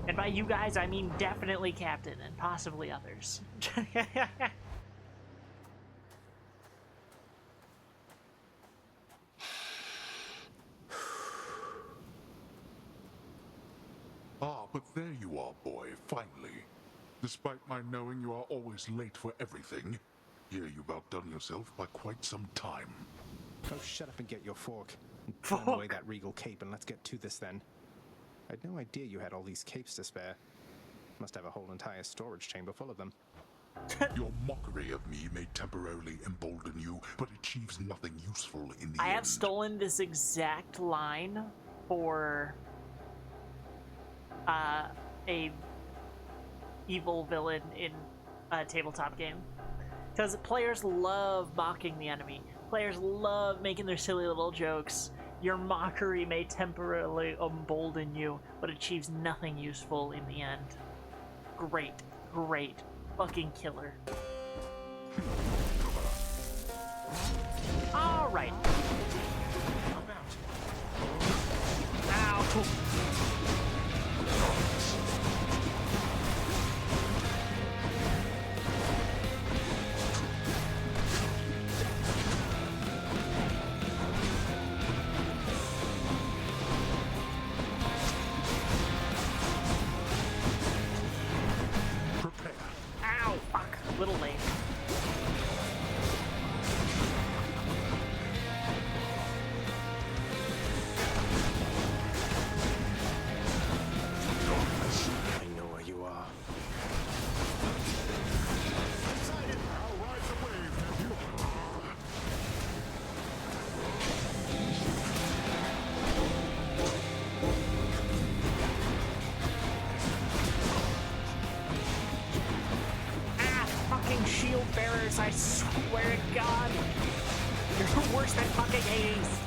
And by you guys, I mean definitely Captain and possibly others. Ah, but there you are, boy, finally. Despite my knowing you are always late for everything, here you've outdone yourself by quite some time. Oh, shut up and get your fork. Throw away that regal cape and let's get to this then. I'd no idea you had all these capes to spare. Must have a whole entire storage chamber full of them. Your mockery of me may temporarily embolden you, but achieves nothing useful in the I end. have stolen this exact line for a evil villain in a tabletop game. Because players love mocking the enemy. Players love making their silly little jokes. Your mockery may temporarily embolden you, but achieves nothing useful in the end. Great, great, fucking killer. Alright. Ow. I swear to God. You're worse than fucking Hades.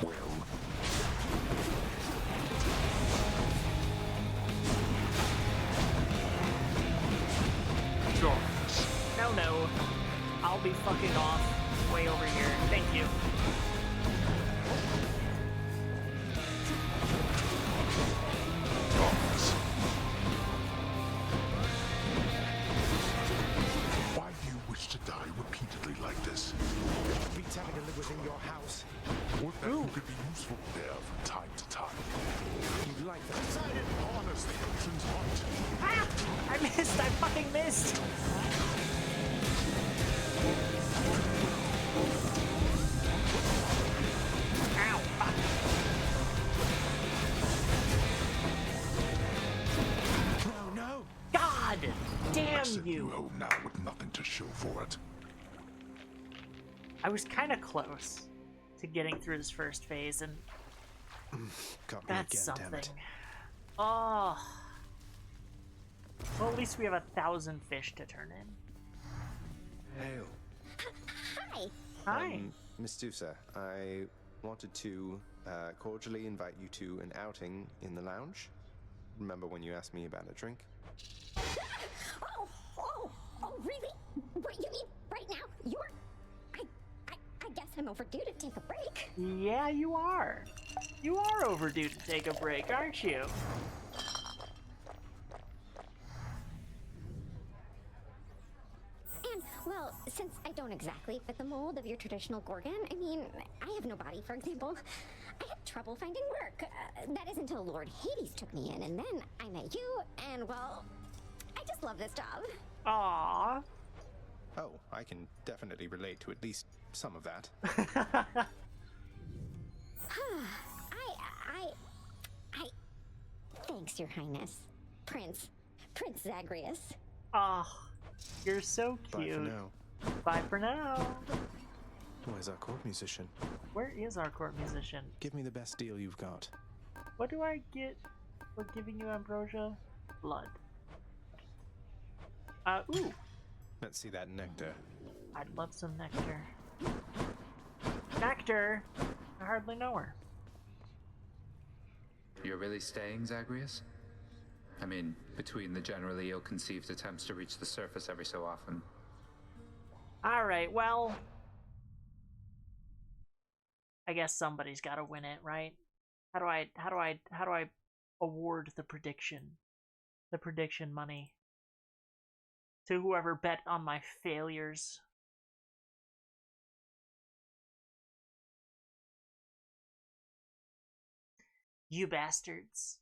No. I'll be fucking off way over here. Thank you. Why do you wish to die repeatedly like this? Beats having to live within your house. Would that you could be useful there from time to time. You'd like that. Decided harness the ocean's heart. Ah! I missed! I fucking missed! Ow! Ah. No! God damn you! Home now with nothing to show for it. I was kind of close to getting through this first phase, and Got me that's again, something. damn it. Oh. Well, at least we have 1,000 fish to turn in. Hail. Hi. Hi. Miss Dusa, I wanted to cordially invite you to an outing in the lounge. Remember when you asked me about a drink? Oh, really? What, you mean right now? I guess I'm overdue to take a break. Yeah, you are. You are overdue to take a break, aren't you? And, well, since I don't exactly fit the mold of your traditional Gorgon, I mean, I have no body, for example. I had trouble finding work. That is until Lord Hades took me in, and then I met you, and, well, I just love this job. Aww. Oh, I can definitely relate to at least some of that. Thanks, Your Highness. Prince Zagreus. Oh, you're so cute. Bye for now. Bye for now. Where's our court musician? Where is our court musician? Give me the best deal you've got. What do I get for giving you ambrosia? Blood. Ooh. Let's see that nectar. I'd love some nectar. Nectar? I hardly know her. You're really staying, Zagreus? I mean, between the generally ill-conceived attempts to reach the surface every so often. Alright, well... I guess somebody's gotta win it, right? How do I award the prediction? The prediction money? To whoever bet on my failures. You bastards.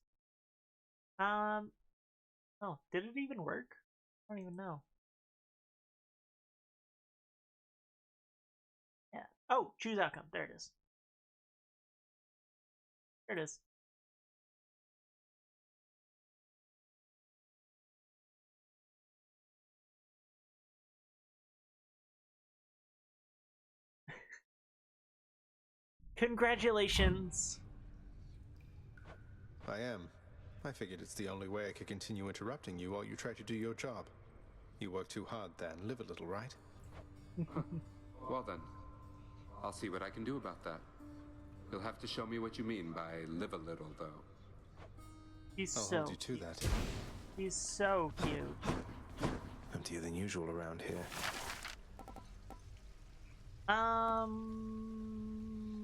Oh, did it even work? I don't even know. Yeah. Oh, choose outcome. There it is. There it is. Congratulations. I am. I figured it's the only way I could continue interrupting you while you try to do your job. You work too hard then. Live a little, right? Well then, I'll see what I can do about that. You'll have to show me what you mean by live a little, though. He's I'll so hold you to that. He's so cute. Emptier than usual around here.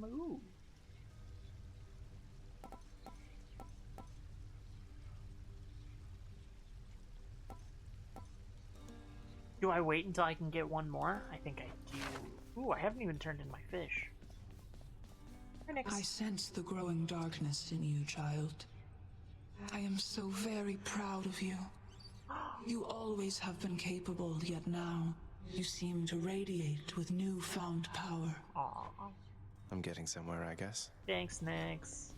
Ooh. Do I wait until I can get one more? I think I do. Ooh, I haven't even turned in my fish. I sense the growing darkness in you, child. I am so very proud of you. You always have been capable, yet now you seem to radiate with newfound power. Aww. I'm getting somewhere, I guess. Thanks, Nyx.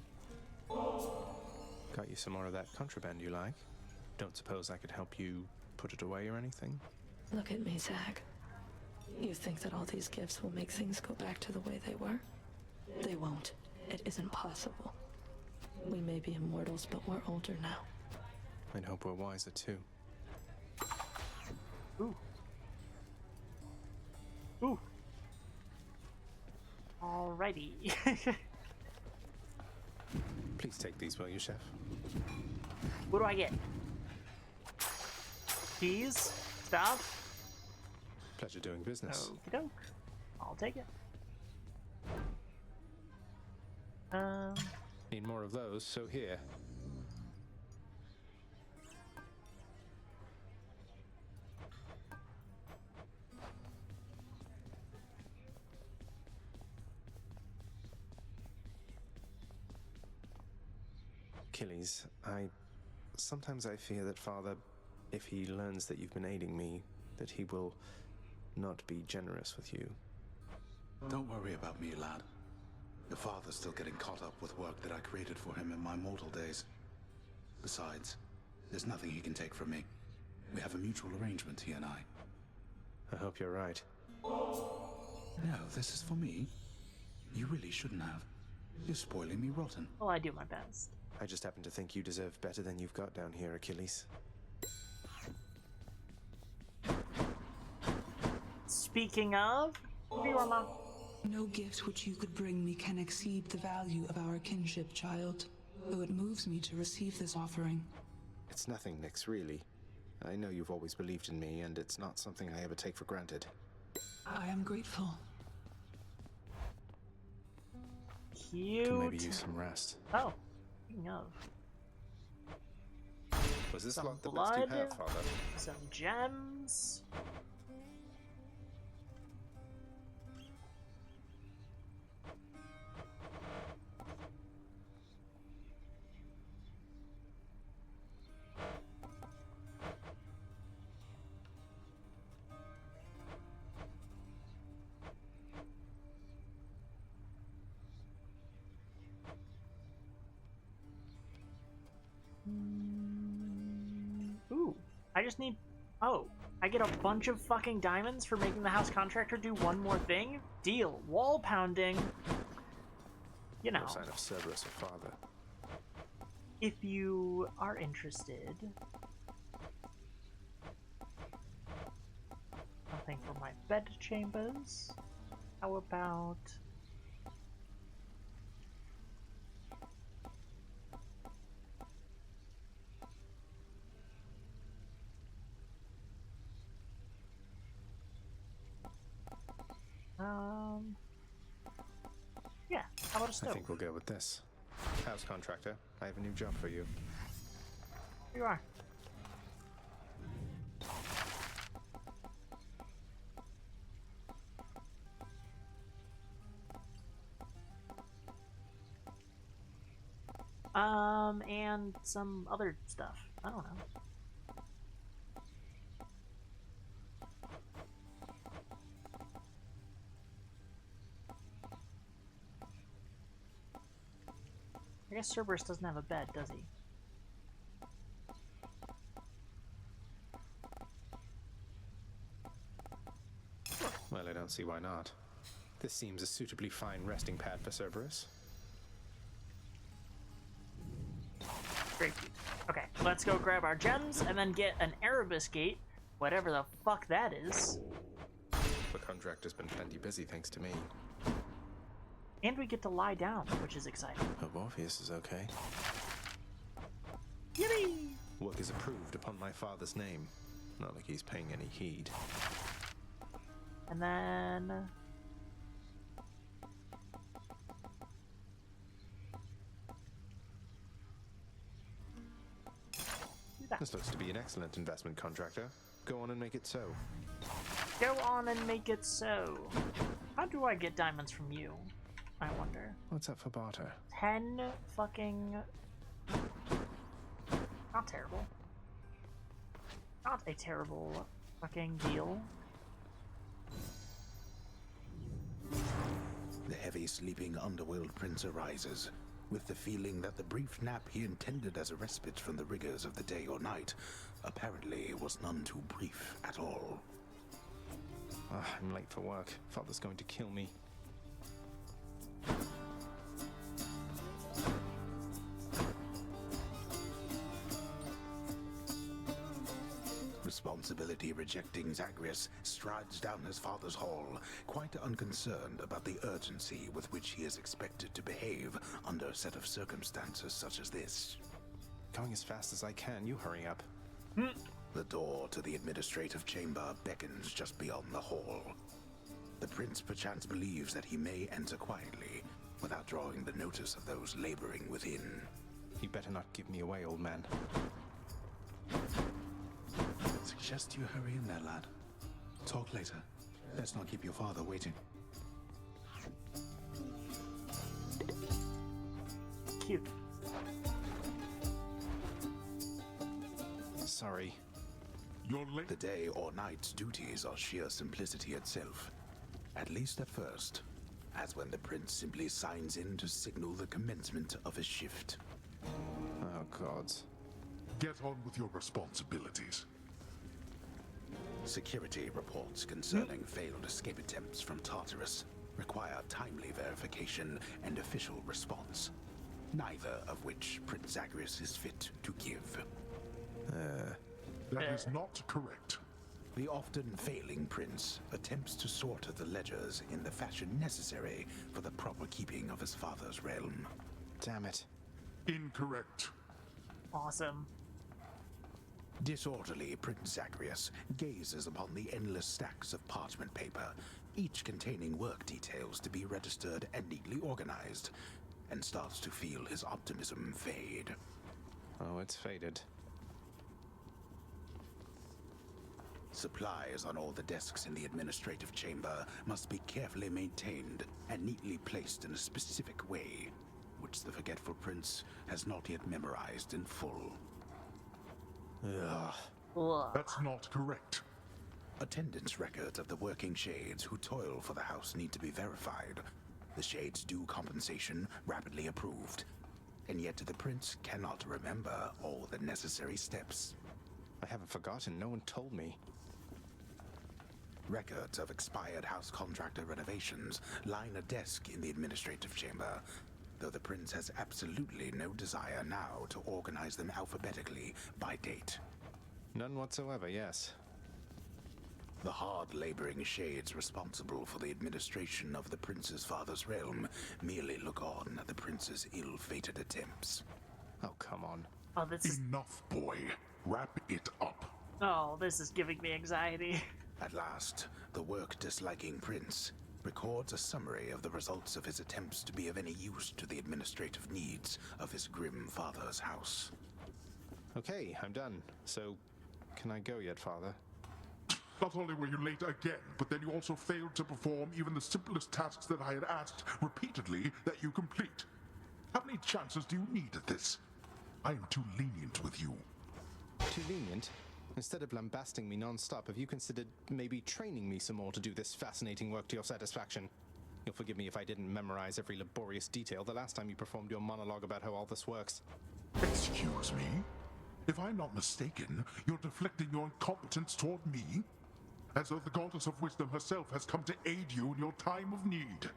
Got you some more of that contraband you like? Don't suppose I could help you put it away or anything? Look at me, Zag. You think that all these gifts will make things go back to the way they were? They won't. It isn't possible. We may be immortals, but we're older now. I'd hope we're wiser too. Ooh. Ooh. Alrighty. Please take these, will you, Chef? What do I get? Keys? Stuff? Pleasure doing business. Okie doke. I'll take it. Need more of those, so here. Achilles, sometimes I fear that Father, if he learns that you've been aiding me, that he will not be generous with you. Don't worry about me, lad. Your father's still getting caught up with work that I created for him in my mortal days. Besides, there's nothing he can take from me. We have a mutual arrangement, he and I. I hope you're right. No, this is for me. You really shouldn't have. You're spoiling me rotten. Well, I do my best. I just happen to think you deserve better than you've got down here, Achilles. Speaking of, Virama. No gift which you could bring me can exceed the value of our kinship, child. Though it moves me to receive this offering. It's nothing, Nyx, really. I know you've always believed in me, and it's not something I ever take for granted. I am grateful. Cute. Can maybe use some rest. Oh, speaking of. Was this Some lot the blood, best you have, Father? some gems. Ooh, I just need... Oh, I get a bunch of fucking diamonds for making the house contractor do one more thing? Deal. Wall pounding. You know. No sign of Cerberus or Father. If you are interested. Something for my bed chambers. How about... yeah, how about a stove? I think we'll go with this. House contractor, I have a new job for you. Here you are. And some other stuff. I don't know. I guess Cerberus doesn't have a bed, does he? Well, I don't see why not. This seems a suitably fine resting pad for Cerberus. Great. Okay, let's go grab our gems and then get an Erebus gate, whatever the fuck that is. The contractor's been plenty busy thanks to me. And we get to lie down, which is exciting. Hope Orpheus is okay. Yippee! Work is approved upon my father's name. Not like he's paying any heed. And then... This looks to be an excellent investment, contractor. Go on and make it so. Go on and make it so. How do I get diamonds from you? I wonder. What's up for barter? 10 fucking... Not terrible. Not a terrible fucking deal. The heavy sleeping underworld prince arises, with the feeling that the brief nap he intended as a respite from the rigors of the day or night apparently was none too brief at all. I'm late for work. Father's going to kill me. responsibility-rejecting Zagreus strides down his father's hall, quite unconcerned about the urgency with which he is expected to behave under a set of circumstances such as this. Going as fast as I can, you hurry up. The door to the administrative chamber beckons just beyond the hall. The prince perchance believes that he may enter quietly, without drawing the notice of those laboring within. You better not give me away, old man. Suggest you hurry in there, lad. Talk later. Let's not keep your father waiting. Cute. Sorry. You're late. The day or night's duties are sheer simplicity itself. At least at first. As when the prince simply signs in to signal the commencement of his shift. Oh, God. Get on with your responsibilities. Security reports concerning failed escape attempts from Tartarus require timely verification and official response, neither of which Prince Zagreus is fit to give. That is not correct. The often failing prince attempts to sort the ledgers in the fashion necessary for the proper keeping of his father's realm. Damn it. Incorrect. Awesome. Disorderly Prince Zagreus gazes upon the endless stacks of parchment paper, each containing work details to be registered and neatly organized, and starts to feel his optimism fade. Oh, it's faded. Supplies on all the desks in the administrative chamber must be carefully maintained and neatly placed in a specific way, which the forgetful prince has not yet memorized in full. That's not correct. Attendance records of the working shades who toil for the house need to be verified. The shades' due compensation rapidly approved. And yet the prince cannot remember all the necessary steps. I haven't forgotten. No one told me. Records of expired house contractor renovations line a desk in the administrative chamber, though the prince has absolutely no desire now to organize them alphabetically by date. None whatsoever, yes. The hard-laboring shades responsible for the administration of the prince's father's realm merely look on at the prince's ill-fated attempts. Oh, come on. Oh, this is... Enough, boy. Wrap it up. Oh, this is giving me anxiety. At last, the work-disliking prince records a summary of the results of his attempts to be of any use to the administrative needs of his grim father's house. Okay, I'm done. So, can I go yet, father? Not only were you late again, but then you also failed to perform even the simplest tasks that I had asked repeatedly that you complete. How many chances do you need at this? I am too lenient with you. Too lenient? Instead of lambasting me non-stop, have you considered maybe training me some more to do this fascinating work to your satisfaction? You'll forgive me if I didn't memorize every laborious detail the last time you performed your monologue about how all this works. Excuse me? If I'm not mistaken, you're deflecting your incompetence toward me? As though the goddess of wisdom herself has come to aid you in your time of need.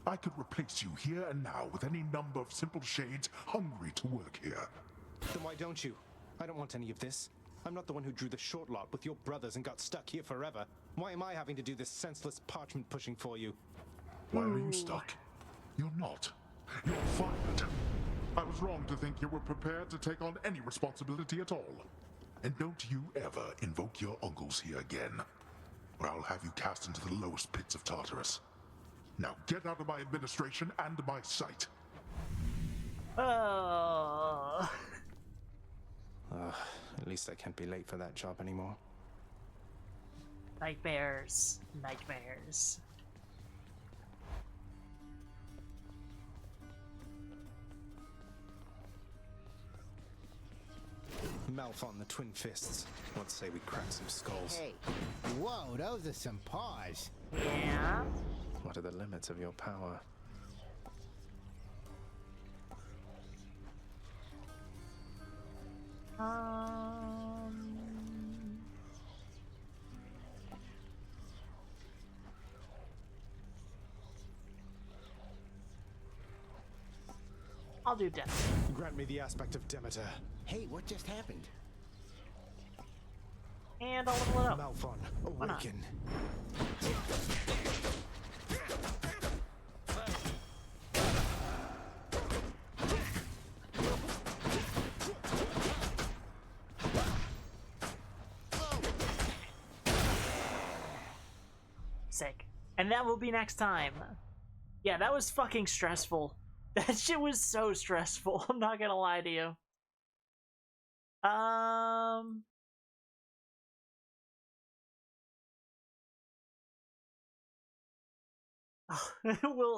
I could replace you here and now with any number of simple shades hungry to work here. Then why don't you? I don't want any of this. I'm not the one who drew the short lot with your brothers and got stuck here forever. Why am I having to do this senseless parchment pushing for you? Why are you stuck? You're not. You're fired. I was wrong to think you were prepared to take on any responsibility at all. And don't you ever invoke your uncles here again, or I'll have you cast into the lowest pits of Tartarus. Now get out of my administration and my sight. At least I can't be late for that job anymore. Nightmares. Nightmares. Malphon the Twin Fists. Let's say we crack some skulls. Hey, whoa, those are some paws. Yeah? What are the limits of your power? I'll do death. Grant me the aspect of Demeter. Hey, what just happened? And I'll level it up. Malphon, Why not? awaken. Sick. And that will be next time. Yeah, that was fucking stressful. That shit was so stressful. I'm not gonna lie to you.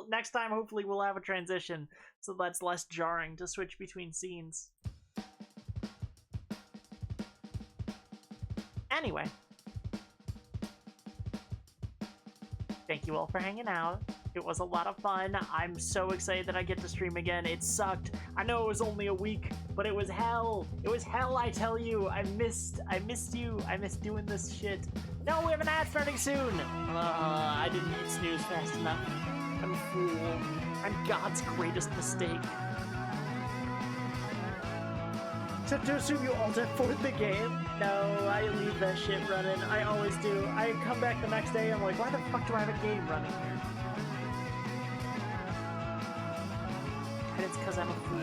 Next time hopefully we'll have a transition so that's less jarring to switch between scenes. Anyway. Thank you all for hanging out. It was a lot of fun. I'm so excited that I get to stream again. It sucked. I know it was only a week, but it was hell. It was hell, I tell you. I missed you. I missed doing this shit. No, we have an ad starting soon. I didn't hit snooze fast enough. I'm a fool. I'm God's greatest mistake. So to assume you alt F4'd the game? No, I leave that shit running. I always do. I come back the next day, I'm like, why the fuck do I have a game running here? And it's because I'm a fool.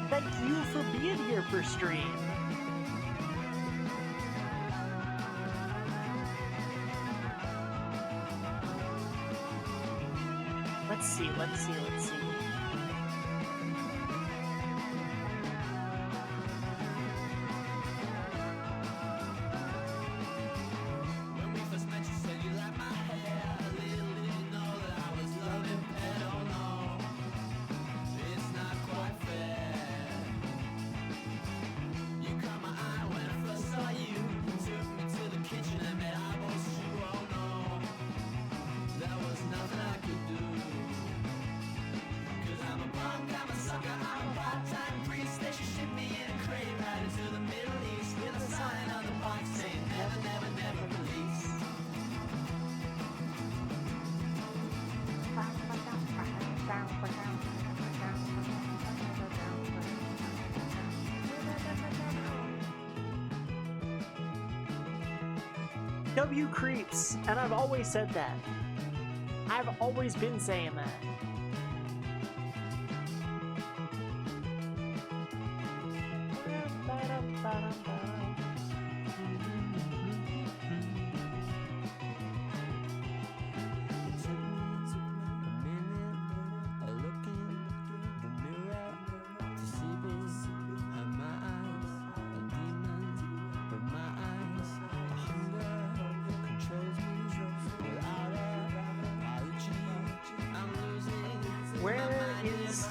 Thank you for being here for stream. Let's see. W creeps, and I've always said that. I've always been saying that.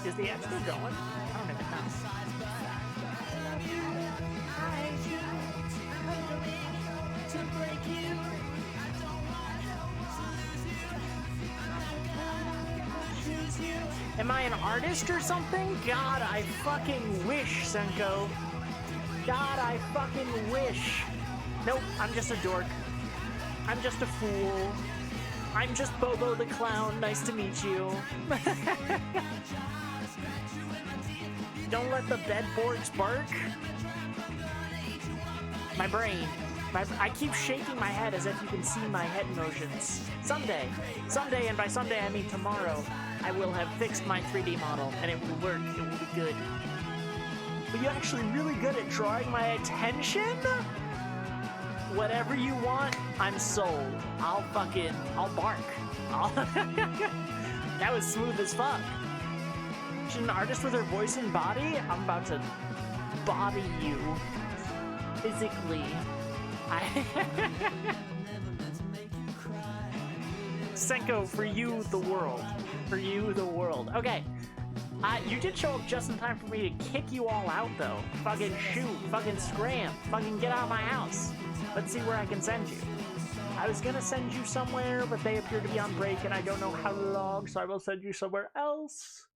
Is the app still going? I don't even know. Am I an artist or something? God, I fucking wish, Senko. God, I fucking wish. Nope, I'm just a dork. I'm just a fool. I'm just Bobo the Clown. Nice to meet you. Don't let the bedboards bark. My brain. I keep shaking my head as if you can see my head motions. Someday, and by someday I mean tomorrow, I will have fixed my 3D model and it will work. It will be good. But you're actually really good at drawing my attention? Whatever you want, I'm sold. I'll bark. That was smooth as fuck. Should an artist with her voice and body? I'm about to body you. Physically. Senko, for you, the world. For you, the world. Okay. You did show up just in time for me to kick you all out, though. Fucking shoot, fucking scram, fucking get out of my house. Let's see where I can send you. I was gonna send you somewhere, but they appear to be on break, and I don't know how long, so I will send you somewhere else.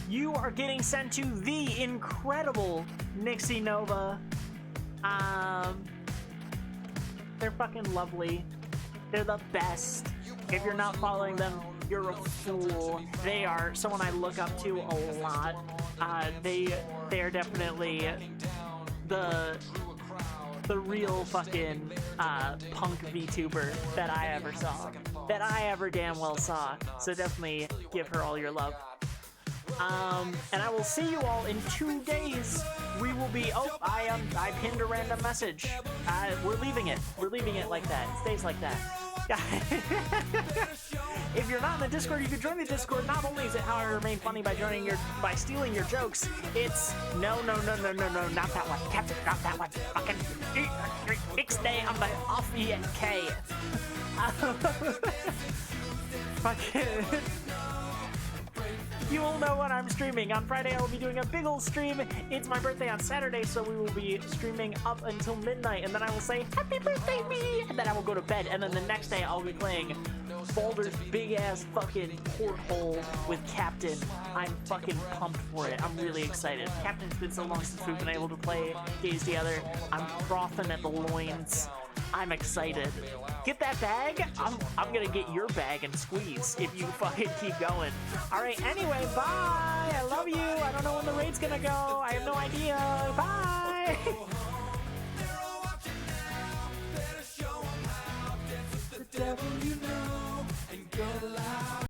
You are getting sent to the incredible Nixie Nova. They're fucking lovely. They're the best. If you're not following them, you're a fool. They are someone I look up to a lot. They are definitely the real fucking punk VTuber that I ever saw, that I ever damn well saw. So definitely give her all your love. And I will see you all in 2 days. We will be. Oh, I pinned a random message. We're leaving it. We're leaving it like that. It stays like that. If you're not in the Discord, you can join the Discord. Not only is it how I remain funny by stealing your jokes, it's no, not that one, Captain, not that one. Fucking Ixnay on the off ENK. Fucking. You will know when I'm streaming. On Friday, I will be doing a big ol' stream. It's my birthday on Saturday, so we will be streaming up until midnight, and then I will say, happy birthday, me! And then I will go to bed, and then the next day, I'll be playing Baldur's big-ass fucking porthole with Captain. I'm fucking pumped for it. I'm really excited. Captain, it's been so long since we've been able to play games together. I'm frothing at the loins. I'm excited. Get that bag? I'm gonna get your bag and squeeze if you fucking keep going. Alright, anyway, bye! I love you! I don't know when the raid's gonna go. I have no idea. Bye!